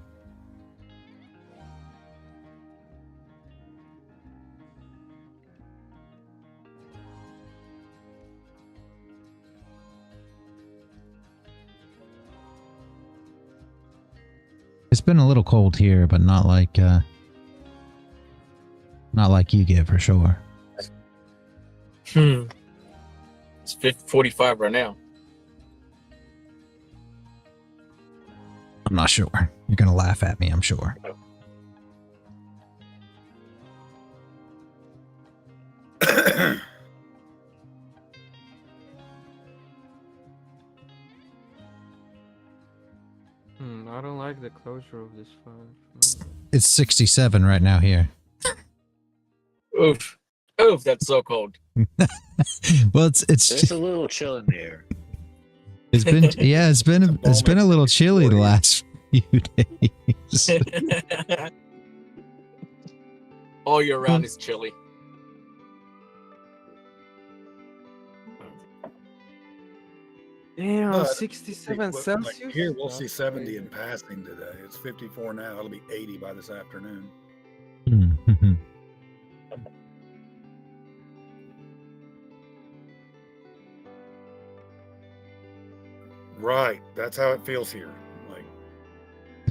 It's been a little cold here, but not like you get for sure.
It's 45 right now.
I'm not sure. You're gonna laugh at me, I'm sure.
I don't like the closure of this file.
It's 67 right now here.
Oof. Oof, that's so cold.
Well, it's
There's a little chill in the air.
it's been it's been a little chilly the last few days.
All year round is chilly.
Damn, 67 Celsius?
Like here, we'll see 70 in passing today. It's 54 now. It'll be 80 by this afternoon. Right. That's how it feels here. Like,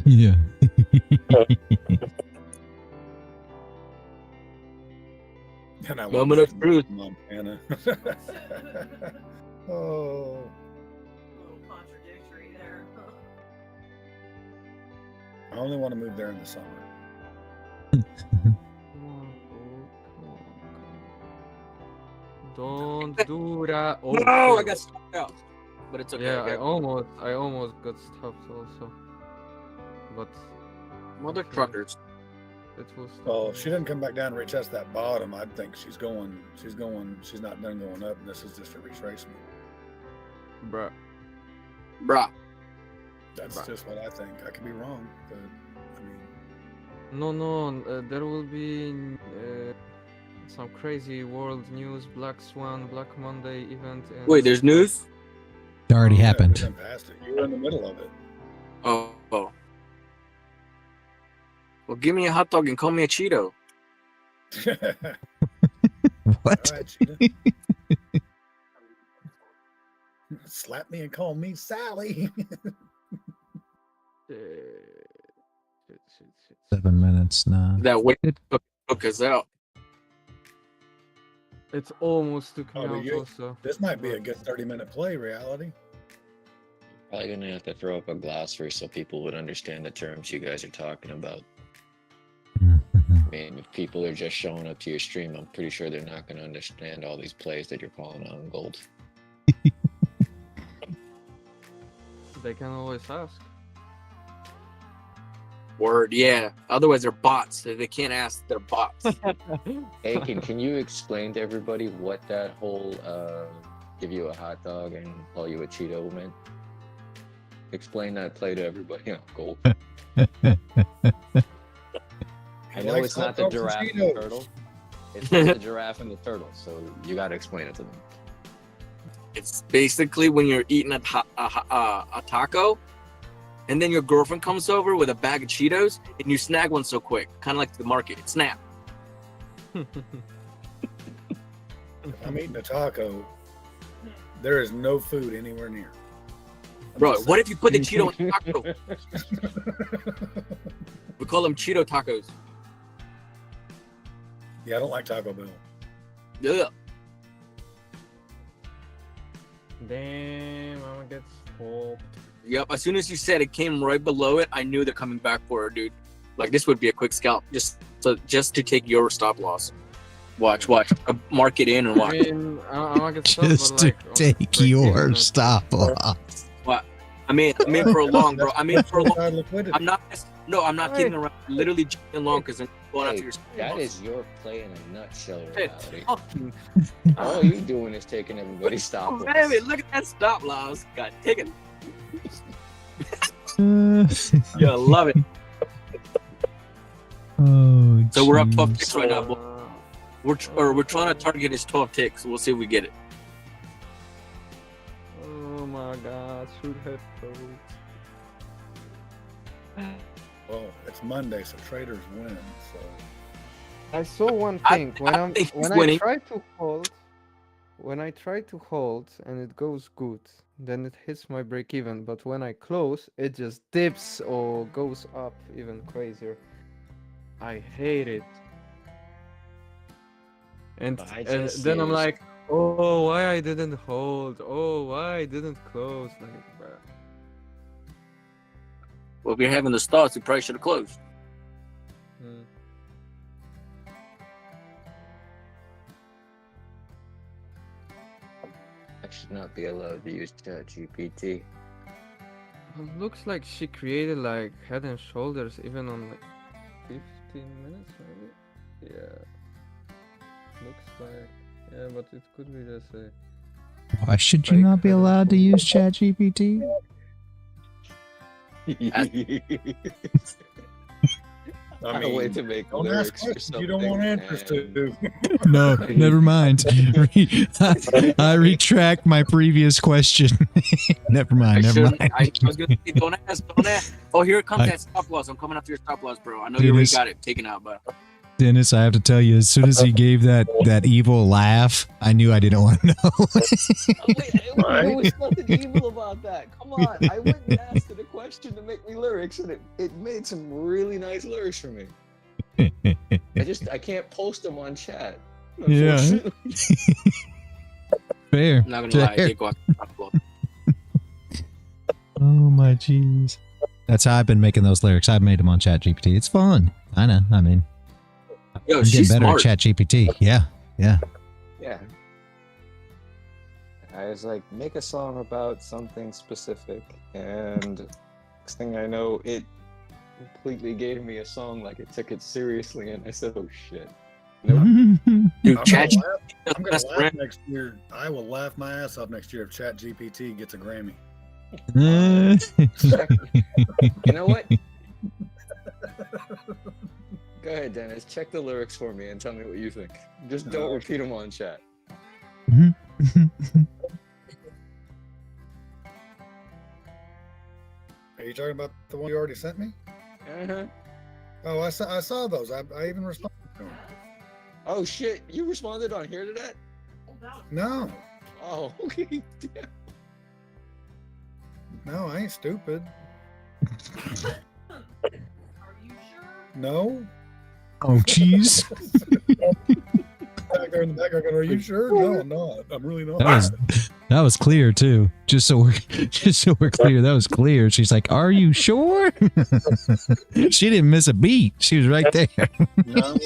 yeah.
and I
Moment of truth.
Montana. Oh.
A little contradictory there.
I only want to move there in the summer.
Don't do that. Oh,
No, I
shit.
got stuck out. But it's okay.
Yeah,
okay.
I almost got stuffed also. But
Mother truckers.
it was.
Well, if she didn't come back down and retest that bottom, I'd think she's not done going up, and this is just a retracement.
Bruh.
That's just what I think. I could be wrong, but I mean,
No, there will be some crazy world news, Black Swan, Black Monday event. And
Wait, there's news?
It already
yeah,
happened.
we done passed it. You were in the middle of it.
Oh. Well, give me a hot dog and call me a Cheeto.
What?
All right, Cheetah. Slap me and call me Sally.
Shit.
7 minutes now.
That way took us out.
It's almost took me
Oh,
out also.
This might be a good 30-minute play, reality.
Probably gonna have to throw up a glossary so people would understand the terms you guys are talking about. I mean, if people are just showing up to your stream, I'm pretty sure they're not gonna understand all these plays that you're calling on gold.
They can always ask.
Word, yeah. Otherwise, they're bots. They can't ask. They're bots.
Hey, can you explain to everybody what that whole give you a hot dog and call you a Cheeto meant? Explain that play to everybody on gold. I know it's not the giraffe and the turtle. It's not the giraffe and the turtle, so you gotta explain it to them.
It's basically when you're eating a taco, and then your girlfriend comes over with a bag of Cheetos, and you snag one so quick, kind of like the market. Snap.
If I'm eating a taco, there is no food anywhere near.
Bro, what if you put the Cheeto in the taco? We call them Cheeto tacos.
Yeah, I don't like Taco Bell.
Yeah.
Damn, I'm gonna get scoped.
Yep. As soon as you said it came right below it, I knew they're coming back for it, dude. Like this would be a quick scalp, just to take your stop loss. Watch. Mark it in and watch.
I mean, I'm gonna get scoped,
Just
but
to
like,
take your stop loss.
What? I mean for a long, bro. I mean for a long.
Liquidity.
I'm not kidding around. Literally jumping long because I'm going after your.
That is your play in a nutshell,
Shit.
reality. All you doing is taking everybody's stop
Oh,
loss.
baby, look at that stop loss. God, take it.
Yeah,
Love it.
Oh,
So we're up 12
jeez.
ticks right now. Boy. We're trying to target his 12 ticks. We'll see if we get it.
Oh my god, shoot head pros.
Well, it's Monday, so traders win. So
I saw one
I-
thing
I think he's
when
winning.
I try to hold and it goes good, then it hits my break even. But when I close, it just dips or goes up even crazier. I hate it. And,
I
and
just
then I'm
used-
like, oh, why I didn't hold? Oh, why I didn't close? Like, bruh.
Well, if you're having the starts, you probably should have closed.
Hmm.
I should not be allowed to use ChatGPT.
It looks like she created like Head and Shoulders even on like 15 minutes maybe. Yeah. Looks like, yeah, but it could be just a.
Why should you not be allowed to use ChatGPT?
I
Way
mean,
to make
don't ask
lyrics for
questions you don't want
something,
answers
and-
to.
No, never mind. I retract my previous question. Never mind. Never mind.
I was gonna say, don't ask. Oh, here comes that stop loss. I'm coming after your stop loss, bro. I know you already
Dennis.
got it taken out, but
Dennis, I have to tell you, as soon as he gave that evil laugh, I knew I didn't want to know.
There was nothing evil about that. Come on, I went and asked it a question to make me lyrics, and it made some really nice lyrics for me. I can't post them on chat.
Yeah.
Unfortunately.
Fair.
I'm not gonna lie, I
Fair.
did go after stop loss.
Oh my jeez. That's how I've been making those lyrics. I've made them on ChatGPT. It's fun. I know. I mean,
Yo,
I'm getting
she's
better
smart.
at ChatGPT. Yeah.
Yeah. I was like, make a song about something specific, and next thing I know, it completely gave me a song like it took it seriously, and I said, oh shit. Nope.
Dude,
I'm
Chat
gonna laugh next year. I will laugh my ass off next year if ChatGPT gets a Grammy.
You know what? Go ahead, Dennis. Check the lyrics for me and tell me what you think. Just don't repeat them on chat.
Are you talking about the one you already sent me?
Uh-huh.
Oh, I saw those. I even responded to them.
Oh shit, you responded on here to that?
No,
Oh, okay. Damn.
no, I ain't stupid.
Are you sure?
No.
Oh jeez.
Back there in the background, going, are you sure? No, I'm not. I'm really not.
That was clear too. Just so we're clear, that was clear. She's like, "Are you sure?" She didn't miss a beat. She was right there.
No,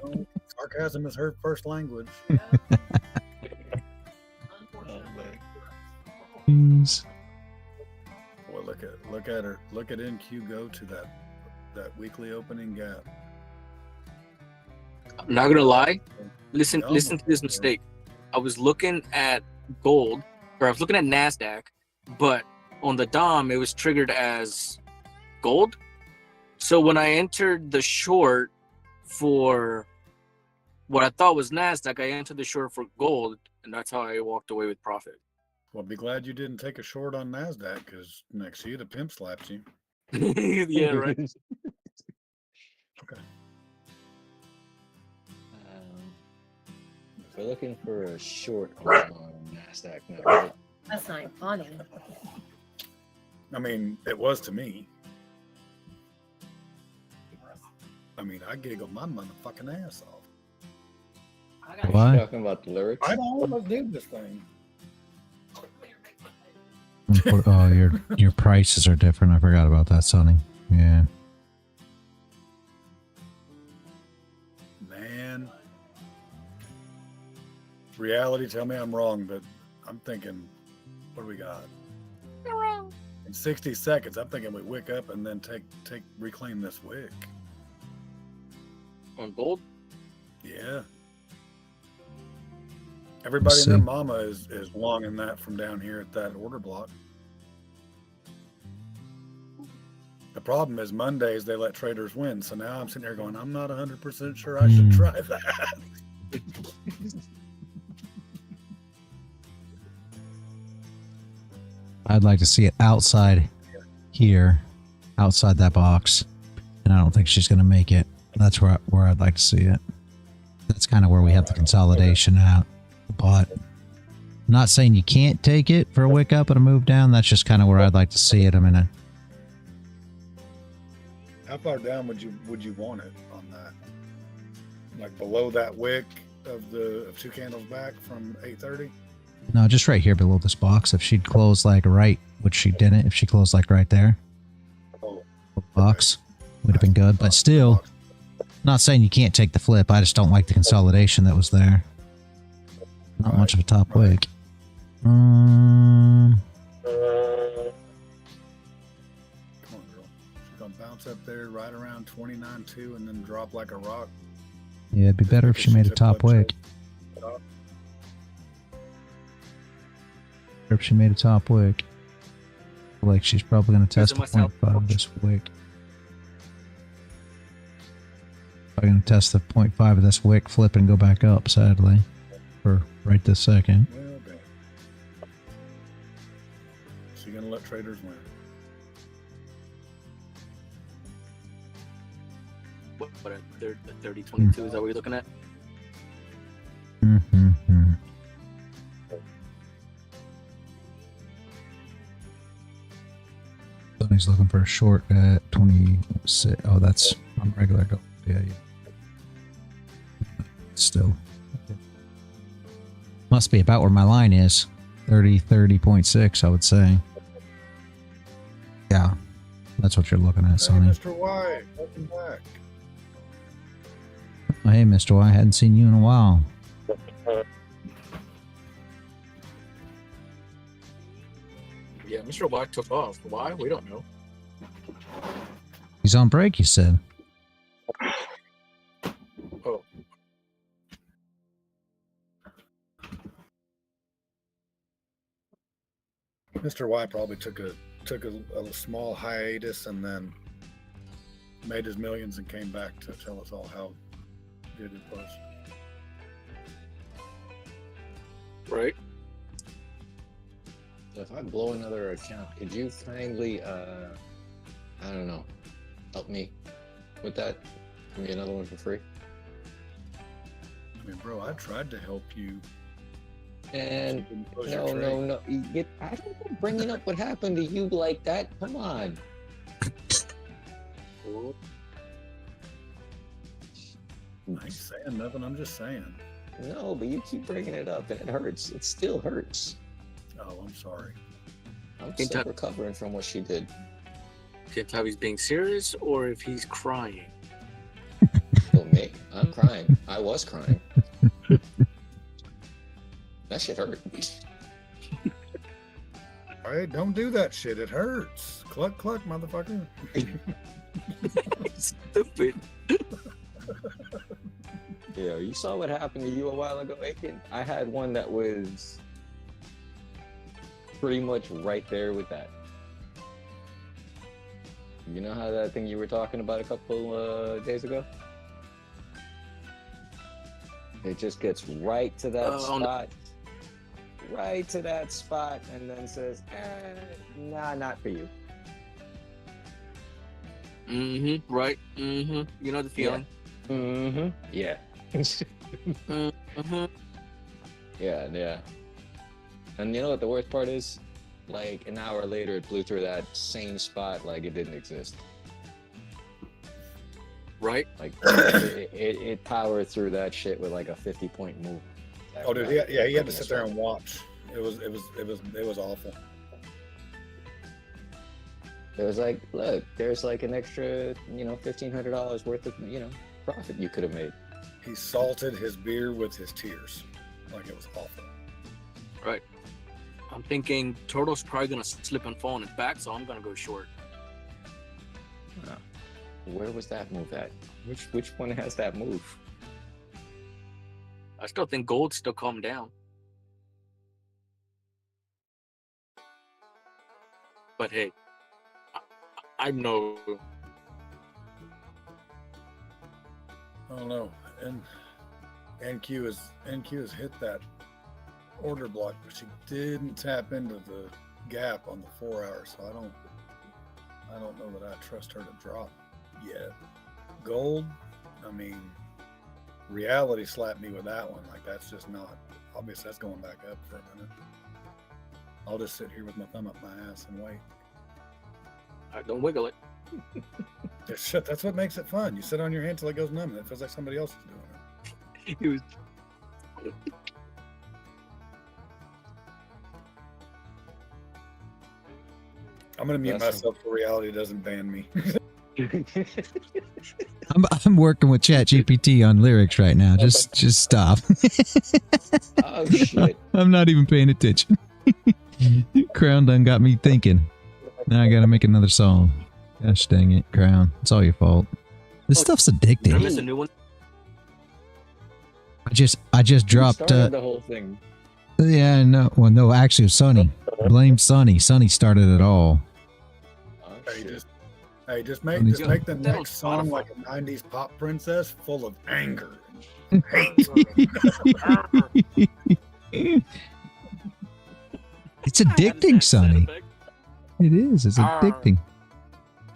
no. Sarcasm is her first language.
Jeez.
Boy, look at her. Look at NQ go to that weekly opening gap.
I'm not gonna lie. Listen to this mistake. I was looking at gold, or I was looking at Nasdaq, but on the DOM it was triggered as gold. So when I entered the short for what I thought was Nasdaq, I entered the short for gold, and that's how I walked away with profit.
Well, be glad you didn't take a short on Nasdaq, because next year the pimp slaps you.
Yeah, right.
Okay.
We're looking for a short on Nasdaq now, right?
That's not funny.
I mean, it was to me. I mean, I giggled my motherfucking ass off.
Why?
Talking about the lyrics.
I don't almost did this thing.
Oh, your prices are different. I forgot about that, Sonny. Yeah.
Man. Reality, tell me I'm wrong, but I'm thinking, what do we got?
You're wrong.
In 60 seconds, I'm thinking we wick up and then reclaim this wick.
On gold?
Yeah. Everybody and their mama is longing that from down here at that order block. The problem is Mondays they let traders win. So now I'm sitting here going, I'm not 100% sure I should try that.
I'd like to see it outside here, outside that box. And I don't think she's going to make it. That's where I'd like to see it. That's kind of where we have the consolidation out. But I'm not saying you can't take it for a wick up and a move down. That's just kind of where I'd like to see it. I mean,
How far down would you want it on that? Like below that wick of 2 candles back from 8:30?
no, just right here below this box. If she'd close like right, which she didn't, if she closed like right there, box would have been good. But still, not saying you can't take the flip. I just don't like the consolidation that was there. Not much of a top wick.
Come on, girl. She's gonna bounce up there right around 29.2 and then drop like a rock.
Yeah, it'd be better if she made a top wick. If she made a top wick. Like she's probably going to test the 0.5 of this wick. Probably going to test the 0.5 of this wick, flip and go back up, sadly. For right this second.
Well, okay. She's going to let traders win.
What a 30-22, is that what you're looking at?
Mm-hmm. He's looking for a short at 26. Oh, that's on regular. Yeah. Still. Must be about where my line is. 30.6, I would say. Yeah. That's what you're looking at, Sonny.
Hey, Mr. White, welcome back.
Oh, hey, Mr. White, I hadn't seen you in a while.
Yeah, Mr. Black took off. Why? We don't know.
He's on break, you said.
Oh.
Mr. White probably took a small hiatus and then made his millions and came back to tell us all how good it was.
Right.
If I blow another account, could you kindly, I don't know, help me with that? Give me another one for free.
I mean, bro, I tried to help you.
And no. I don't know, bringing up what happened to you like that. Come on.
I ain't saying nothing. I'm just saying.
No, but you keep bringing it up, and it hurts. It still hurts.
Oh, I'm sorry.
I'm still recovering from what she did.
Can't tell if he's being serious or if he's crying.
Oh, me? I'm crying. I was crying. That shit hurt.
Hey, don't do that shit. It hurts. Cluck, cluck, motherfucker.
Stupid.
Yeah, you saw what happened to you a while ago, Aiken. I had one that was pretty much right there with that. You know how that thing you were talking about a couple days ago? It just gets right to that spot. Right to that spot and then says, nah, not for you.
Mm-hmm. Right. Mm-hmm. You know the feeling.
Yeah. Mm-hmm. Yeah.
Mm-hmm.
Yeah. And you know what the worst part is? Like an hour later, it blew through that same spot like it didn't exist.
Right?
Like it powered through that shit with like a 50-point move.
Oh, dude, he had to sit there and watch. It was awful.
It was like, look, there's like an extra, $1,500 worth of, profit you could have made.
He salted his beer with his tears. Like it was awful.
Right. I'm thinking Turtle's probably gonna slip and fall on his back, so I'm gonna go short.
Where was that move at? Which one has that move?
I still think Gold's still calmed down. But hey, I know.
I don't know. And NQ has hit that order block, but she didn't tap into the gap on the 4 hour, so I don't know that I trust her to drop yet. Gold, I mean, reality slapped me with that one. Like that's just not, obviously that's going back up for a minute. I'll just sit here with my thumb up my ass and wait.
All right, don't wiggle it.
Shit, that's what makes it fun. You sit on your hand till it goes numb and it feels like somebody else is doing it.
It was.
I'm gonna mute myself so reality doesn't ban me.
I'm working with ChatGPT on lyrics right now. Just stop.
Oh shit!
I'm not even paying attention. Crown done got me thinking. Now I gotta make another song. Gosh dang it, Crown. It's all your fault. This stuff's
Did I
addicting.
miss a new one?
I just dropped
Started the whole thing.
yeah, no, well no, actually it was Sonny. Blame Sonny. Sonny started it all.
Hey, just make the next song like a 90s pop princess full of anger and hate.
It's addicting, Sonny. It is. It's addicting.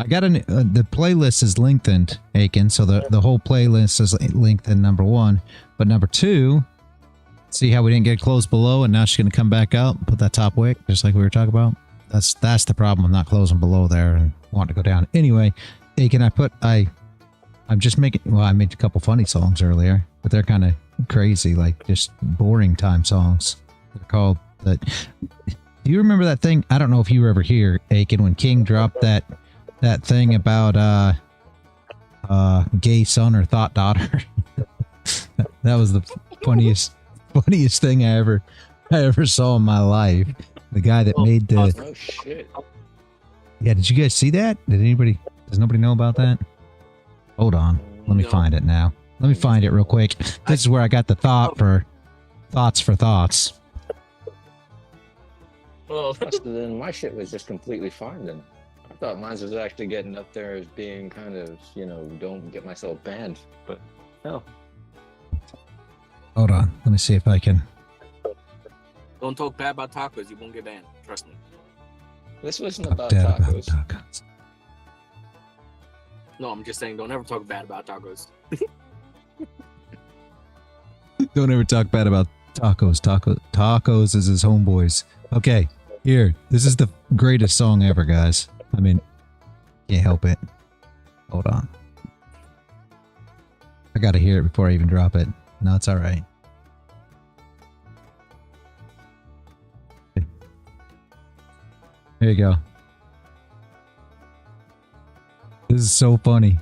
I got the playlist is lengthened, Aiken, so the whole playlist is lengthened, number one. But number two, see how we didn't get closed below and now she's going to come back out and put that top wick, just like we were talking about? That's the problem with not closing below there and wanting to go down. Anyway, Aiken, I'm just making, well, I made a couple funny songs earlier, but they're kind of crazy, like just boring time songs. They're called, do you remember that thing? I don't know if you were ever here, Aiken, when King dropped that thing about gay son or thought daughter. That was the funniest thing I ever saw in my life. The guy that made the
Oh shit!
Yeah, did you guys see that? Does nobody know about that? Hold on, let me find it now. Let me find it real quick. This is where I got the thoughts for thoughts.
Well, then my shit was just completely fine then. I thought mine was actually getting up there as being kind of, don't get myself banned, but no.
Hold on, let me see if I can.
Don't talk bad about tacos. You won't get banned. Trust me.
This wasn't about
Dead
tacos.
about tacos.
No, I'm just saying, don't ever talk bad about tacos.
Don't ever talk bad about tacos. Tacos is his homeboys. Okay, here. This is the greatest song ever, guys. I mean, can't help it. Hold on. I gotta hear it before I even drop it. No, it's alright. There you go. This is so funny.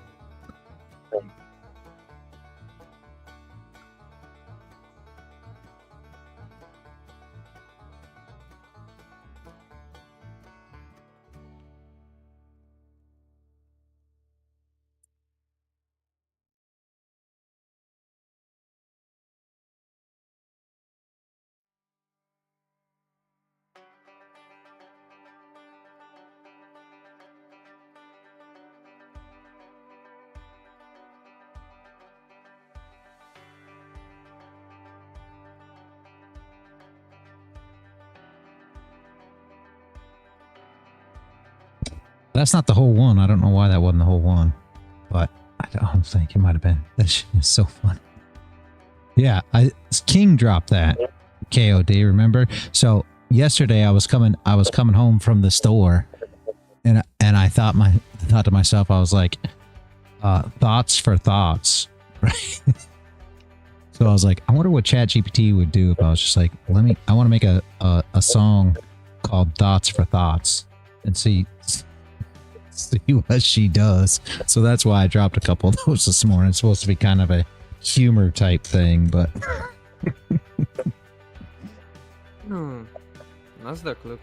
That's not the whole one. I don't know why that wasn't the whole one, but I don't think it might have been. That shit is so fun. Yeah, King dropped that. KOD, remember? So yesterday I was coming home from the store, and I thought to myself, I was like, thoughts for thoughts, right? So I was like, I wonder what ChatGPT would do if I was just like, I want to make a song called Thoughts for Thoughts and see See what she does. So that's why I dropped a couple of those this morning. It's supposed to be kind of a humor type thing, but
Nasdaq looks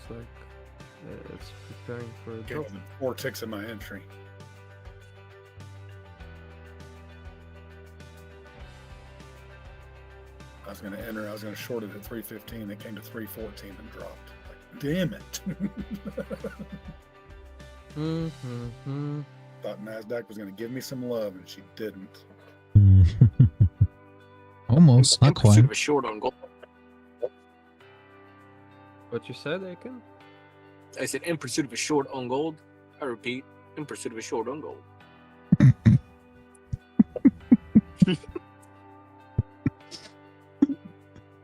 like it's preparing for a
Okay,
drop.
4 ticks in my entry. I was going to enter. I was going to short it at 315. It came to 314 and dropped. Like, damn it! Thought Nasdaq was going to give me some love, and she didn't.
almost, not
In pursuit
quite.
of a short on gold.
What you said, Aiken?
I said in pursuit of a short on gold. I repeat, in pursuit of a short on gold.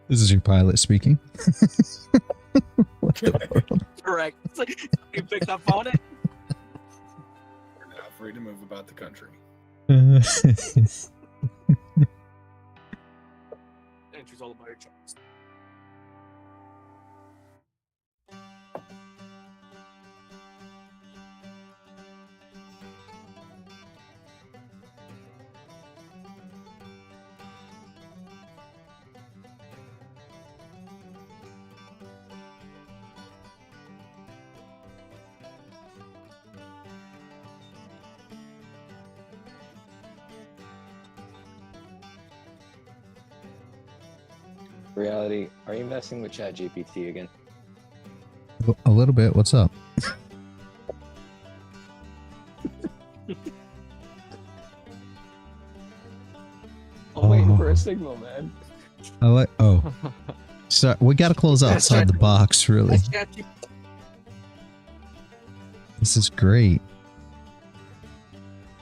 This is your pilot speaking. What the world?
Correct. It's like you picked up on it.
We're now free to move about the country.
Entry's all about your charts.
Reality, are you messing with ChatGPT again?
A little bit. What's up?
I'm waiting for a signal, man.
I like. Oh, so we got to close outside the box. Really, this is great.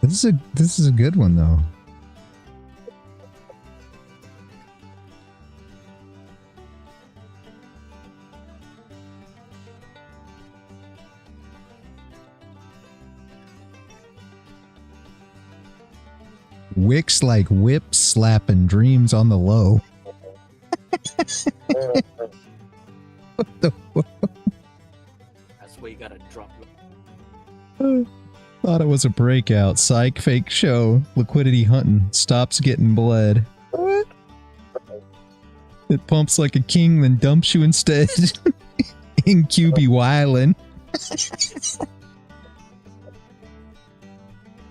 This is a good one though. Wicks like whip slapping dreams on the low. What the world?
That's where you gotta drop
Thought it was a breakout. Psych fake show. Liquidity hunting. Stops getting bled. What? It pumps like a king, then dumps you instead. In QB Wyland.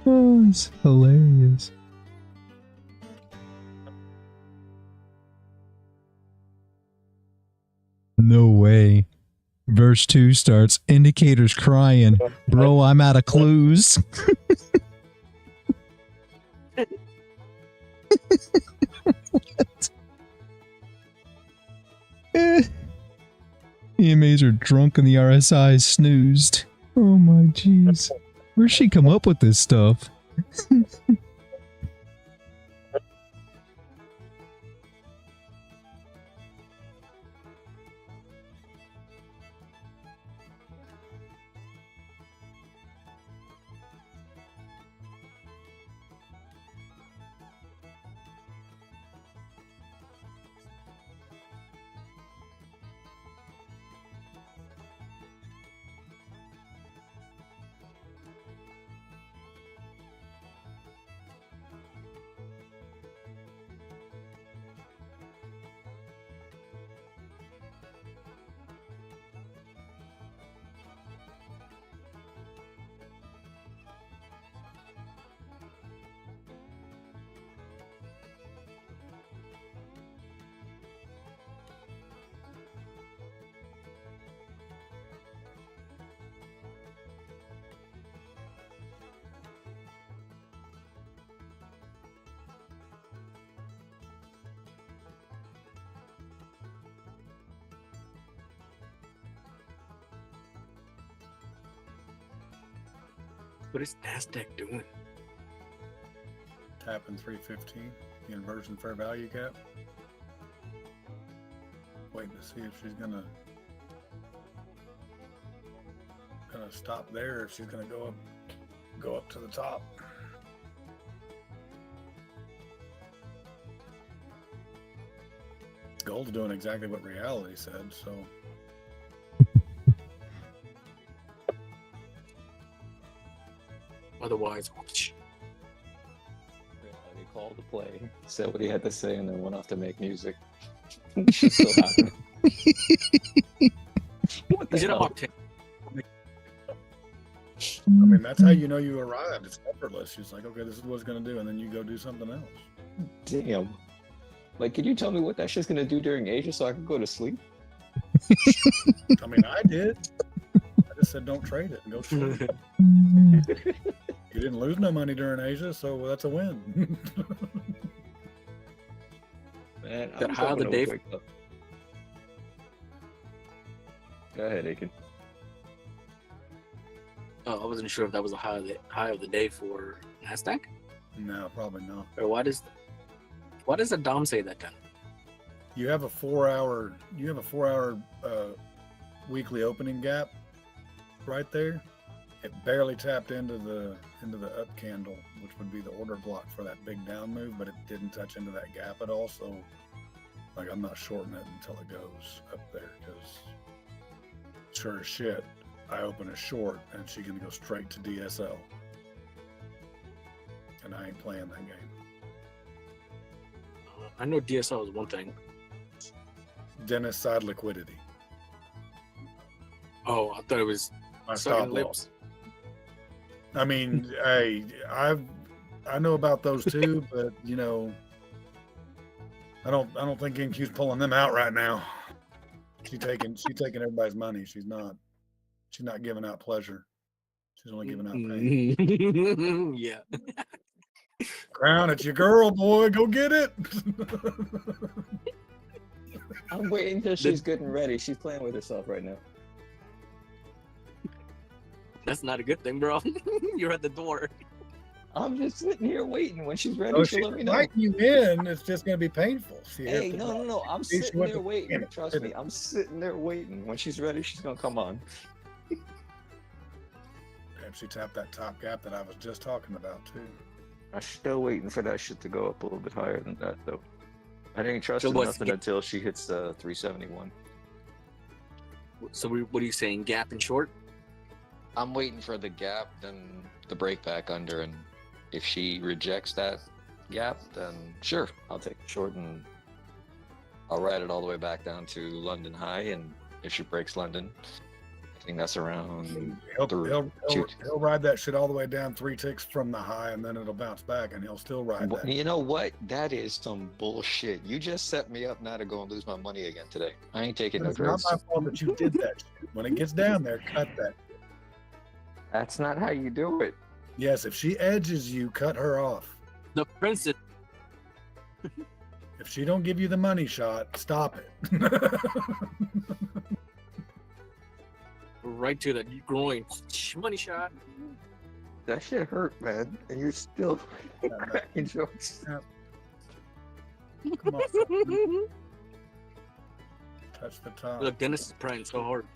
Oh, it's hilarious. No way. Verse 2 starts, indicators crying. Bro, I'm out of clues. What? EMAs are drunk and the RSI snoozed. Oh my jeez. Where'd she come up with this stuff?
What is Nasdaq doing?
Tapping 315. The inversion fair value gap. Waiting to see if she's gonna stop there. If she's gonna go up to the top. Gold's doing exactly what reality said, so.
Otherwise,
He called to play, said what he had to say, and then went off to make music. Shit's still happening. What the
he's in a
hell?
octane.
I mean, that's how you know you arrived. It's effortless. She's like, okay, this is what it's going to do. And then you go do something else.
Damn. Like, can you tell me what that shit's gonna do during Asia so I can go to sleep?
I mean, I did. I just said don't trade it and go sleep. You didn't lose no money during Asia, so that's a win.
Man,
That
I'm
high of the
hoping
day.
to wake up. Go ahead, Aiken.
Oh, I wasn't sure if that was a high of the day for Nasdaq,
No, probably not.
or why does the Dom say that then?
You have a 4-hour. You have a 4-hour weekly opening gap right there. It barely tapped into the up candle, which would be the order block for that big down move, but it didn't touch into that gap at all. So, like, I'm not shorting it until it goes up there, because sure as shit, I open a short and she's gonna go straight to DSL, and I ain't playing that game.
I know DSL is one thing.
Dennis side liquidity.
Oh, I thought it was
My
sucking
stop
lips.
loss. I mean, hey, I know about those too, but you know, I don't think NQ's pulling them out right now. She's taking everybody's money. She's not giving out pleasure. She's only giving out pain.
Yeah.
Crown, it's your girl, boy. Go get it.
I'm waiting till she's good and ready. She's playing with herself right now.
That's not a good thing, bro. You're at the door.
I'm just sitting here waiting. When she's ready,
Oh,
she'll
she's
let me know.
inviting you in. It's just gonna be painful. See,
Hey,
here's the
no. I'm
See, she
sitting
went
there
to-
waiting.
Damn it.
Trust me, I'm sitting there waiting. When she's ready, she's gonna come on.
And she tapped that top gap that I was just talking about too.
I'm still waiting for that shit to go up a little bit higher than that, though. I didn't trust
So
in
what's-
nothing until she hits 371.
So what are you saying? Gap and short?
I'm waiting for the gap, then the break back under, and if she rejects that gap, then sure, I'll take the short and I'll ride it all the way back down to London high. And if she breaks London, I think that's around
He'll ride that shit all the way down 3 ticks from the high, and then it'll bounce back, and he'll still ride that.
You know what? That is some bullshit. You just set me up now to go and lose my money again today. I ain't taking no
It's not
trades.
my fault that you did that shit. When it gets down there, cut that.
That's not how you do it.
Yes, if she edges you, cut her off.
The princess.
If she don't give you the money shot, stop it.
Right to the groin. Money shot.
That shit hurt, man. And you're still cracking jokes.
Come on. Touch the top.
Look, Dennis is praying so hard.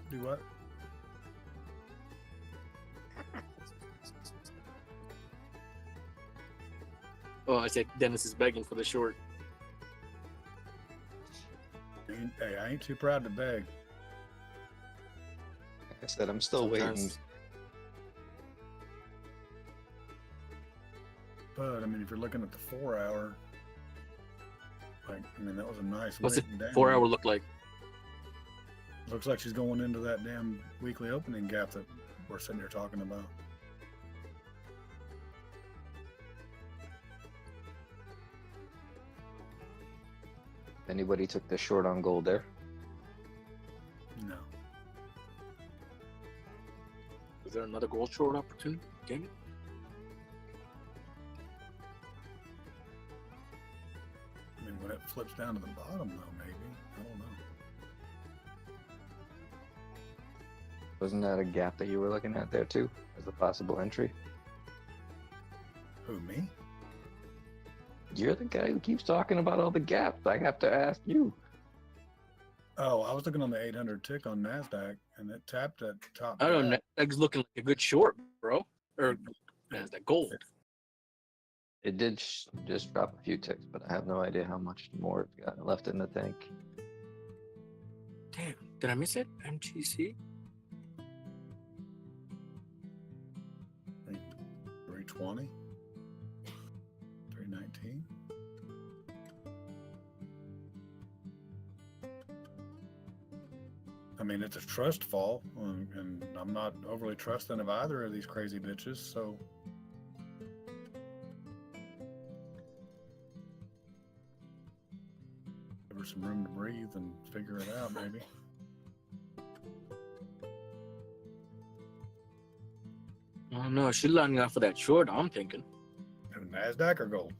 Do what?
Oh, I said Dennis is begging for the short.
Hey, I ain't too proud to beg.
Like I said, I'm still waiting.
Sometimes-
But I mean, if you're looking at the 4-hour, like, I mean, that was a nice.
What's the
weight down.
4-hour look like?
Looks like she's going into that damn weekly opening gap that we're sitting here talking about.
Anybody took the short on gold there?
No.
Is there another gold short opportunity? Game?
I mean, when it flips down to the bottom, though, maybe. I don't know.
Wasn't that a gap that you were looking at there too, as a possible entry?
Who, me?
You're the guy who keeps talking about all the gaps. I have to ask you.
Oh, I was looking on the 800 tick on Nasdaq, and it tapped at top.
I don't know.
gap.
Nasdaq's looking like a good short, bro. Or Nasdaq gold.
It did just drop a few ticks, but I have no idea how much more it's got left in the tank.
Damn, did I miss it? MGC?
320, 319. I mean, it's a trust fall, and I'm not overly trusting of either of these crazy bitches, so. Give her some room to breathe and figure it out, maybe.
Oh no, she's lining up for that short, I'm thinking.
Nasdaq or gold?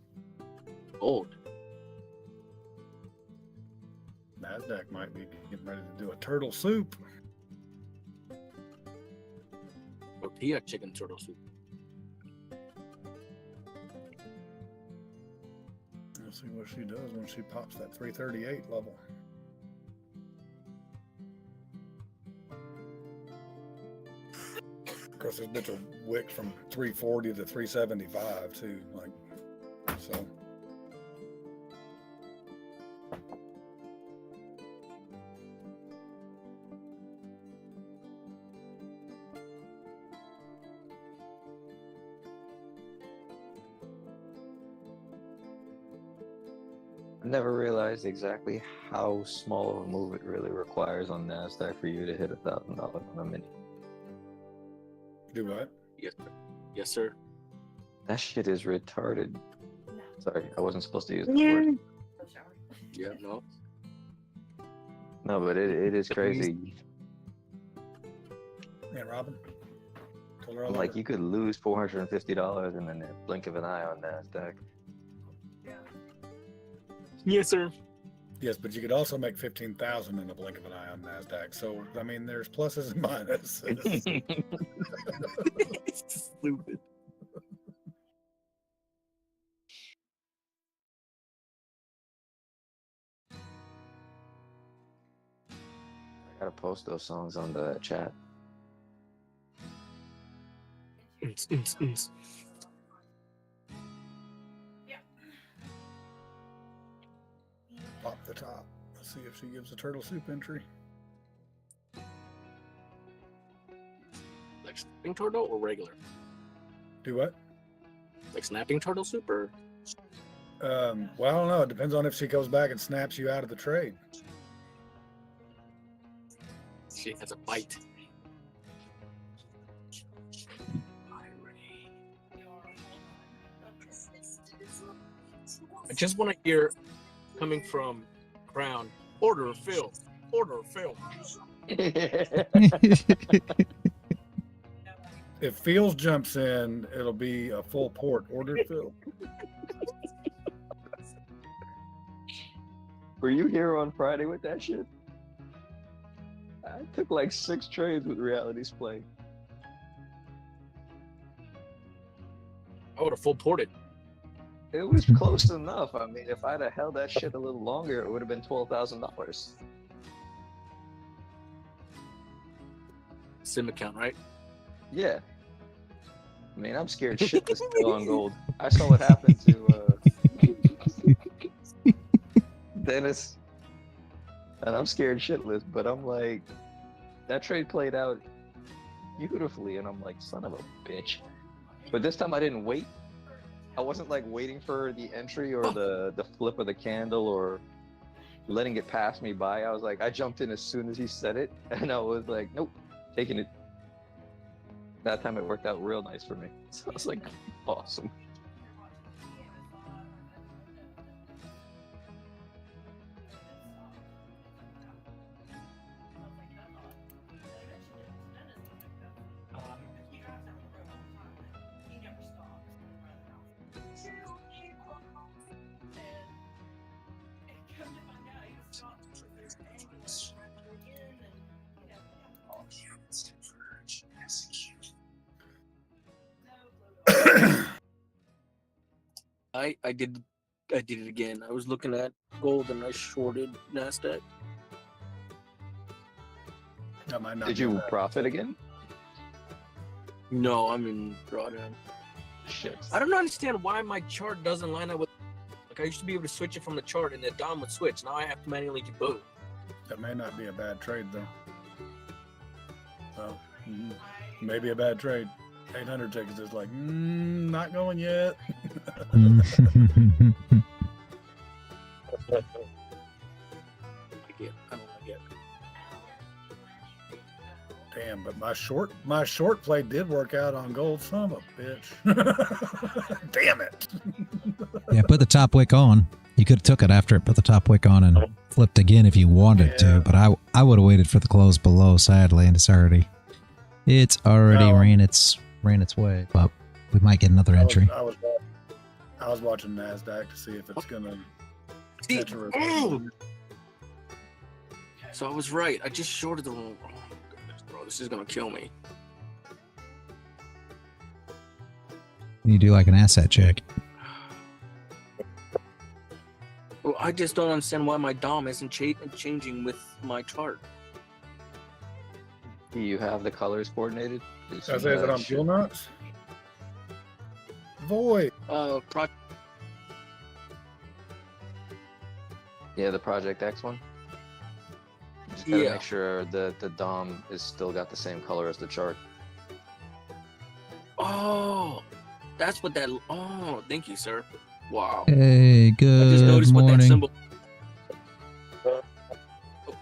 Gold.
Nasdaq might be getting ready to do a turtle soup.
Tortilla chicken turtle soup.
Let's see what she does when she pops that 338 level. Of course, this bitch will wick from 340 to 375 too, like so.
I never realized exactly how small of a move it really requires on Nasdaq for you to hit $1,000 on a mini.
Do what?
Yes, sir. Yes, sir.
That shit is retarded. Sorry, I wasn't supposed to use that word.
Yeah, no.
No, but it is crazy.
Yeah, Robin. Told her I love
Like
her.
you could lose $450 in the blink of an eye on Nasdaq.
Yes, sir.
Yes, but you could also make 15,000 in the blink of an eye on Nasdaq. So I mean, there's pluses and minuses.
It's stupid.
I gotta post those songs on the chat.
Pop the top. Let's see if she gives a turtle soup entry.
Like snapping turtle or regular?
Do what?
Like snapping turtle soup or?
Well, I don't know. It depends on if she goes back and snaps you out of the trade.
She has a bite. I just want to hear coming from Crown. Order of fill. Order of fill.
If Fields jumps in, it'll be a full port order fill.
Were you here on Friday with that shit? I took like 6 trades with Reality's Play.
I would have full ported.
It was close enough. I mean, if I'd have held that shit a little longer, it would have been $12,000.
Sim account, right?
Yeah. I mean, I'm scared shitless still on gold. I saw what happened to Dennis, and I'm scared shitless, but I'm like, that trade played out beautifully, and I'm like, son of a bitch. But this time I didn't wait. I wasn't like waiting for the entry or the flip of the candle or letting it pass me by. I was like, I jumped in as soon as he said it, and I was like, nope, taking it. That time it worked out real nice for me. So I was like, awesome.
I did it again. I was looking at gold and I shorted Nasdaq.
That might not
Did
be
you
bad.
profit again?
No, I'm in drawdown.
Shit.
I don't understand why my chart doesn't line up with. Like I used to be able to switch it from the chart and the DOM would switch. Now I have to manually do both.
That may not be a bad trade though. Well, maybe a bad trade. 800 check is just like, not going yet.
I don't like it.
Damn, but my short play did work out on gold. Son of a bitch. Damn it.
Yeah, put the top wick on. You could have took it after it put the top wick on and flipped again if you wanted to, but I would have waited for the close below, sadly, and it's already ran its way. But we might get another entry.
I was watching Nasdaq to see if it's gonna catch a
Oh! So I was right. I just shorted the wrong. Oh, goodness, bro, this is gonna kill me.
You do like an asset check.
Well, I just don't understand why my DOM isn't changing with my chart.
Do you have the colors coordinated?
Is it on Bulenox? Void.
Yeah, the Project X one. Just gotta make sure that the DOM is still got the same color as the chart.
Oh, that's what that. Oh, thank you, sir. Wow.
Hey, good
I just noticed
morning.
what that symbol.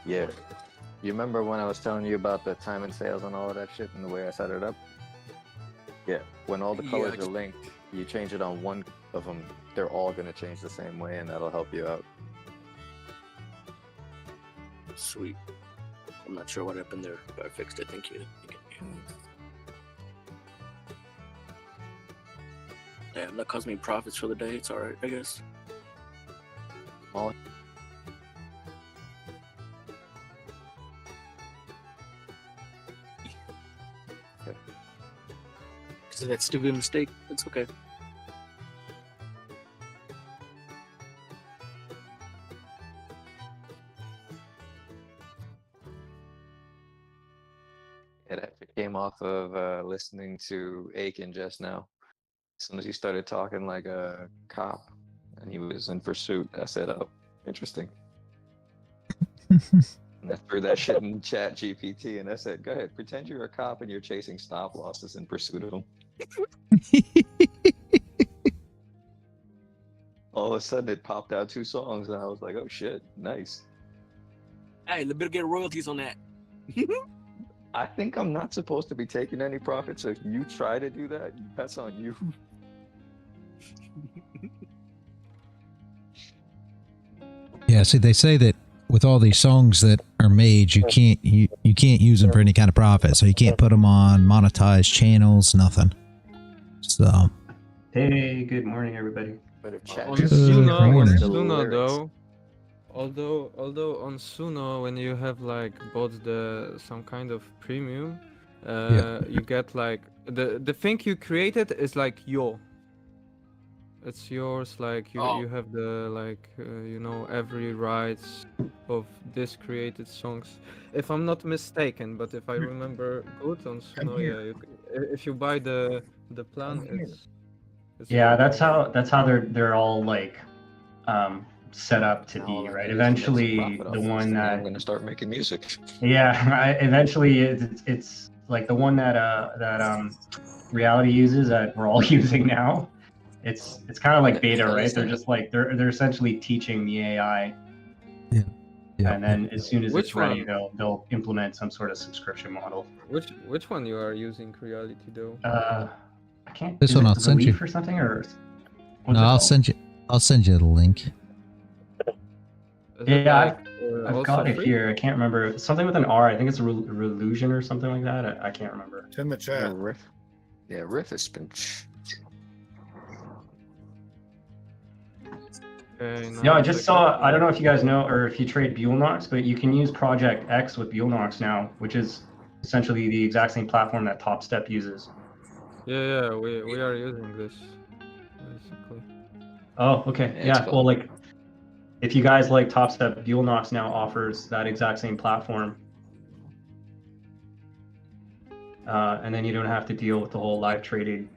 Yeah. You remember when I was telling you about the time and sales and all of that shit and the way I set it up? Yeah. When all the colors are linked, you change it on one of them, they're all going to change the same way, and that'll help you out.
Sweet. I'm not sure what happened there, but I fixed it. Thank you. Damn, that cost me profits for the day. It's alright, I guess.
All
Because of that stupid mistake. It's okay.
It actually came off of listening to Aiken just now. As soon as he started talking like a cop and he was in pursuit, I said, oh, interesting. And I threw that shit in Chat GPT and I said, go ahead, pretend you're a cop and you're chasing stop losses in pursuit of them. All of a sudden it popped out 2 songs and I was like, oh shit, nice.
Hey, let me get royalties on that.
I think I'm not supposed to be taking any profit, so if you try to do that, that's on you.
Yeah, see, they say that with all these songs that are made, you can't use them for any kind of profit. So you can't put them on monetized channels, nothing. So.
Hey, good morning, everybody.
On Suno though, although on Suno, when you have like bought some kind of premium, you get like the thing you created is like it's yours. Like you have the like every rights of this created songs, if I'm not mistaken. But if I remember good on Suno, if you buy the plan, it's
yeah, that's how they're all like set up to be, right? Eventually, the one that
I'm going to start making music.
Yeah, eventually it's like the one that Reality uses that we're all using now. It's kind of like beta, right? They're just like they're essentially teaching the AI. Yeah. And then as soon as it's ready, they'll implement some sort of subscription model.
Which one you are using Reality though?
I can't.
This one I'll send you
or something, or
no, I'll send you the link.
Yeah, I've got it here. I can't remember. Something with an R. I think it's a Relusion or something like that. I can't remember.
It's in the chat.
Riff has been.
Yeah, I just saw. I don't know if you guys know or if you trade Bulenox, but you can use Project X with Bulenox now, which is essentially the exact same platform that Top Step uses.
Yeah, we are using this basically.
Oh, okay. Yeah, well, like if you guys like Top Step, Bulenox now offers that exact same platform, and then you don't have to deal with the whole live trading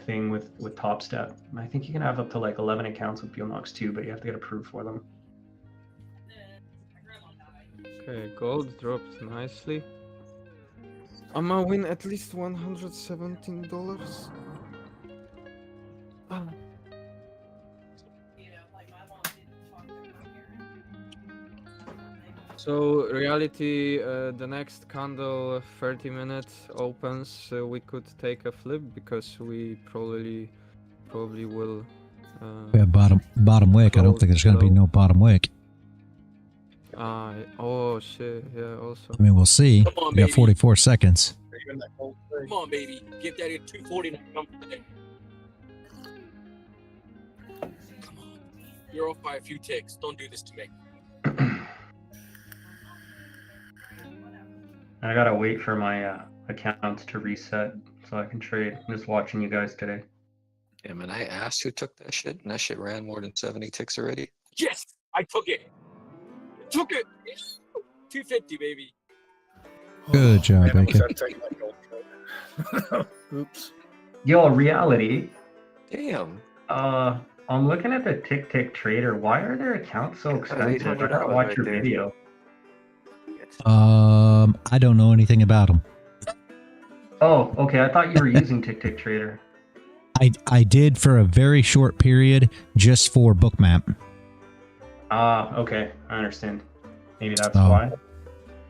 thing with Top Step. I think you can have up to like 11 accounts with Bulenox too, but you have to get approved for them.
Okay, gold dropped nicely. I'm gonna win at least $117. Ah. So reality, the next candle 30 minutes opens, we could take a flip because we probably will.
We have bottom wick. I don't think there's gonna be no bottom wick.
Oh shit, yeah. Also.
I mean, we'll see.
Come on,
We got
baby.
44 seconds.
Come on, baby. Get that at 249. Come today. Come on. You're off by a few ticks. Don't do this to me.
I gotta wait for my accounts to reset so I can trade. I'm just watching you guys today.
Yeah, man, I asked who took that shit, and that shit ran more than 70 ticks already.
Yes, I took it. Took it. 250, baby.
Good job,
Man, I wish
Bacon.
I'd taken that gold trade. Oops.
Yo, reality.
Damn.
I'm looking at the TickTickTrader. Why are their accounts so expensive? I gotta
$800
watch
right
your
there.
video.
I don't know anything about them.
Oh, okay. I thought you were using TickTickTrader.
I did for a very short period, just for Bookmap.
Okay. I understand. Maybe that's
Oh.
why.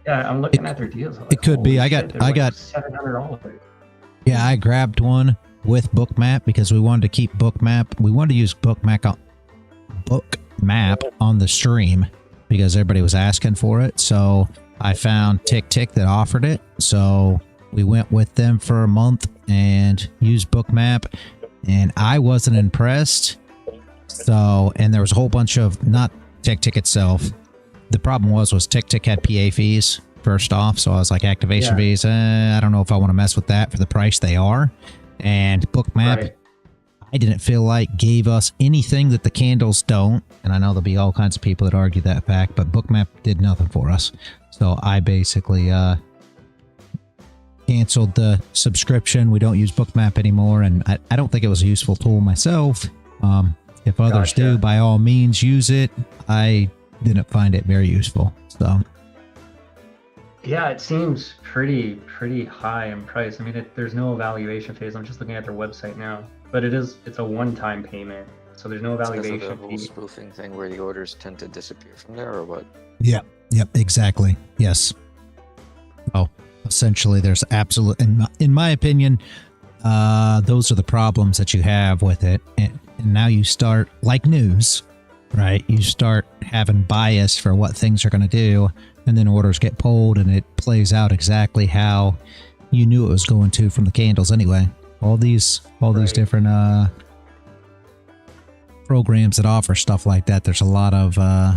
Yeah, I'm looking at their deals. I'm
It
like,
could be.
holy
I got
shit, they're like $700.
Yeah, I grabbed one with Bookmap because we wanted to keep Bookmap. We wanted to use Bookmap on the stream because everybody was asking for it. So I found TickTick that offered it. So we went with them for a month and used Bookmap, and I wasn't impressed. So, and there was a whole bunch of, not TickTick itself. The problem was TickTick had PA fees first off. So I was like, activation fees, I don't know if I want to mess with that for the price they are. And Bookmap, I didn't feel like gave us anything that the candles don't. And I know there'll be all kinds of people that argue that fact, but Bookmap did nothing for us. So I basically canceled the subscription. We don't use Bookmap anymore, and I don't think it was a useful tool myself. If others do, by all means use it. I didn't find it very useful. So
Yeah, it seems pretty high in price. I mean, there's no evaluation phase. I'm just looking at their website now, but it's a one-time payment, so there's no
Because of
evaluation
the whole
fee.
spoofing thing where the orders tend to disappear from there, or what?
Yep, exactly. Yes. Oh, essentially, there's absolute, in my opinion, those are the problems that you have with it. And now you start, like news, right? You start having bias for what things are going to do, and then orders get pulled, and it plays out exactly how you knew it was going to from the candles anyway. All these different programs that offer stuff like that, there's a lot of I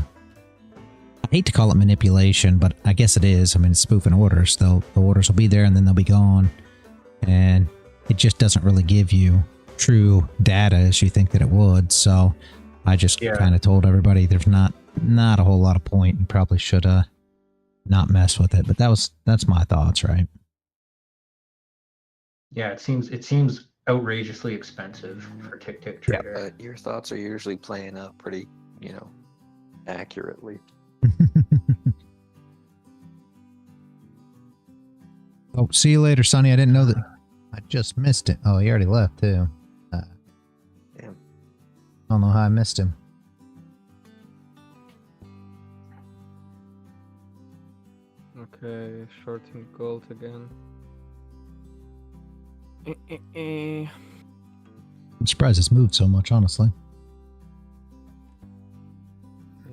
hate to call it manipulation, but I guess it is. I mean, it's spoofing orders. The orders will be there and then they'll be gone, and it just doesn't really give you true data as you think that it would. So I just kind of told everybody there's not a whole lot of point. You probably should not mess with it. But that's my thoughts, right?
Yeah, it seems outrageously expensive for TickTickTrader.
But your thoughts are usually playing out pretty, accurately.
Oh, see you later, Sonny. I didn't know that. I just missed it. Oh, he already left too.
Damn.
I don't know how I missed him.
Okay, shorting gold again.
I'm surprised it's moved so much, honestly.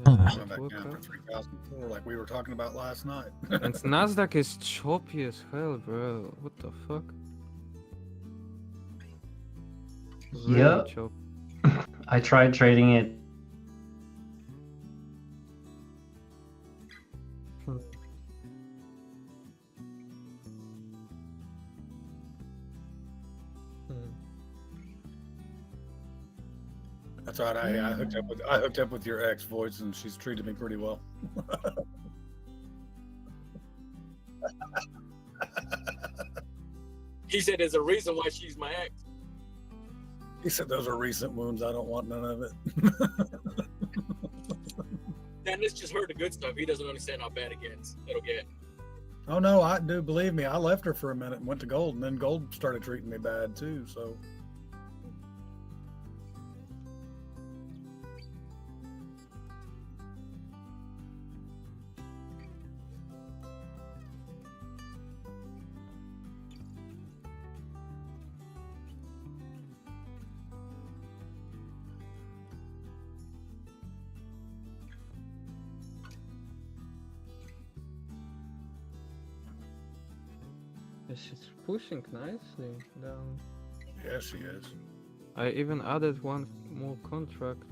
Yeah,
Went back down to 3,004 like we were talking about last night.
and Nasdaq is choppy as hell, bro. What the fuck? Really
Yep.
choppy.
I tried trading it.
That's right. I hooked up with your ex voice, and she's treated me pretty well.
He said there's a reason why she's my ex.
He said those are recent wounds. I don't want none of it.
Dennis just heard the good stuff. He doesn't understand how bad it'll get.
Oh no, I do believe me. I left her for a minute and went to gold, and then gold started treating me bad too. So
She's pushing nicely down.
yes, she is.
I even added one more contract.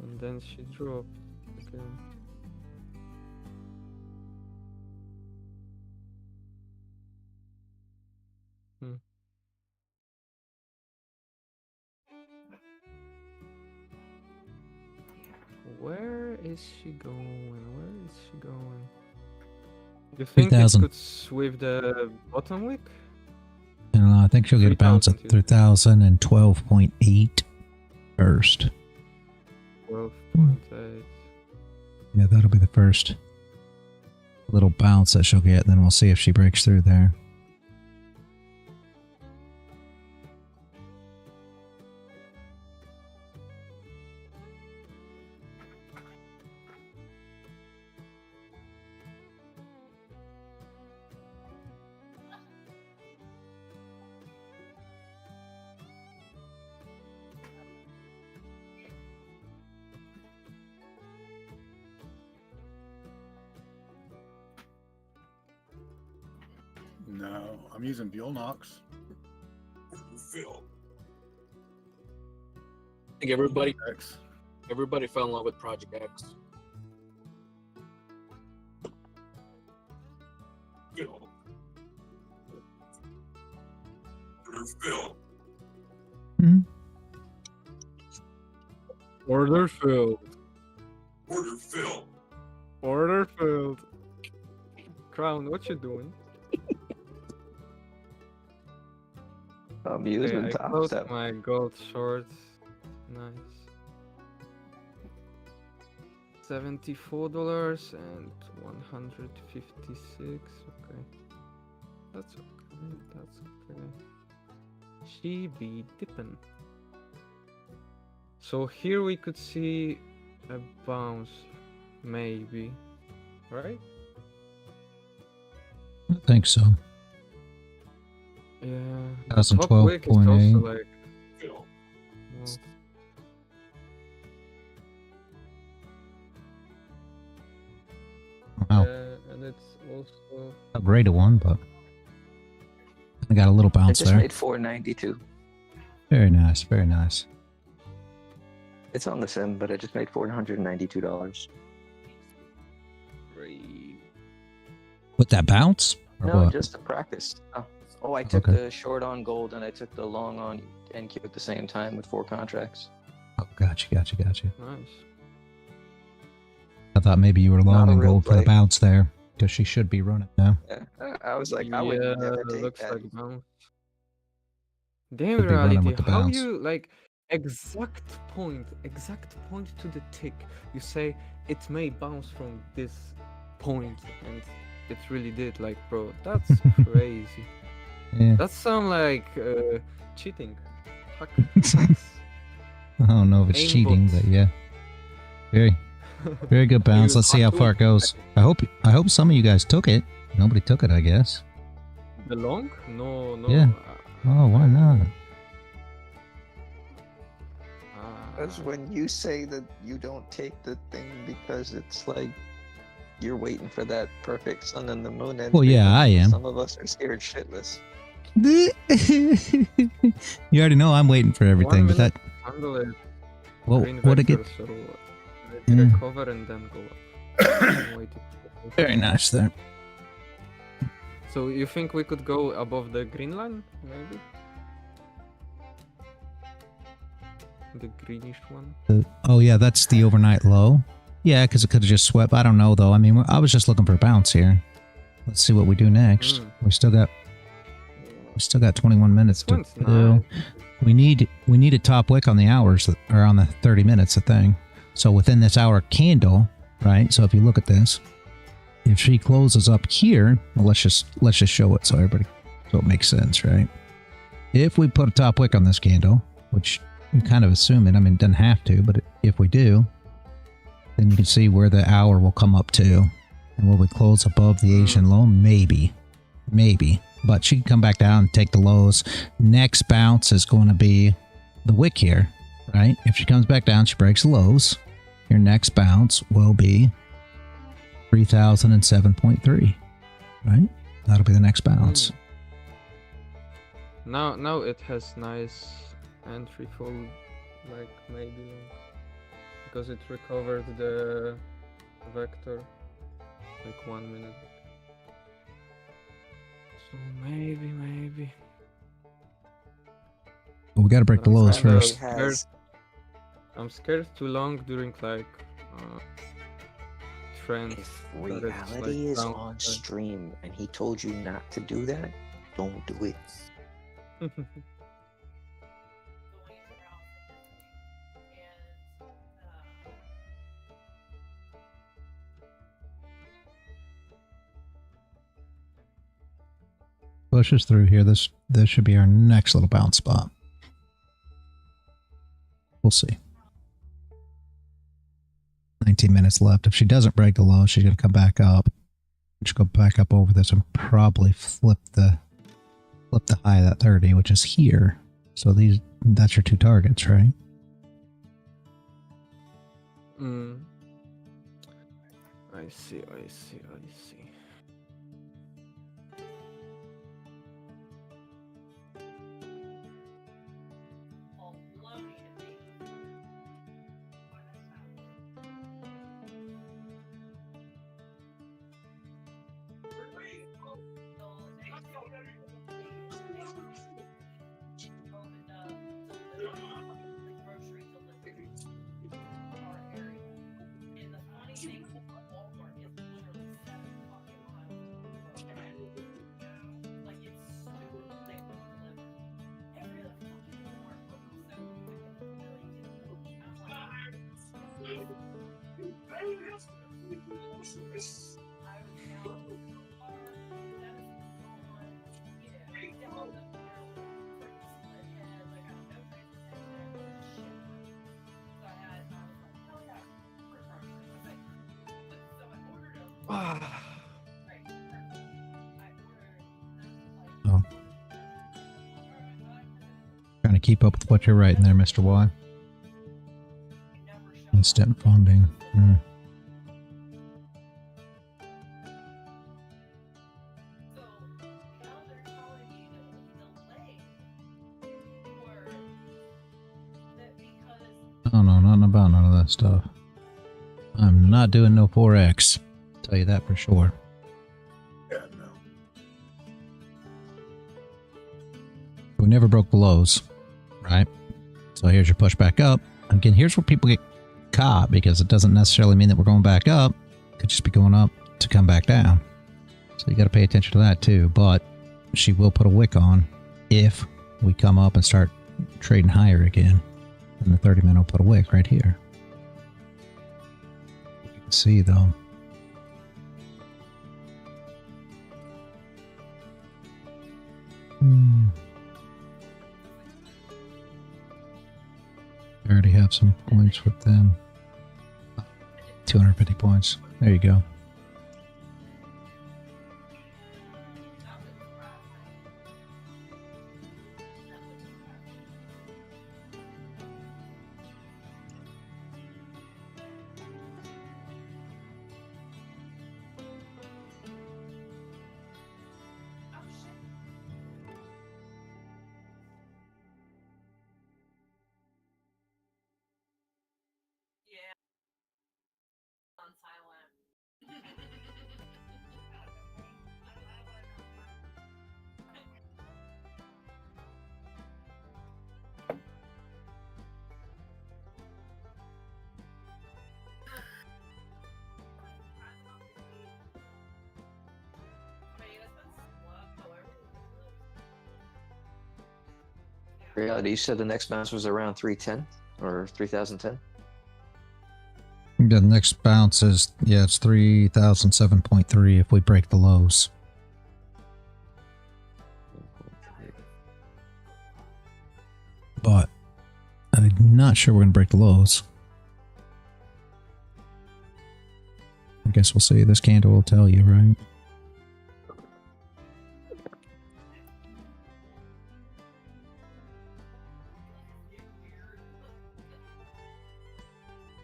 And then she dropped again. Where is she going? Where is she going? You think it
3,000.
could sweep the bottom wick?
I don't know. I think she'll get a bounce at 3,012.8 first.
12.8.
Yeah, that'll be the first little bounce that she'll get. Then we'll see if she breaks through there.
No, I'm using Bulenox.
I think everybody fell in love with Project X.
Order filled.
Order filled.
Order filled. Crown, what you doing?
I'm using
Okay, I
top
closed
step.
my gold shorts. Nice. $74 and 156. Okay. That's okay. That's okay. She be dipping. So here we could see a bounce, maybe, right?
I think so.
Yeah. The top wick is
2012.8.
also like. Well,
Wow.
and it's also.
A great one, but I got a little
I
bounce
just
there.
made 492.
Very nice. Very nice.
It's on the sim, but I just made $492.
With that bounce? Or
No,
what?
just to practice. Oh, I took
Okay.
the short on gold and I took the long on NQ at the same time with 4 contracts.
Oh, gotcha.
Nice.
I thought maybe you were long
Not a
and
real
gold for the
play.
bounce there, because she should be running now.
Yeah, I was like, I would never take
looks
that.
like bounce. Damn,
Could be running
reality.
with the
How
bounce.
you like exact point to the tick? You say it may bounce from this point, and it really did. Like, bro, that's crazy.
Yeah.
That sound like cheating. Hack.
I don't know if it's cheating, but yeah. Very good bounce. Let's see how far it goes. I hope some of you guys took it. Nobody took it, I guess.
The long? No.
Yeah. Oh, why not?
Because when you say that you don't take the thing because it's like you're waiting for that perfect sun and the moon, and
Well, yeah, I am.
Some of us are scared shitless.
You already know I'm waiting for everything, but that.
Handle it.
Well,
Green
what it
vector,
get?
so let it recover and then go up. I'm waiting.
Very nice there.
So you think we could go above the green line, maybe? The greenish one?
Oh yeah, that's the overnight low. Yeah, because it could have just swept. I don't know though. I mean, I was just looking for a bounce here. Let's see what we do next. We still got 21 minutes to
one's
do. We need a top wick on the hours or on the 30 minutes, I think. So within this hour candle, right? So if you look at this, if she closes up here, well, let's just show it so everybody, so it makes sense, right? If we put a top wick on this candle, which you kind of assume it, I mean, it doesn't have to, but if we do, then you can see where the hour will come up to. And will we close above the Asian low? Maybe. Maybe. But she can come back down and take the lows. Next bounce is going to be the wick here, right? If she comes back down, she breaks the lows. Your next bounce will be 3007.3, right? That'll be the next bounce.
Now it has nice entry for like maybe because it recovered the vector like 1 minute. So maybe.
Well, we got to break the lows first.
I'm scared too long during like trends.
If reality is on stream and he told you not to do that, don't do it.
Push us through here. This should be our next little bounce spot. We'll see. 19 minutes left. If she doesn't break the low, she's going to come back up. She'll go back up over this and probably flip the high of that 30, which is here. So that's your two targets, right?
I see.
Trying to keep up with what you're writing there, Mr. Y. Instant funding. Oh no, nothing about none of that stuff. I'm not doing no 4X. Tell you that for sure.
Yeah, no.
We never broke the lows, right? So here's your push back up. Again, here's where people get caught because it doesn't necessarily mean that we're going back up. It could just be going up to come back down. So you got to pay attention to that too. But she will put a wick on if we come up and start trading higher again. And the 30-minute will put a wick right here. You can see though. I already have some points with them. 250 points. There you go.
Reality, you said the next bounce was around 310 or 3010?
The next bounce is, yeah, it's 3007.3 if we break the lows. But I'm not sure we're going to break the lows. I guess we'll see. This candle will tell you, right?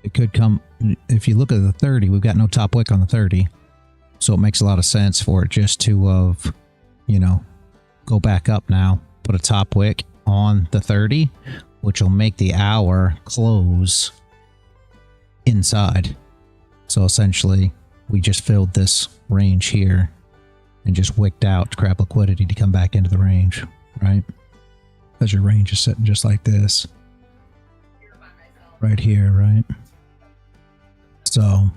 It could come, if you look at the 30, we've got no top wick on the 30. So it makes a lot of sense for it just to, you know, go back up now, put a top wick on the 30, which will make the hour close inside. So essentially, we just filled this range here and just wicked out to grab liquidity to come back into the range, right? Because your range is sitting just like this. Right here, right? So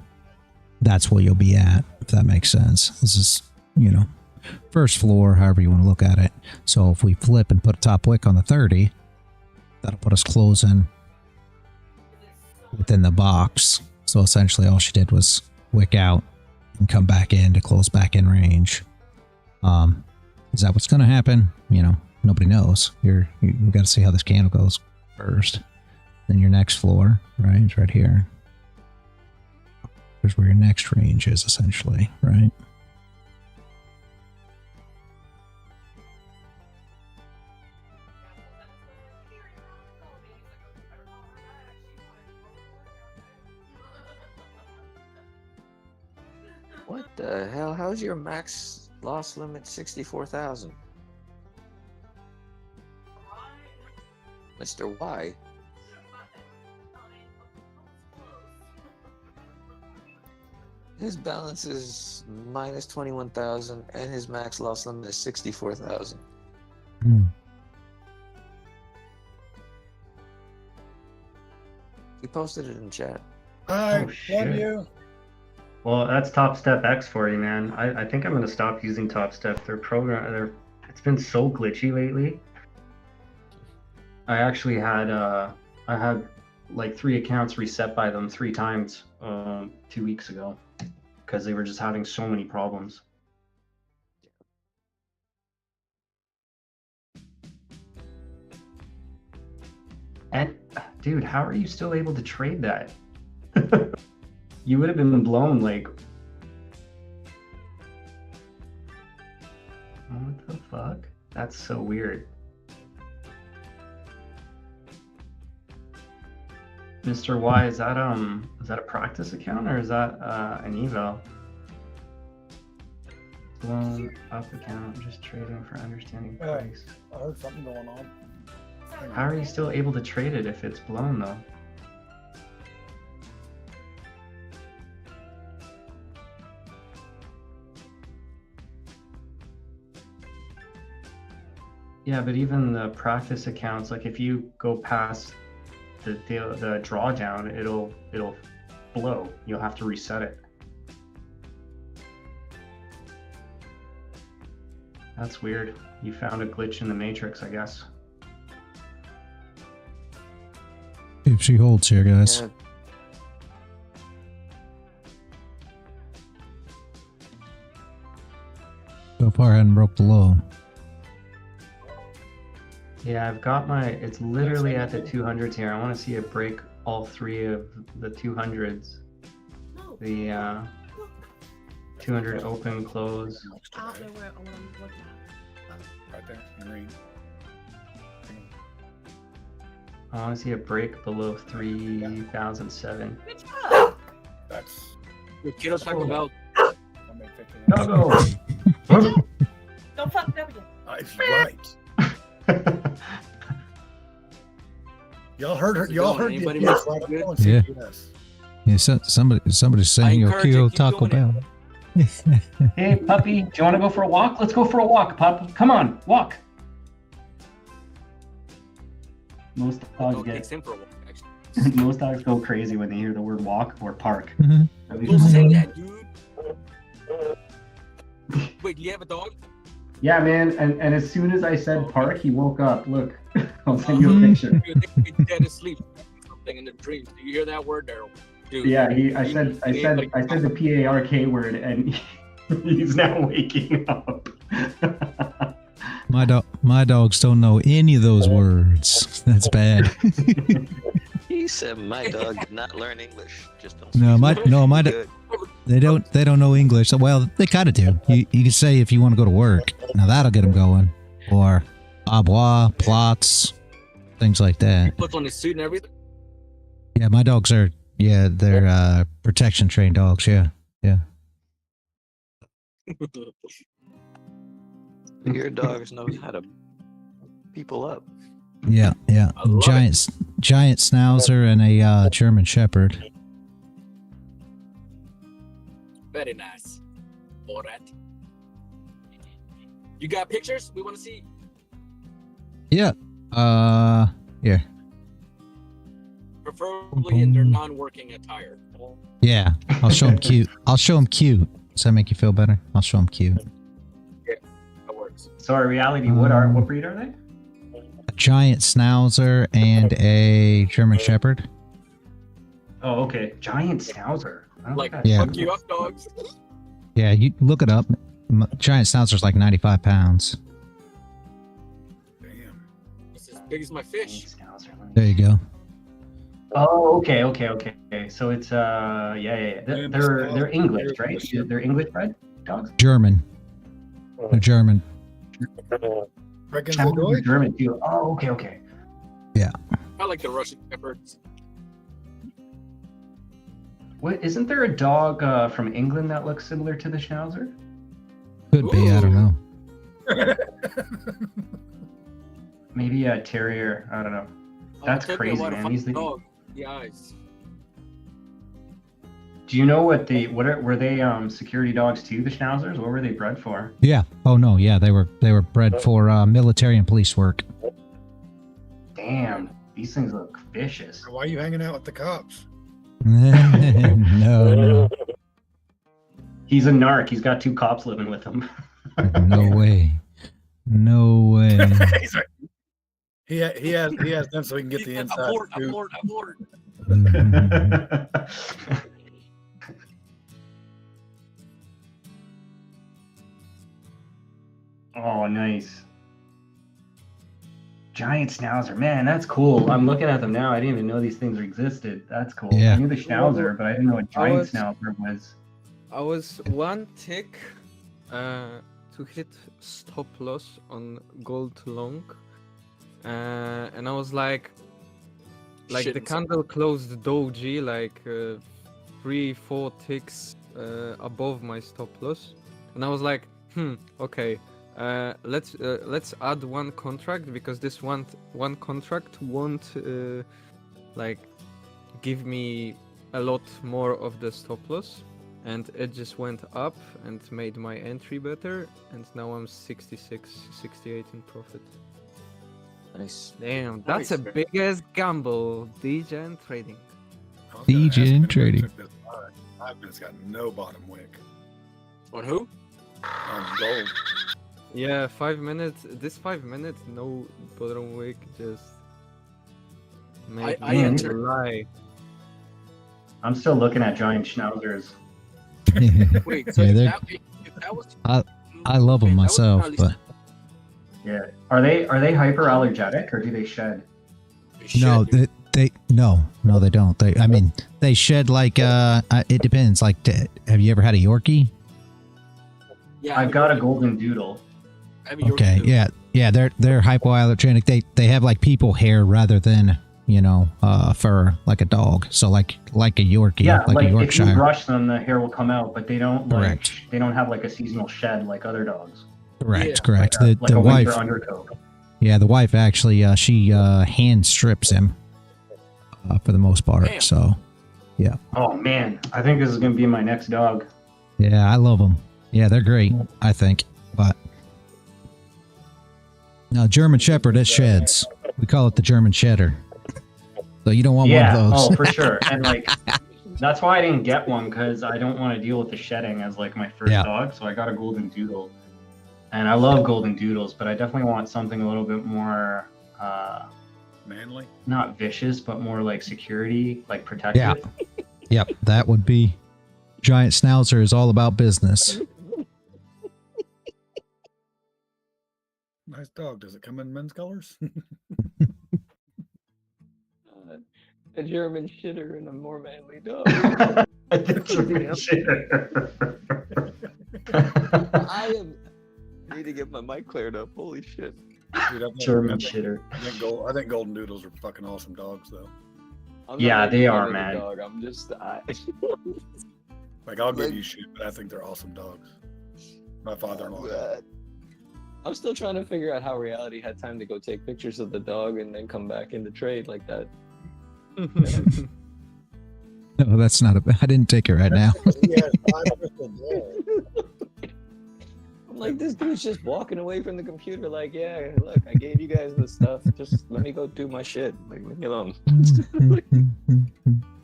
that's where you'll be at, if that makes sense. This is, you know, first floor, however you want to look at it. So if we flip and put a top wick on the 30, that'll put us closing within the box. So essentially all she did was wick out and come back in to close back in range. Is that what's going to happen? You know, nobody knows. We've got to see how this candle goes first. Then your next floor, right? It's right here. Here's where your next range is, essentially, right?
What the hell? How's your max loss limit 64,000? Mr. Y? His balance is minus 21,000 and his max loss limit is 64,000. He posted it in chat.
Hi,
Oh, shit.
love you.
Well, that's Top Step X for you, man. I think I'm gonna stop using Top Step. It's been so glitchy lately. I actually had I had like 3 accounts reset by them 3 times 2 weeks ago because they were just having so many problems. And dude, how are you still able to trade that? You would have been blown like, what the fuck? That's so weird. Mr. Y, is that a practice account or is that an eval? Blown up account, just trading for understanding price.
I heard something going on.
How are you still able to trade it if it's blown though? Yeah, but even the practice accounts, like if you go past the drawdown, it'll blow. You'll have to reset it. That's weird. You found a glitch in the matrix, I guess.
If she holds here, guys.
Yeah.
So far, I hadn't broke the low.
Yeah, I've got it's literally at the 200s here. I want to see it break all 3 of the 200s. The 200 open, close.
Right there, in green.
I want to see it break below 3,007.
That's
Quiero Taco Bell.
Go!
Don't fuck it up again.
It's right. Y'all heard her. Y'all heard
Anybody
the
miss
right
it?
up on
Yeah.
CPS.
Yeah, somebody's saying you'll
encourage it.
kill
Keep
Taco
doing
Bell.
Hey, puppy, do you want to go for a walk? Let's go for a walk, pup. Come on, walk. Most dogs
Dog
get
takes him for a walk, actually.
most dogs go crazy when they hear the word walk or park.
Mhm.
At least
Don't
mine
say
do.
that, dude. Wait, do you have a dog?
Yeah, man. And as soon as I said park, he woke up. Look, I'll send you a picture.
You're dead asleep. Something in the dreams. Do you hear that word, Daryl? Dude,
Yeah, I said the PARK word, and he's now waking up.
My dogs don't know any of those words. That's bad.
He said my dog did not learn English. Just don't
No,
speak good.
they don't know English. Well, they kind of do. You can say if you want to go to work. Now that'll get them going. Or au revoir, plots, things like that.
Puts on his suit and everything.
Yeah, my dogs are. Yeah, they're protection trained dogs. Yeah.
Your dogs knows how to people up.
Yeah. Giant schnauzer and a German shepherd.
Very nice. All right. You got pictures? We want to see.
Yeah. Yeah.
Preferably in their non-working attire.
Yeah. I'll show them cute. Does that make you feel better? I'll show them cute.
Yeah, that works.
Sorry, reality. What breed are they?
A giant schnauzer and a German shepherd.
Oh, okay. Giant schnauzer.
Like,
Yeah.
fuck you up, dogs.
Yeah, you look it up. Giant schnauzer's like 95 pounds.
It's as big as my fish.
There you go.
Oh, okay. So it's yeah. They're English, right? They're English bred dogs.
German. They're German.
German too. Oh, okay.
Yeah.
I like the Russian shepherds.
What? Isn't there a dog from England that looks similar to the Schnauzer?
Could be. I don't know.
Maybe a terrier. I don't know. That's crazy, man. He's the
dog. The eyes.
Do you know what were they security dogs too? The Schnauzers? What were they bred for?
Yeah. Oh no. Yeah, they were bred for military and police work.
Damn, these things look vicious.
Why are you hanging out with the cops?
No.
He's a narc. He's got 2 cops living with him.
No way.
He's like, he has them so he can get the inside.
Abort.
Oh, nice. Giant Schnauzer. Man, that's cool. I'm looking at them now. I didn't even know these things existed. That's cool.
Yeah.
I knew the Schnauzer, but I didn't know what giant Schnauzer was.
I was one tick to hit stop loss on gold long, and I was like the candle closed doji like 3-4 ticks above my stop loss, and I was like, okay, let's add one contract, because this one contract won't like give me a lot more of the stop loss. And it just went up and made my entry better, and now I'm 66, 68 in profit.
Nice.
Damn, that's a big ass gamble. DJ and trading.
DJ and trading.
5 minutes got no bottom wick.
On who?
On gold.
Yeah, 5 minutes. This 5 minutes, no bottom wick, just.
I entered.
Lie.
I'm still looking at giant Schnauzers.
Wait, so
Yeah,
if that was,
I love them myself, but
Yeah. Are they hyperallergenic or do they shed?
no, they don't. They shed like it depends. Like, have you ever had a Yorkie?
Yeah,
I've got a golden doodle.
Okay, yeah, they're hypoallergenic. They have like people hair rather than fur, like a dog. So like a Yorkie,
Yeah,
like a Yorkshire.
if you brush them, the hair will come out, but they don't
Correct.
they don't have like a seasonal shed like other dogs.
Correct.
Like
The
a
wife,
winter undercoat.
yeah, the wife actually she hand strips him for the most part.
Damn.
So yeah.
Oh man, I think this is gonna be my next dog.
Yeah, I love them. Yeah, they're great, I think. But now German Shepherd, it sheds. We call it the German Shedder. So you don't want one of those.
Oh, for sure. And like, that's why I didn't get one, because I don't want to deal with the shedding as like my first dog. So I got a golden doodle, and I love golden doodles, but I definitely want something a little bit more
manly,
not vicious, but more like security, like protective.
Yep, that would be Giant Schnauzer is all about business.
Nice dog. Does it come in men's colors?
A German shitter and a more manly dog.
German shitter.
I need to get my mic cleared up. Holy shit.
Dude,
German shitter.
I think golden doodles are fucking awesome dogs, though.
I'm not
Yeah,
making
they
fun
are,
of the
man.
Dog. I'm just,
Like, I'll give you shit, but I think they're awesome dogs. My father-in-law.
I'm still trying to figure out how reality had time to go take pictures of the dog and then come back into trade like that.
No, that's not a. I didn't take it right now.
I'm like, this dude's just walking away from the computer like, yeah, look, I gave you guys the stuff. Just let me go do my shit. Like, leave me alone.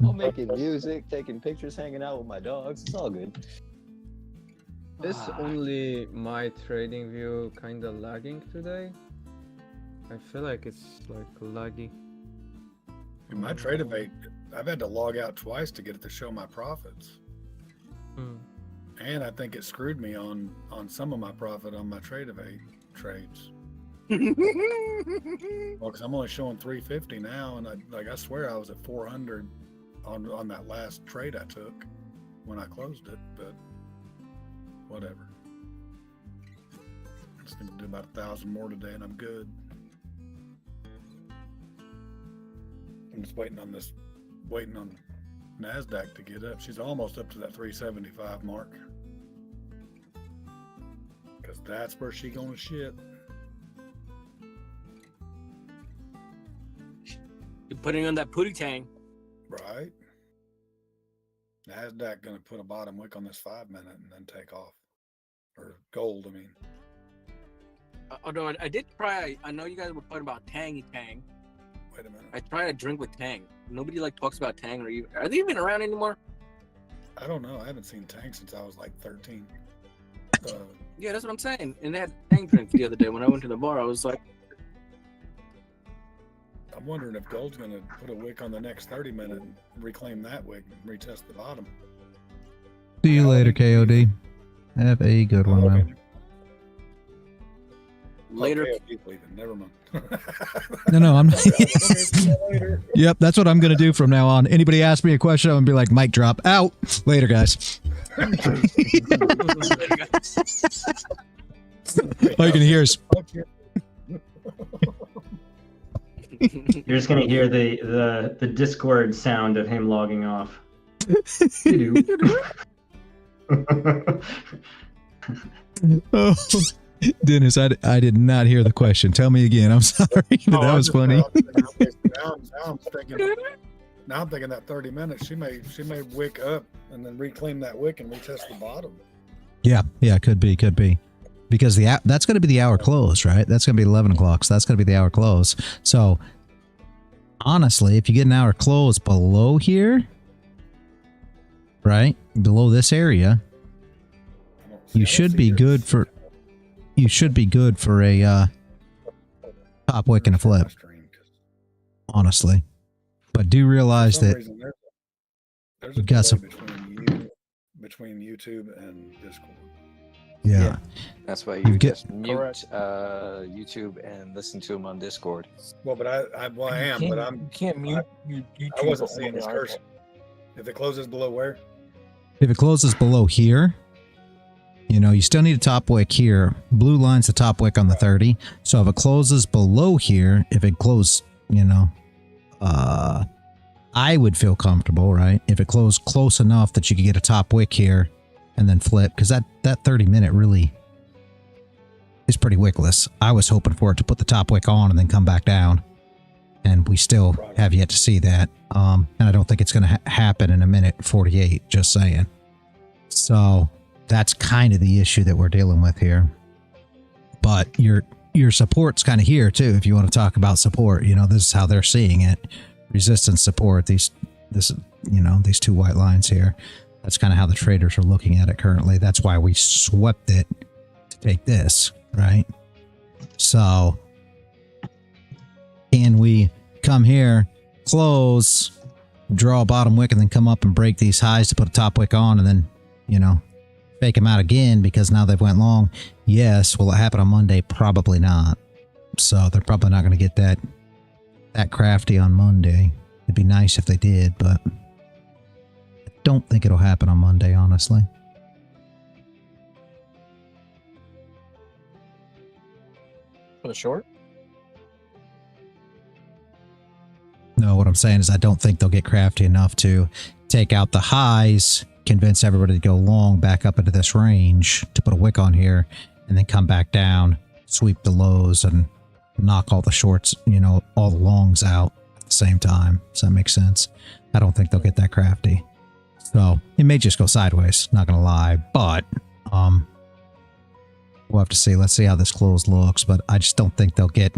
I'm making music, taking pictures, hanging out with my dogs. It's all good.
Is only my trading view kind of lagging today? I feel like it's like laggy.
In my TradeAway, I've had to log out twice to get it to show my profits. And I think it screwed me on some of my profit on my TradeAway trades. Well, because I'm only showing 350 now, and I swear I was at 400 on that last trade I took when I closed it, but whatever. I just need to do about 1,000 more today, and I'm good. I'm just waiting on Nasdaq to get up. She's almost up to that 375 mark. Because that's where she gonna shit.
You're putting on that pooty tang.
Right. Nasdaq gonna put a bottom wick on this 5 minute and then take off. Or gold, I mean.
Although I did try, I know you guys were talking about Tangy Tang.
Wait a minute.
I tried a drink with Tang. Nobody like talks about Tang, or even, are they even around anymore?
I don't know. I haven't seen Tang since I was like 13.
Yeah, that's what I'm saying. And they had Tang drink the other day when I went to the bar. I was like,
I'm wondering if gold's gonna put a wick on the next 30 minute and reclaim that wick and retest the bottom.
See you later, KOD. Have a good one, man.
Later.
Okay, keep leaving. Never mind.
No, I'm not. Yep, that's what I'm going to do from now on. Anybody ask me a question, I'm going to be like, mic drop. Out. Later, guys. All you can hear is...
You're just gonna hear the Discord sound of him logging off.
Oh, Dennis, I did not hear the question. Tell me again. I'm sorry. That was funny.
Now I'm thinking that 30 minutes, she may wick up and then reclaim that wick and retest the bottom.
Yeah, could be. Because that's going to be the hour close, right? That's going to be 11 o'clock, so that's going to be the hour close. So, honestly, if you get an hour close below here, right, below this area, you should be good for a top wick and a flip. Honestly, but do realize that
there's
you've got some
between YouTube and Discord.
Yeah.
That's why
You
you
get-
just mute YouTube and listen to him on Discord.
Well, but I am, but I'm.
You can't mute your YouTube.
I wasn't
on
seeing
the
his
iPad.
cursor. If it closes below where?
If it closes below here, you still need a top wick here. Blue line's the top wick on the 30. So if it closes below here, if it closed, I would feel comfortable, right? If it closed close enough that you could get a top wick here and then flip, because that 30 minute really is pretty wickless. I was hoping for it to put the top wick on and then come back down. And we still have yet to see that. And I don't think it's going to happen in a minute 48, just saying. So that's kind of the issue that we're dealing with here. But your support's kind of here too, if you want to talk about support. This is how they're seeing it. Resistance support, these two white lines here. That's kind of how the traders are looking at it currently. That's why we swept it to take this, right? So can we come here, close, draw a bottom wick and then come up and break these highs to put a top wick on and then, you know, fake them out again because now they've went long? Yes. Will it happen on Monday? Probably not. So they're probably not going to get that crafty on Monday. It'd be nice if they did, but I don't think it'll happen on Monday, honestly.
For the short?
No, what I'm saying is I don't think they'll get crafty enough to take out the highs, convince everybody to go long back up into this range to put a wick on here, and then come back down, sweep the lows, and knock all the shorts, you know, all the longs out at the same time. Does that make sense? I don't think they'll get that crafty. So it may just go sideways, not gonna lie, but we'll have to see. Let's see how this close looks, but I just don't think they'll get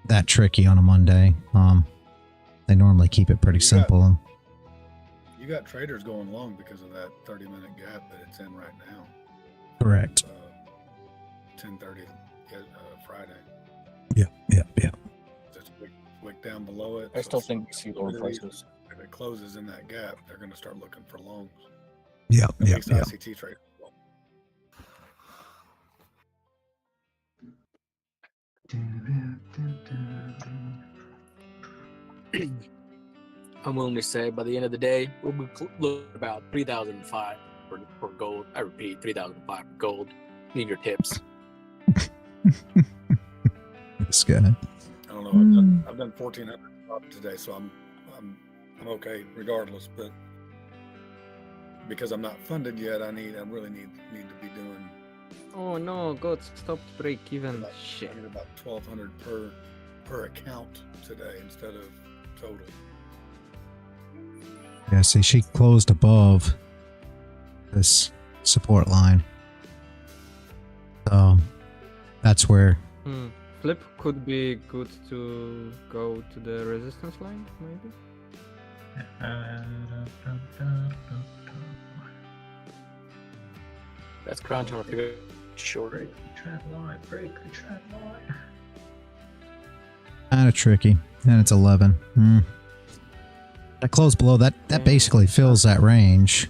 that tricky on a Monday. They normally keep it pretty simple.
You got traders going long because of that 30-minute gap that it's in right now.
Correct.
10:30 Friday.
Yeah.
Just wick down below it.
I still think we see lower prices.
If it closes in that gap, they're going to start looking for longs.
Yeah.
ICT trade.
I'm willing to say by the end of the day, we'll be looking about 3,005 for gold. I repeat, 3,005 for gold. Need your tips.
This guy.
I don't know. I've done 1,400 today, so I'm okay regardless. But because I'm not funded yet, I really need to be doing.
Oh no, God, stop break even. Shit.
I need about 1,200 per account today instead of total.
Yeah, see, she closed above this support line. So that's where.
Flip could be good to go to the resistance line, maybe.
That's Crown trying to figure short.
Break the trend line. Break the trend line.
Kind of tricky. And it's 11. That close below that basically fills that range.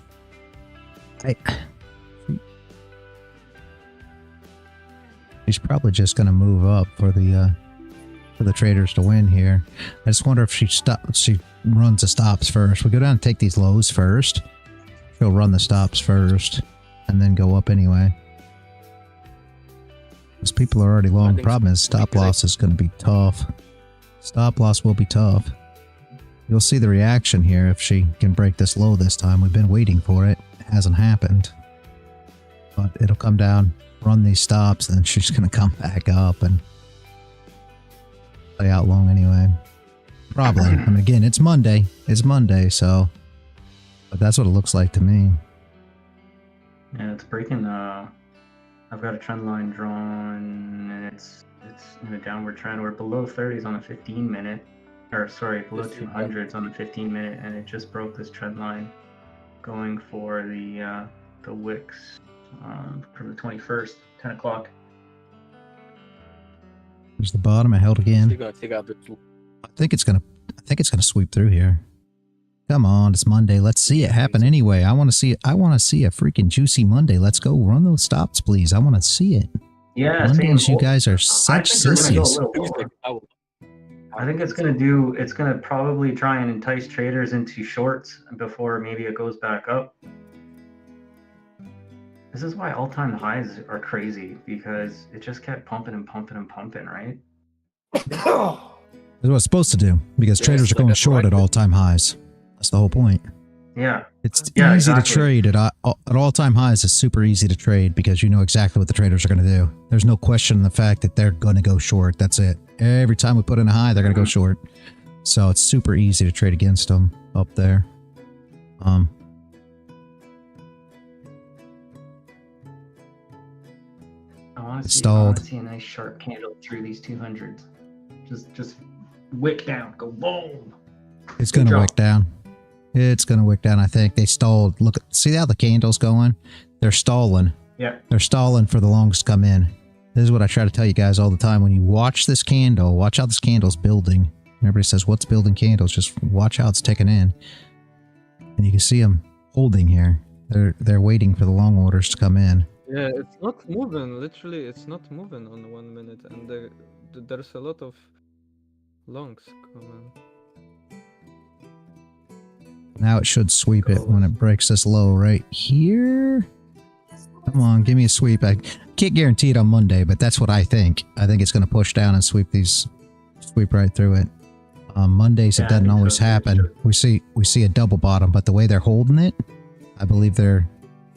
She's probably just going to move up for the traders to win here. I just wonder if she runs the stops first. We go down and take these lows first. She'll run the stops first and then go up anyway. Because people are already long. The problem is stop loss is going to be tough. Stop loss will be tough. You'll see the reaction here if she can break this low this time. We've been waiting for it. It hasn't happened. But it'll come down, run these stops, and she's going to come back up and play out long anyway. Probably. I mean, again, it's Monday. It's Monday, so... But that's what it looks like to me.
Yeah, it's breaking. I've got a trend line drawn, and it's in a downward trend. We're below 30s on a 15-minute, or sorry, below 200s on the 15-minute, and it just broke this trend line, going for the wicks for the 21st, 10 o'clock.
There's the bottom. I held again.
Take out the...
I think it's gonna sweep through here. Come on, it's Monday. Let's see it happen anyway. I want to see it. I want to see a freaking juicy Monday. Let's go run those stops, please. I want to see it.
Yeah,
Mondays, you guys are such sissies.
I think it's gonna probably try and entice traders into shorts before maybe it goes back up. This is why all-time highs are crazy, because it just kept pumping and pumping and pumping, right?
That's what it's supposed to do, because traders are going short at all-time highs. That's the whole point.
Yeah.
It's easy to trade at all-time highs. Is super easy to trade because you know exactly what the traders are going to do. There's no question in the fact that they're going to go short. That's it. Every time we put in a high, they're going to go short. So it's super easy to trade against them up there.
I want to see a nice sharp candle through these 200s. Just wick down. Go boom.
It's going to wick down. It's going to wick down, I think. They stalled. Look, see how the candle's going? They're stalling.
Yeah.
They're stalling for the longs to come in. This is what I try to tell you guys all the time. When you watch this candle, watch how this candle's building. Everybody says, what's building candles? Just watch how it's ticking in. And you can see them holding here. They're waiting for the long orders to come in.
Yeah, it's not moving. Literally, it's not moving on 1 minute, and there's a lot of longs coming.
Now it should sweep it when it breaks this low right here. Come on, give me a sweep. I can't guarantee it on Monday, but that's what I think. I think it's going to push down and sweep right through it. On Mondays, it doesn't always happen. We see a double bottom, but the way they're holding it, I believe they're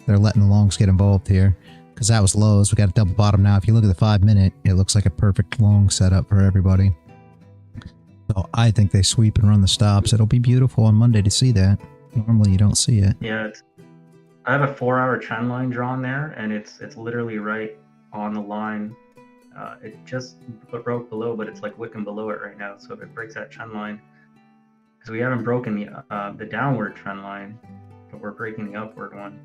letting the longs get involved here, because that was lows. We got a double bottom now. If you look at the 5 minute, it looks like a perfect long setup for everybody. So I think they sweep and run the stops. It'll be beautiful on Monday to see that. Normally you don't see it.
Yeah, I have a 4-hour trend line drawn there, and it's literally right on the line. It just broke below, but it's like wicking below it right now. So if it breaks that trend line, because we haven't broken the downward trend line, but we're breaking the upward one.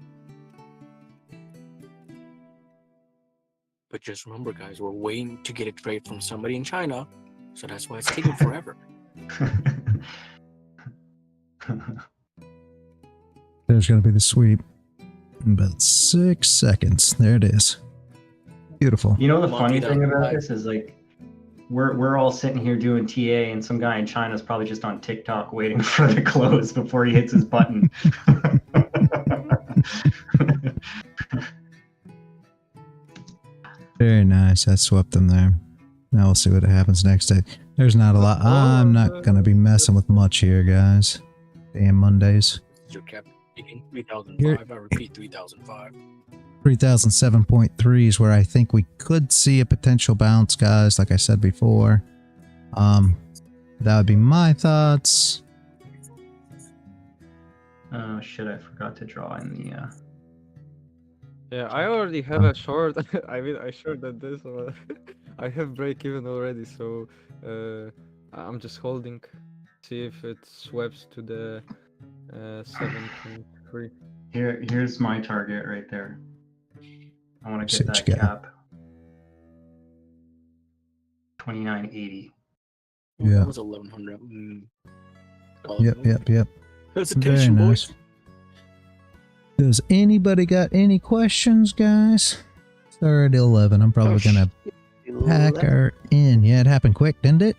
But just remember, guys, we're waiting to get a trade from somebody in China, so that's why it's taking forever.
There's going to be the sweep in about 6 seconds. There it is. Beautiful.
You know the funny thing about this is, like, we're all sitting here doing TA, and some guy in China is probably just on TikTok waiting for the close before he hits his button.
Very nice. I swept them there. Now we'll see what happens next day. There's not a lot. I'm not going to be messing with much here, guys. Damn Mondays.
Your cap speaking 3005. I repeat, 3005.
3007.3 is where I think we could see a potential bounce, guys. Like I said before. That would be my thoughts.
Oh shit, I forgot to draw in the
Yeah, I already have a short. I mean, I shorted this one. I have break even already, so I'm just holding. See if it swaps to the 7.3.
Here's my target right there. I want to get that cap. 2980.
Yeah.
That was 1100.
Yep.
That's
Very
attention,
nice.
boys.
Does anybody got any questions, guys? It's already 11. I'm probably gonna pack her in. Yeah, it happened quick, didn't it?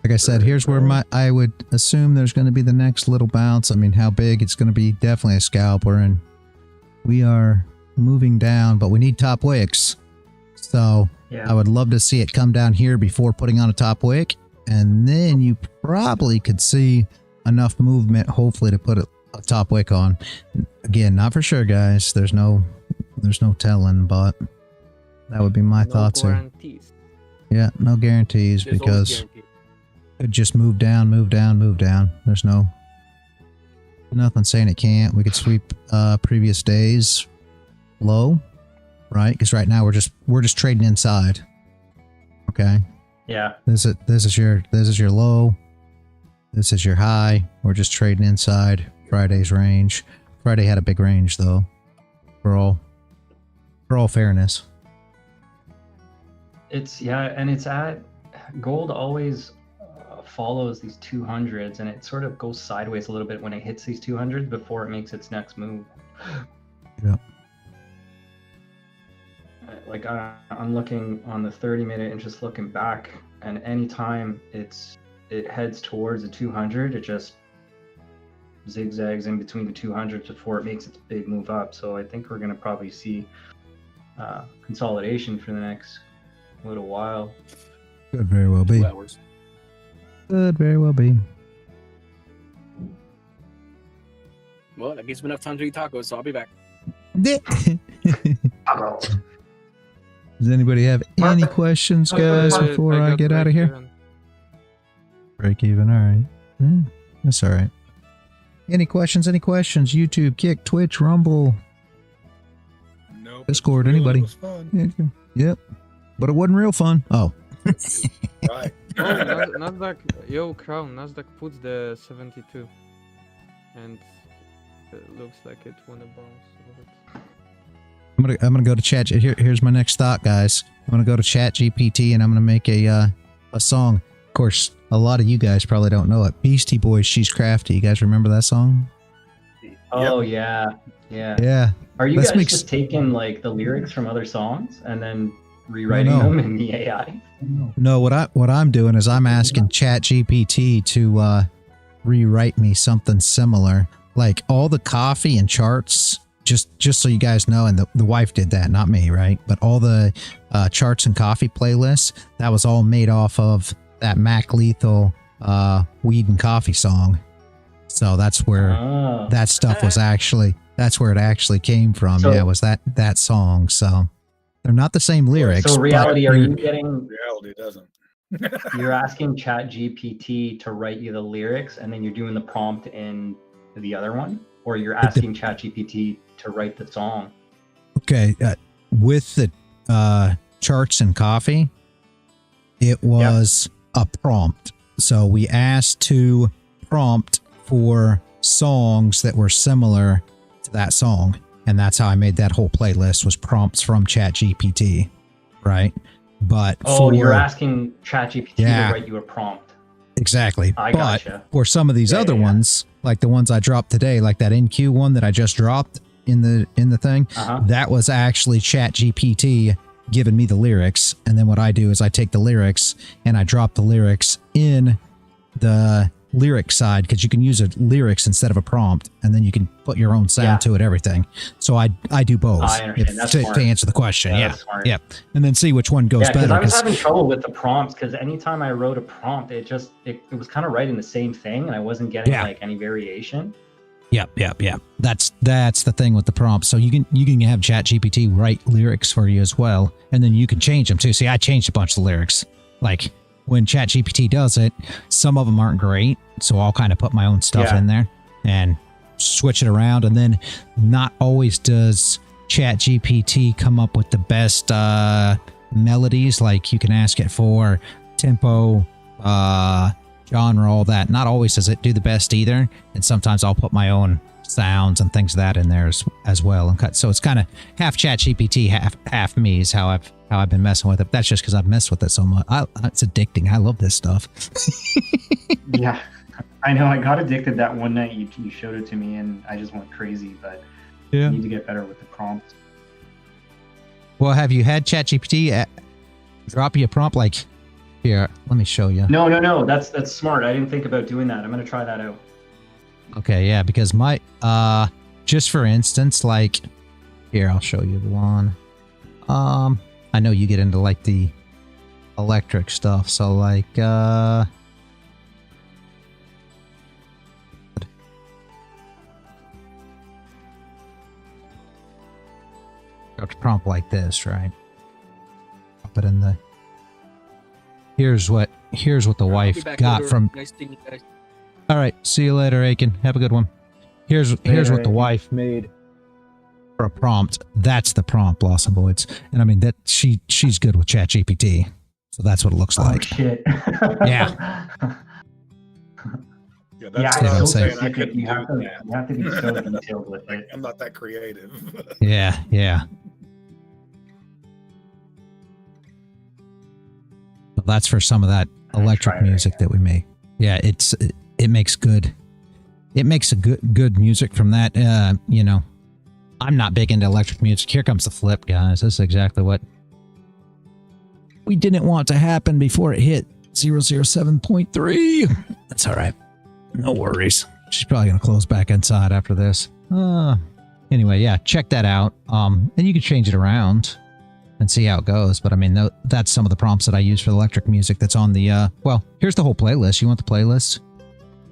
Like I said, here's where I would assume there's going to be the next little bounce. I mean, how big? It's going to be definitely a scalp. We are moving down, but we need top wicks. So
yeah.
I would love to see it come down here before putting on a top wick, and then you probably could see enough movement, hopefully, to put a top wick on. Again, not for sure, guys. There's no telling, but that would be my thoughts here. Yeah, no guarantees.
There's
because it just move down. There's nothing saying it can't. We could sweep previous days low, right? Because right now we're just trading inside. Okay.
Yeah.
This is your low. This is your high. We're just trading inside Friday's range. Friday had a big range though. For all fairness.
It's at gold always follows these 200s, and it sort of goes sideways a little bit when it hits these 200s before it makes its next move.
Yeah.
Like I'm looking on the 30-minute and just looking back, and anytime it heads towards the 200, it just zigzags in between the 200s before it makes its big move up. So I think we're going to probably see consolidation for the next little while.
Could very well be.
2 hours.
Could very well be.
Well, that gives me enough time to eat tacos, so I'll be back.
Does anybody have any questions, guys, before I get out of here? Break even, alright. That's alright. Any questions? YouTube, Kick, Twitch, Rumble,
Nope.
Discord, anybody? Yep. But it wasn't real fun. Oh.
Right.
Oh, Nasdaq, yo, Crown, Nasdaq puts the 72. And it looks like it won a bounce.
I'm gonna go to chat. Here's my next thought, guys. I'm gonna go to Chat GPT and I'm gonna make a song. Of course, a lot of you guys probably don't know it. Beastie Boys, She's Crafty. You guys remember that song?
Oh yeah, yeah.
Yeah.
Are you
Let's
guys
make
just taking like the lyrics from other songs and then
No,
rewriting
no.
them in the AI?
No, what I'm doing is I'm asking ChatGPT to rewrite me something similar, like all the coffee and charts. Just so you guys know, and the wife did that, not me, right? But all the charts and coffee playlists, that was all made off of that Mac Lethal Weed and Coffee song. So that's where that stuff was actually. That's where it actually came from.
So-
yeah, was that song. So they're not the same lyrics.
So reality,
but
are
they're-
you getting?
Reality doesn't.
You're asking ChatGPT to write you the lyrics, and then you're doing the prompt in the other one, or you're asking ChatGPT to write the song.
Okay, with the charts and coffee, it was a prompt. So we asked to prompt for songs that were similar to that song, and that's how I made that whole playlist, was prompts from ChatGPT, right? But
You're asking ChatGPT to write you a prompt.
Exactly.
I
but
gotcha.
for some of these other ones, like the ones I dropped today, like that NQ one that I just dropped in the thing, that was actually ChatGPT giving me the lyrics. And then what I do is I take the lyrics and I drop the lyrics in the lyric side, because you can use a lyrics instead of a prompt, and then you can put your own sound to it, everything. So I do both.
I understand. That's smart.
To answer the question. Yeah.
That's smart.
Yeah. And then see which one goes
Yeah, because
better.
I was having trouble with the prompts, because anytime I wrote a prompt, it was kind of writing the same thing, and I wasn't getting like any variation.
Yep. That's the thing with the prompts. So you can have ChatGPT write lyrics for you as well, and then you can change them too. See, I changed a bunch of the lyrics. Like when ChatGPT does it, some of them aren't great, so I'll kind of put my own stuff in there and switch it around. And then not always does ChatGPT come up with the best melodies. Like you can ask it for tempo, genre, all that. Not always does it do the best either. And sometimes I'll put my own sounds and things of that in there as well and cut. So it's kind of half ChatGPT, half me is how I've been messing with it. That's just because I've messed with it so much. It's addicting. I love this stuff.
Yeah, I know. I got addicted that one night. You showed it to me, and I just went crazy. But I need to get better with the prompts.
Well, have you had ChatGPT drop you a prompt like, here, let me show you?
No. That's smart. I didn't think about doing that. I'm gonna try that out.
Okay, yeah, because my just for instance, like here, I'll show you one. I know you get into like the electric stuff, so like got to prompt like this, right? Put in the here's what the wife got from.
Nice seeing you guys.
All right, see you later, Aiken. Have a good one. Here's what the wife made for a prompt. That's the prompt, Lost and Voids. And I mean that she's good with ChatGPT, so that's what it looks like.
Shit.
Yeah.
Yeah, that's what I'm saying. I couldn't
you have to be so detailed with it.
I'm not that creative.
Yeah. Well, that's for some of that electric music that we make. Yeah, it makes a good music from that. You know, I'm not big into electric music. Here comes the flip, guys. This is exactly what we didn't want to happen before it hit 007.3. That's all right. No worries. She's probably going to close back inside after this. Anyway, yeah, check that out. And you can change it around and see how it goes. But I mean, that's some of the prompts that I use for the electric music that's on the, well, here's the whole playlist. You want the playlist?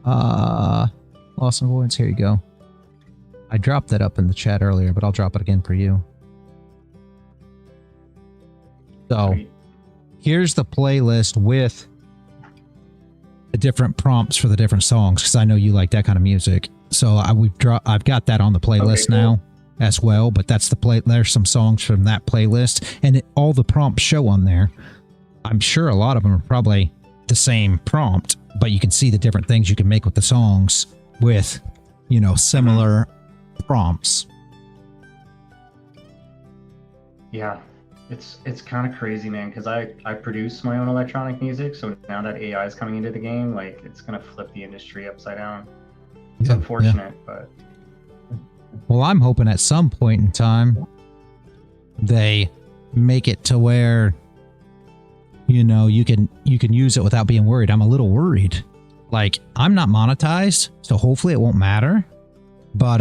Lost and Voids, here you go. I dropped that up in the chat earlier, but I'll drop it again for you. So here's the playlist with the different prompts for the different songs, because I know you like that kind of music. So I've got that on the playlist now as well, but that's there's some songs from that playlist, and all the prompts show on there. I'm sure a lot of them are probably the same prompt, but you can see the different things you can make with the songs with, you know, similar prompts.
Yeah. It's kind of crazy, man, because I produce my own electronic music, so now that AI is coming into the game, like it's gonna flip the industry upside down. It's unfortunate, but
well, I'm hoping at some point in time they make it to where, you know, you can use it without being worried. I'm a little worried. Like, I'm not monetized, so hopefully it won't matter. But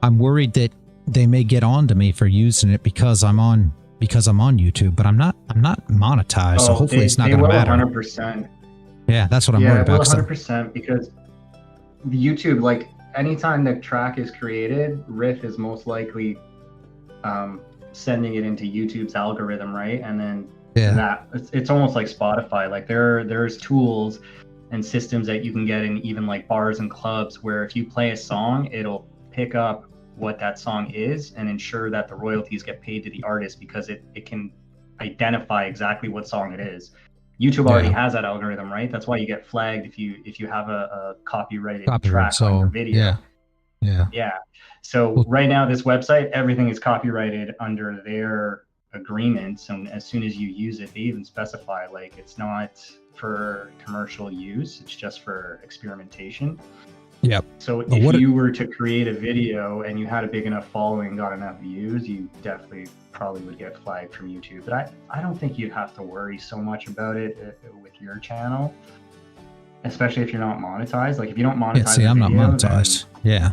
I'm worried that they may get on to me for using it because I'm on YouTube, but I'm not monetized, so hopefully it's not going to matter.
100%.
Yeah, that's what I'm worried about.
100%, because the YouTube, like, anytime the track is created, Riff is most likely sending it into YouTube's algorithm, right? And then it's almost like Spotify. Like, there's tools and systems that you can get in even like bars and clubs where if you play a song, it'll pick up what that song is and ensure that the royalties get paid to the artist, because it can identify exactly what song it is. YouTube already has that algorithm, right? That's why you get flagged if you have a copyrighted track on your video. Yeah. So right now, this website, everything is copyrighted under their agreements, and as soon as you use it, they even specify like it's not for commercial use, it's just for experimentation.
Yep.
So if you were to create a video and you had a big enough following, got enough views, you definitely probably would get flagged from YouTube. But I don't think you'd have to worry so much about it with your channel, especially if you're not monetized. Like if you don't monetize,
see, I'm not monetized.
Yeah,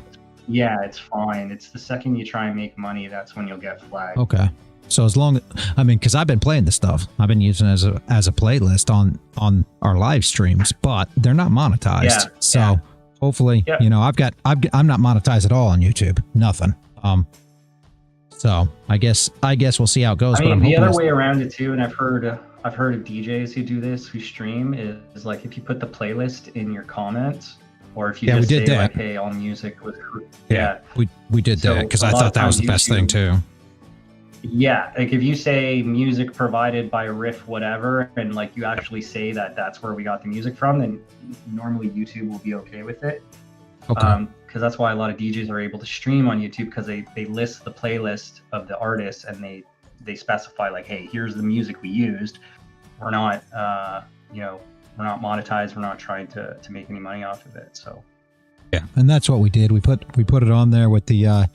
it's fine. It's the second you try and make money, that's when you'll get flagged.
Okay. So as long, I mean, because I've been playing this stuff, I've been using it as a playlist on our live streams, but they're not monetized. So hopefully, you know, I'm not monetized at all on YouTube. Nothing. So I guess we'll see how it goes.
I mean,
but
the other way around it too, and I've heard of DJs who do this, who stream, is like if you put the playlist in your comments, or if you just say like, hey, all music with
we did that because I thought that was the best thing too.
Yeah, like if you say music provided by Riff whatever, and like you actually say that that's where we got the music from, then normally YouTube will be okay with it.
Okay.
Because that's why a lot of DJs are able to stream on YouTube, because they list the playlist of the artists and they specify like, hey, here's the music we used. We're not we're not monetized. We're not trying to make any money off of it. So
yeah, and that's what we did. We put it on there with the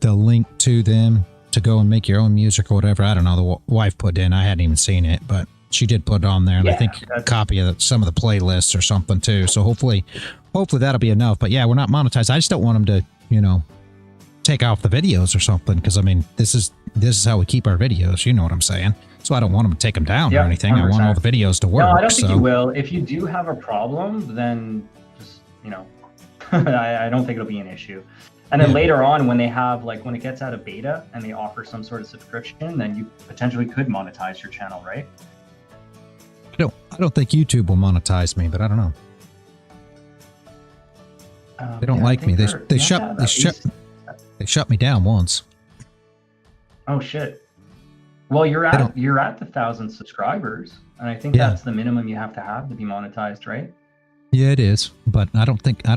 link to them to go and make your own music or whatever. I don't know. The wife put in. I hadn't even seen it, but she did put it on there, and I think a copy of some of the playlists or something too. So hopefully that'll be enough. But yeah, we're not monetized. I just don't want them to, take off the videos or something, because I mean, this is how we keep our videos. You know what I'm saying? So I don't want them to take them down or anything. 100%. I want all the videos to work.
No, I don't think you will. If you do have a problem, then just I don't think it'll be an issue. And then later on, when they have when it gets out of beta and they offer some sort of subscription, then you potentially could monetize your channel, right?
I don't think YouTube will monetize me, but I don't know. They don't like me. They shut me down once.
Oh shit. Well, you're at the 1,000 subscribers, and I think that's the minimum you have to be monetized, right?
Yeah, it is, but I don't think they'll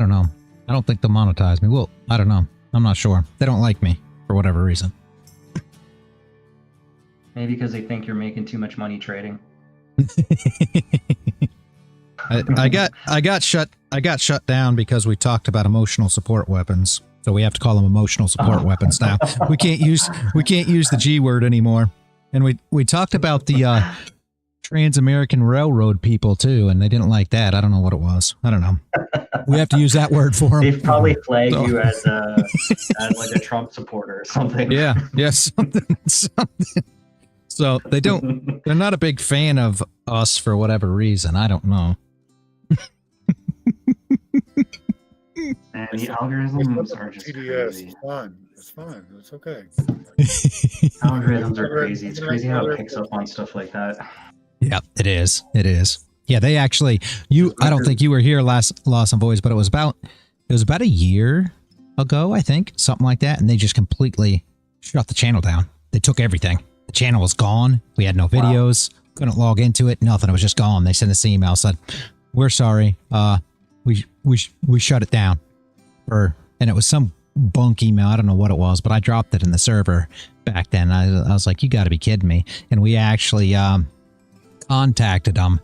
monetize me. Well, I don't know. I'm not sure. They don't like me for whatever reason.
Maybe because they think you're making too much money trading.
I got shut down because we talked about emotional support weapons. So we have to call them emotional support weapons now. We can't use the G word anymore. And we talked about the Trans-American Railroad people too, and they didn't like that. I don't know what it was. I don't know. We have to use that word for them.
They've probably flagged you as like a Trump supporter or something.
Yeah, something. So they're not a big fan of us for whatever reason. I don't know.
And the algorithms are just crazy.
It's fine. It's fine. It's okay.
Algorithms are crazy. It's crazy how it picks up on stuff like that.
Yeah, it is. It is. Yeah, they actually. I don't think you were here last Lost and Voice, but it was about a year ago, I think, something like that, and they just completely shut the channel down. They took everything. The channel was gone. We had no videos. Couldn't log into it. Nothing. It was just gone. They sent us an email, said, "We're sorry. We shut it down." And it was some bunk email. I don't know what it was, but I dropped it in the server back then. I was like, you got to be kidding me. And we actually contacted them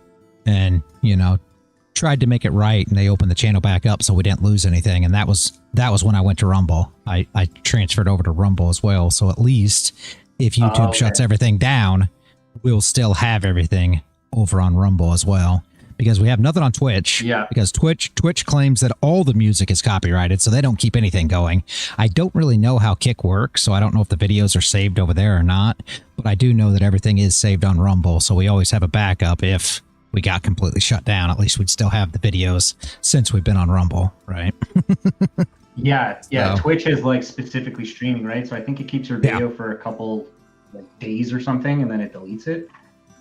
and, you know, tried to make it right, and they opened the channel back up so we didn't lose anything. And that was when I went to Rumble. I transferred over to Rumble as well. So at least if YouTube shuts everything down, we'll still have everything over on Rumble as well. Because we have nothing on Twitch.
Yeah.
Because Twitch claims that all the music is copyrighted, so they don't keep anything going. I don't really know how Kick works, so I don't know if the videos are saved over there or not. But I do know that everything is saved on Rumble, so we always have a backup if we got completely shut down. At least we'd still have the videos since we've been on Rumble, right?
Yeah.
So.
Twitch is like specifically streaming, right? So I think it keeps your video for a couple like days or something, and then it deletes it.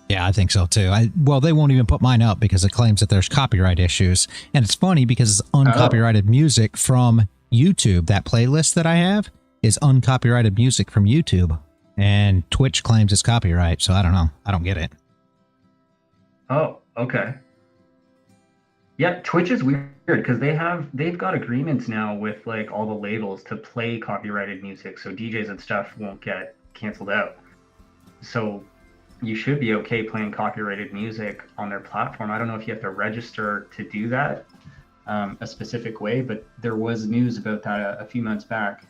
Yeah, I think so too. Well, they won't even put mine up because it claims that there's copyright issues. And it's funny because it's uncopyrighted music from YouTube. That playlist that I have is uncopyrighted music from YouTube. And Twitch claims it's copyright, so I don't know. I don't get it.
Oh, okay. Yeah, Twitch is weird because they've got agreements now with like all the labels to play copyrighted music, so DJs and stuff won't get canceled out. So you should be okay playing copyrighted music on their platform. I don't know if you have to register to do that a specific way, but there was news about that a few months back.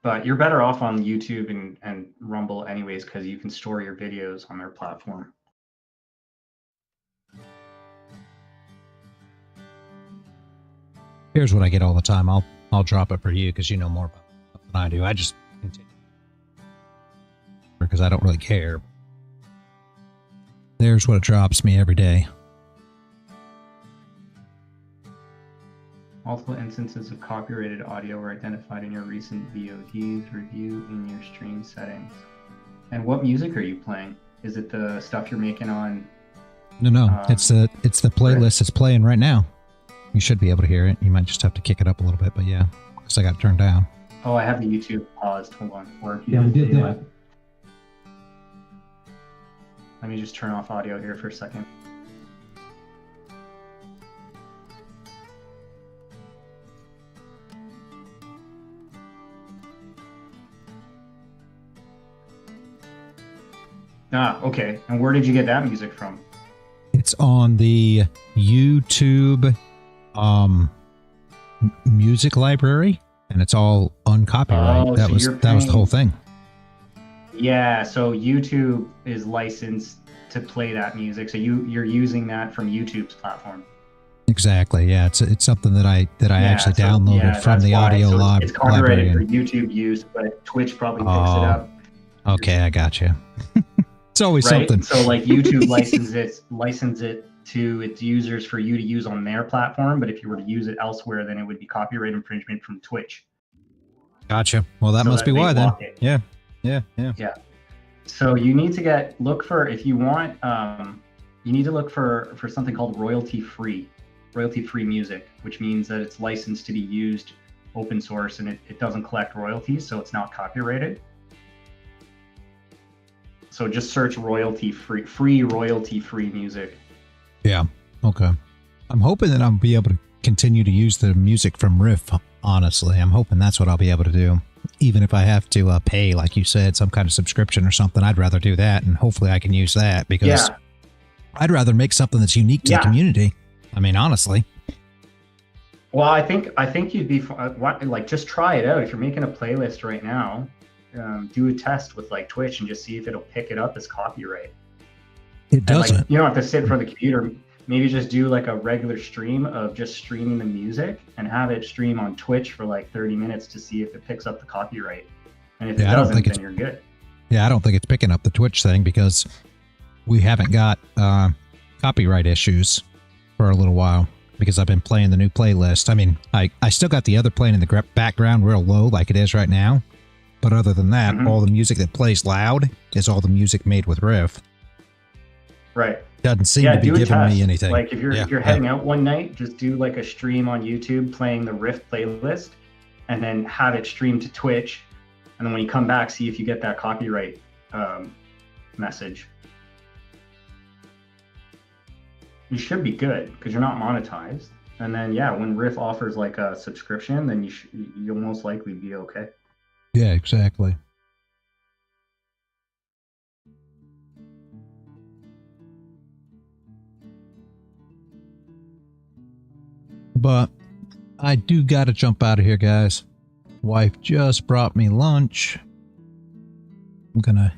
But you're better off on YouTube and Rumble anyways, because you can store your videos on their platform.
Here's what I get all the time. I'll drop it for you because you know more about it than I do. I just continue because I don't really care. There's what it drops me every day.
Multiple instances of copyrighted audio were identified in your recent VODs review in your stream settings. And what music are you playing? Is it the stuff you're making on?
No, it's the playlist that's playing right now. You should be able to hear it. You might just have to kick it up a little bit, but yeah, because I got it turned down.
Oh, I have the YouTube paused. Hold on. Or
Yeah, we did that.
Let me just turn off audio here for a second. Ah, okay. And where did you get that music from?
It's on the YouTube music library, and it's all uncopyrighted.
Oh,
that was the whole thing.
Yeah, so YouTube is licensed to play that music. So you're using that from YouTube's platform.
Exactly. Yeah, it's something that I actually downloaded from the audio library.
It's copyrighted for YouTube use, but Twitch probably picks it up.
Okay, I got you. It's always something.
So like YouTube license it to its users for you to use on their platform, but if you were to use it elsewhere, then it would be copyright infringement from Twitch.
Gotcha. Well, that must be why then. Yeah.
So you need to look for, if you want, you need to look for something called royalty-free music, which means that it's licensed to be used open source and it doesn't collect royalties, so it's not copyrighted. So just search free royalty-free music.
Yeah. Okay. I'm hoping that I'll be able to continue to use the music from Riff. Honestly, I'm hoping that's what I'll be able to do. Even if I have to pay, like you said, some kind of subscription or something, I'd rather do that, and hopefully I can use that because I'd rather make something that's unique to the community. I mean, honestly.
Well, I think you'd be like, just try it out. If you're making a playlist right now, do a test with like Twitch and just see if it'll pick it up as copyright.
It doesn't.
Like, you don't have to sit in front of the computer. Maybe just do like a regular stream of just streaming the music and have it stream on Twitch for like 30 minutes to see if it picks up the copyright. And if it doesn't, then you're good.
Yeah, I don't think it's picking up the Twitch thing because we haven't got copyright issues for a little while because I've been playing the new playlist. I mean, I still got the other playing in the background real low like it is right now. But other than that, all the music that plays loud is all the music made with Riff.
Right.
Doesn't seem to be giving me anything.
Like if you're heading out one night, just do like a stream on YouTube playing the Riff playlist and then have it stream to Twitch. And then when you come back, see if you get that copyright message. you should be good because you're not monetized. And then yeah, when Riff offers like a subscription, then you'll most likely be okay.
Yeah, exactly. But I do gotta jump out of here, guys. Wife just brought me lunch. I'm gonna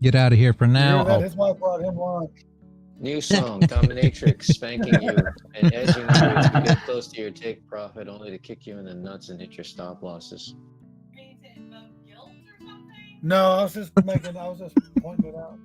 get out of here for now.
You hear that? His wife brought him lunch.
New song, Dominatrix, spanking you and edging you to get close to your take profit, only to kick you in the nuts and hit your stop losses.
No, I was just pointing it out.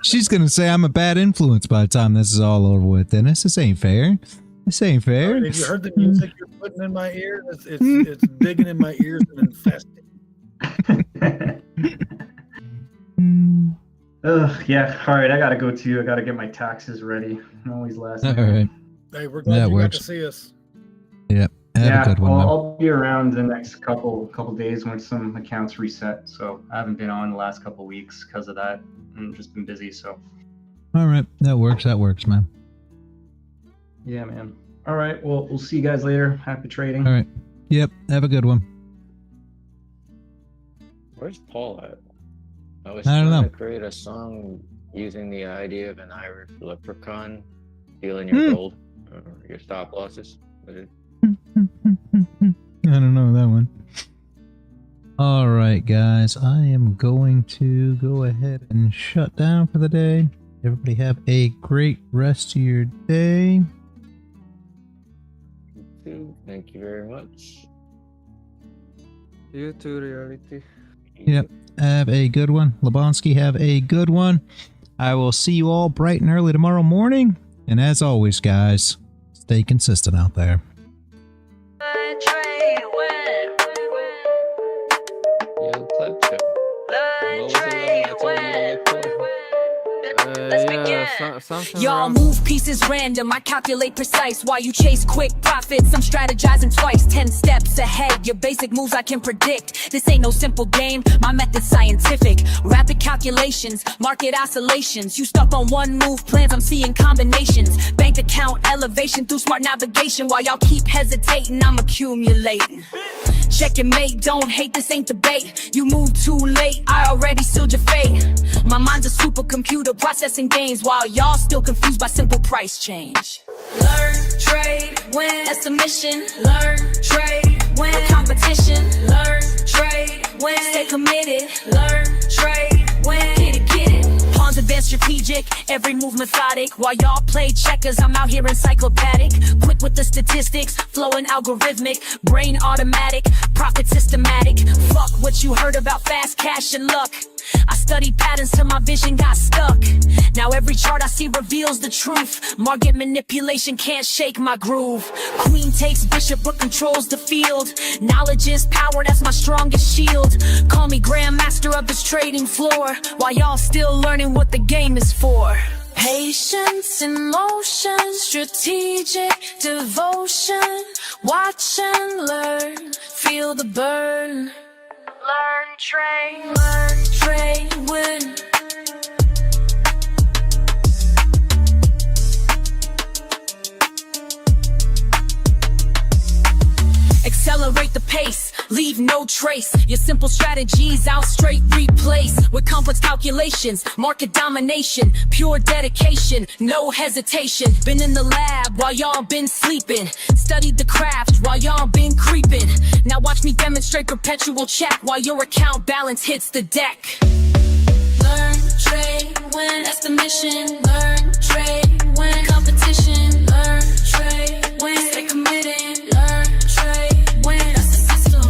She's gonna say I'm a bad influence by the time this is all over with. Dennis, this ain't fair. This ain't fair.
Have you heard the music you're putting in my ear? It's digging in my ears and infesting.
Yeah. All right, I gotta go too. I gotta get my taxes ready. Always last.
All right.
Hey, we're glad you got to see us.
Yep. Have a good one.
I'll be around the next couple days when some accounts reset. So I haven't been on the last couple weeks because of that. I've just been busy. So.
All right, that works. That works, man.
Yeah, man. All right. Well, we'll see you guys later. Happy trading.
All right. Yep. Have a good one.
Where's Paul at? I was
I don't
trying
know.
to create a song using the idea of an Irish leprechaun stealing your gold or your stop losses. But
I don't know that one. All right, guys. I am going to go ahead and shut down for the day. Everybody have a great rest of your day.
Thank you very much.
You too, reality.
Yep. Have a good one. Lebonsky, have a good one. I will see you all bright and early tomorrow morning. And as always, guys, stay consistent out there.
Yo, Klepto. What was the level I told you to look for?
Y'all move pieces random, I calculate precise. While you chase quick profits, I'm strategizing twice, 10 steps ahead. Your basic moves I can predict. This ain't no simple game, my method's scientific. Rapid calculations, market oscillations. You stuck on one move plans, I'm seeing combinations. Bank account elevation through smart navigation. While y'all keep hesitating, I'm accumulating. Check your mate, don't hate, this ain't debate. You moved too late, I already sealed your fate. My mind's a supercomputer processing gains, while y'all still confused by simple price change. Learn, trade, win, that's the mission. Learn, trade, win, competition. Learn, trade, win, stay committed. Learn, trade, win, get it. Pawns advance strategic, every move methodic. While y'all play checkers, I'm out here encyclopedic. Quick with the statistics, flowing algorithmic. Brain automatic, profit systematic. Fuck what you heard about fast cash and luck. I studied patterns till my vision got stuck. Now every chart I see reveals the truth. Market manipulation can't shake my groove. Queen takes bishop but controls the field. Knowledge is power, that's my strongest shield. Call me grandmaster of this trading floor, while y'all still learning what the game is for. Patience in motion, strategic devotion. Watch and learn, feel the burn. Learn, trade, win. Accelerate the pace, leave no trace. Your simple strategies I'll straight replace with complex calculations, market domination, pure dedication, no hesitation. Been in the lab while y'all been sleeping, studied the craft while y'all been creeping. Now watch me demonstrate perpetual check while your account balance hits the deck. Learn, trade, win, that's the mission. Learn, trade, win, competition. Learn, trade, win, stay committed. Learn, trade, win, that's the system.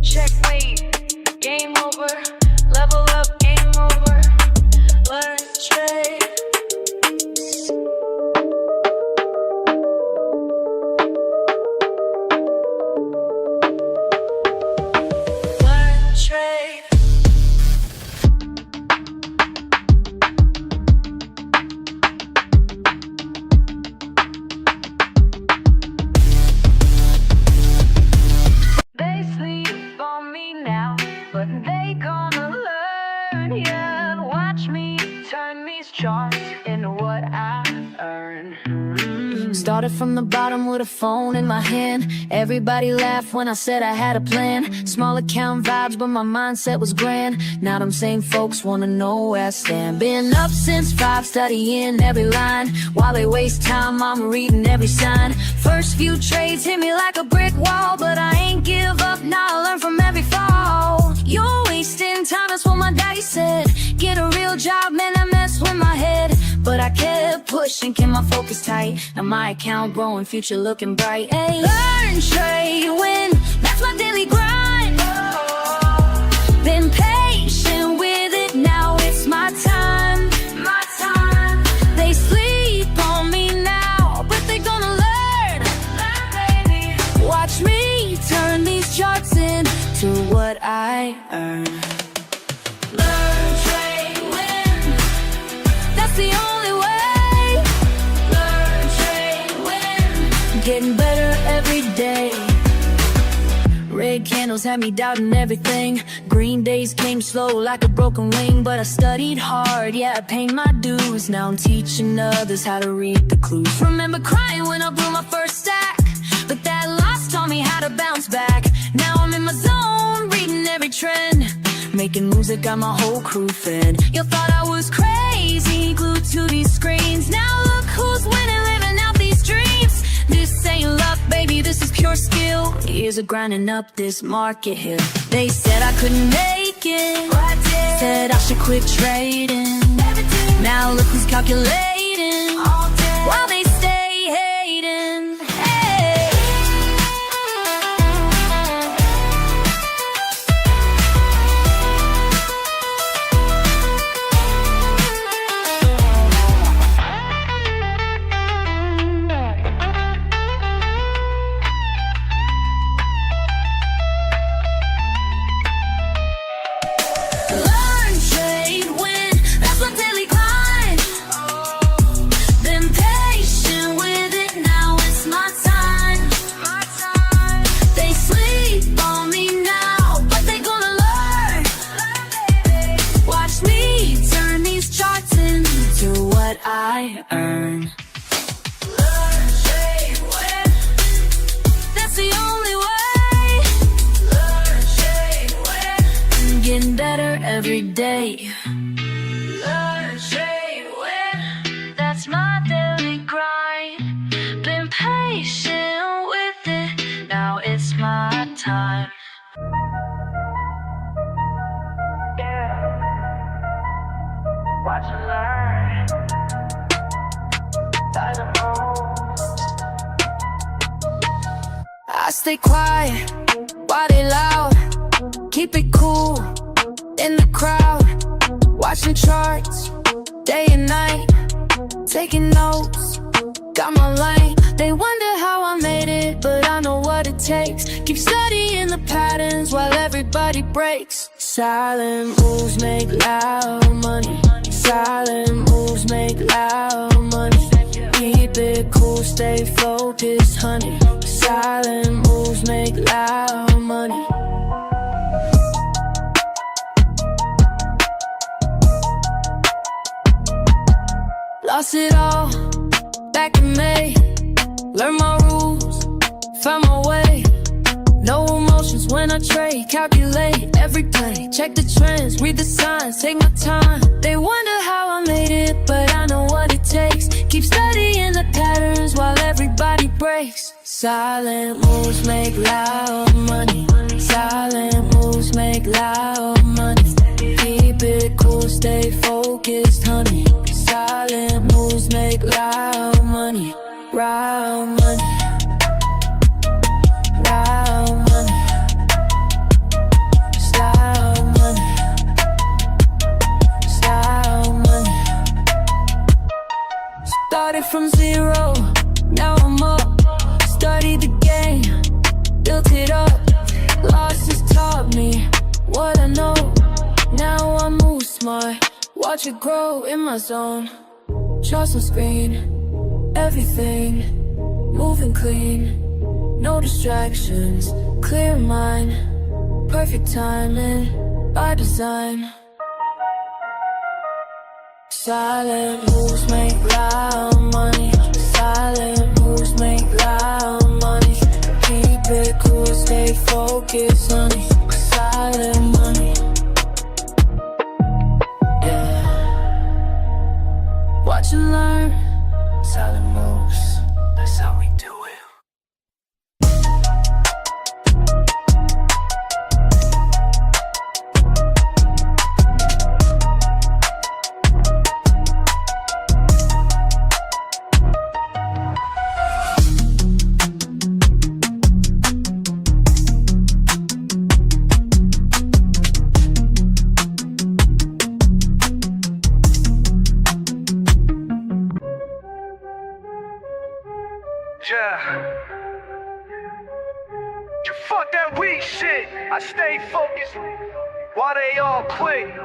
Checkmate, game over. Level up, game over. Learn, trade. Learn, trade. charts into what I earn. Started from the bottom with a phone in my hand. Everybody laughed when I said I had a plan. Small account vibes, but my mindset was grand. Now them same folks wanna know where I stand. Been up since 5, studying every line. While they waste time, I'm reading every sign. First few trades hit me like a brick wall, but I ain't give up, now I learn from every fall. You're wasting time, that's what my daddy said. Get a real job, man, that messed with my head. But I kept pushing, kept my focus tight. Now my account growing, future looking bright. Ay. Learn, trade, win, that's my daily grind. Been patient with it, now it's my time. My time. They sleep on me now, but they gonna learn. Learn, baby. Watch me turn these charts into what I earn. Learn, trade, win, that's the only way. Learn, trade, win, getting better every day. Red candles had me doubting everything. Green days came slow like a broken wing. But I studied hard, yeah, I paid my dues. Now I'm teaching others how to read the clues. Remember crying when I blew my first stack, but that loss taught me how to bounce back. Now I'm in my zone, reading every trend. Making moves that got my whole crew fed. You thought I was crazy, glued to these screens. Now look who's winning, living out these dreams. This ain't luck, baby, this is pure skill. Years of grinding up this market hill. They said I couldn't make it, said I should quit trading. Now look who's calculating, while they stay hating. Hey. Learn, trade, win, that's my daily grind. Been patient with it, now it's my time. They sleep on me now, but they gonna learn. Watch me turn these charts into what I earn. Learn, trade, win, that's the only way. Learn, trade, win, getting better every day. Learn, trade, win, that's my daily grind. Been patient with it, now it's my time. Yeah. Watch and learn. I stay quiet, while they loud. Keep it cool, in the crowd. Watching charts, day and night. Taking notes, got my lane. They wonder how I made it, but I know what it takes. Keep studying the patterns while everybody breaks. Silent moves make loud money. Silent moves make loud money. Keep it cool, stay focused, honey. Silent moves make loud money. Lost it all, back in May. Learned my rules, found my way. No emotions when I trade, calculate every play. Check the trends, read the signs, take my time. They wonder how I made it, but I know what it takes. Keep studying the patterns while everybody breaks. Silent moves make loud money. Silent moves make loud money. Keep it cool, stay focused, honey. Silent moves make loud money. Loud money. Loud money. Style money. Style money. Started from zero, now I'm up. Studied the game, built it up. Losses taught me what I know. Now I move smart, watch it grow in my zone. Charts on screen, everything moving clean. No distractions, clear mind. Perfect timing by design. Silent moves make loud money. Silent moves make loud money. Keep it cool, stay focused, honey. Silent money. Yeah. Watch and learn. Silent moves. That's how we do it.
Yeah. You fuck that weak shit. I stay focused while they all quit.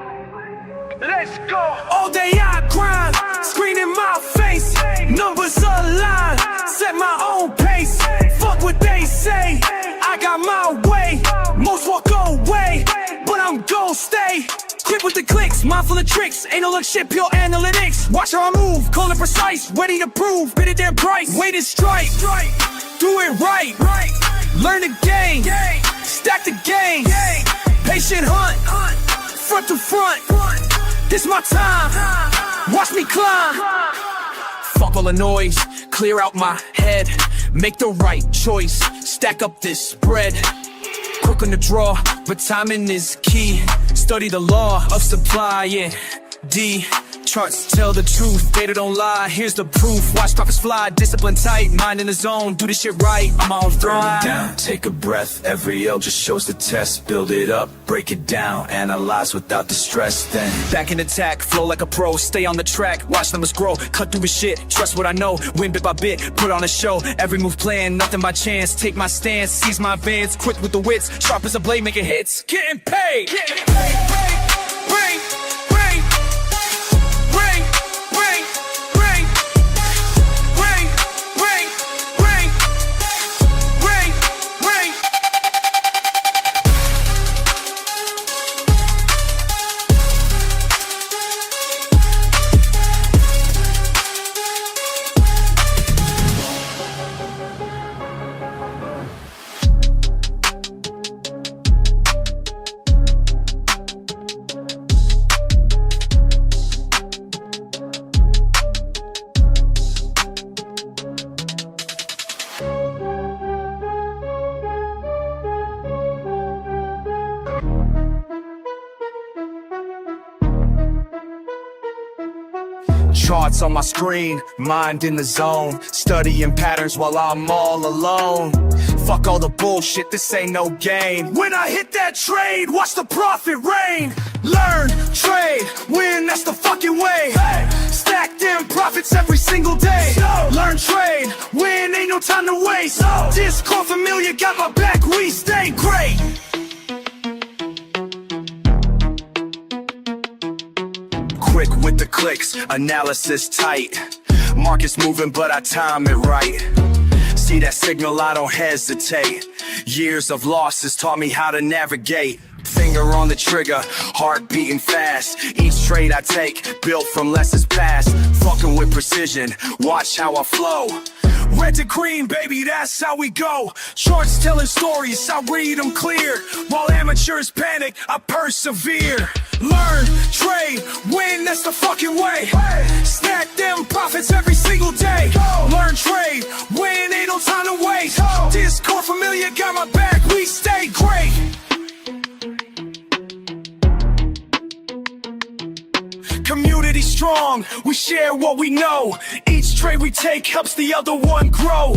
Let's go.
All day I grind, screen in my face, numbers align, set my own pace. Fuck what they say, I got my way. Most walk away, but I'm gon' stay. Quick with the clicks, mindful of tricks. Ain't no luck shit, pure analytics. Watch how I move, call it precise. Ready to prove, bid it their price. Weighted strike, do it right. Learn the game, stack the game. Patient hunt, front to front. This my time, watch me climb. Fuck all the noise, clear out my head. Make the right choice, stack up this bread. Quick on the draw, but timing is key. Study the law of supply, yeah. D, charts tell the truth, data don't lie. Here's the proof, watch profits fly. Discipline tight, mind in the zone, do this shit right, I'm on throne.
Down, take a breath, every L just shows the test. Build it up, break it down, analyze without the stress. Then
back in attack, flow like a pro. Stay on the track, watch numbers grow. Cut through the shit, trust what I know. Win bit by bit, put on a show. Every move planned, nothing by chance. Take my stance, seize my advance. Quick with the wits, sharp as a blade, making hits. Getting paid, getting paid. Bring, bring, bring, bring, bring, bring, bring, bring, bring, bring. Charts on my screen, mind in the zone. Studying patterns while I'm all alone. Fuck all the bullshit, this ain't no game. When I hit that trade, watch the profit rain. Learn, trade, win, that's the fucking way. Stack them profits every single day. Learn, trade, win, ain't no time to waste. Discord familiar, got my back, we stay great. Quick with the clicks, analysis tight. Market's moving, but I time it right. See that signal, I don't hesitate. Years of losses taught me how to navigate. Finger on the trigger, heart beating fast. Each trade I take, built from lessons past. Fucking with precision, watch how I flow. Red to green, baby, that's how we go. Charts telling stories, I read them clear. While amateurs panic, I persevere. Learn, trade, win, that's the fucking way. Stack them profits every single day. Learn, trade, win, ain't no time to waste. Discord familiar, got my back, we stay great. Community strong, we share what we know. Each trade we take helps the other one grow.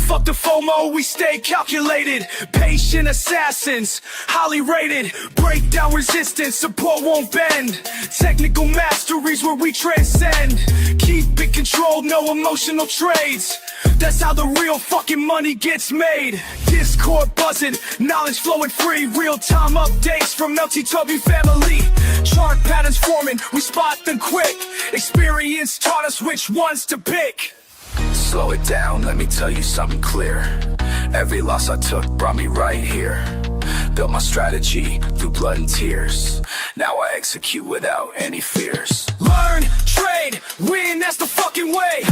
Fuck the FOMO, we stay calculated. Patient assassins, highly rated. Break down resistance, support won't bend. Technical masteries where we transcend. Keep it controlled, no emotional trades. That's how the real fucking money gets made. Discord buzzing, knowledge flowing free. Real-time updates from LTW family. Chart patterns forming, we spot them quick. Experience taught us which ones to pick.
slow it down, let me tell you something clear. Every loss I took brought me right here.
Built my strategy through blood and tears. Now I execute without any fears. Learn, trade, win, that's the fucking way.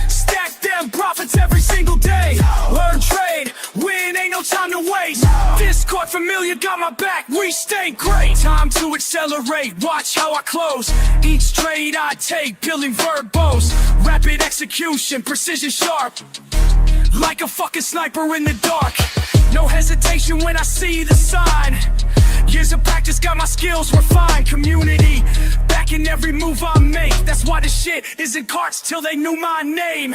Stack them profits every single day. Learn, trade, win, ain't no time to waste. Discord familiar got my back, we stay great. Time to accelerate, watch how I close. Each trade I take, peeling verbose. Rapid execution, precision sharp. Like a fucking sniper in the dark. No hesitation when I see the sign. Years of practice got my skills refined. Community backing every move I make. That's why this shit is in carts till they knew my name.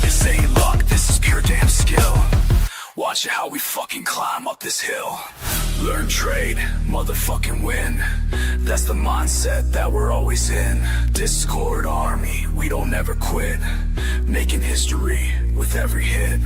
This ain't luck, this is pure damn skill. Watch how we fucking climb up this hill. Learn, trade, motherfucking win. That's the mindset that we're always in. Discord army, we don't ever quit. Making history with every hit.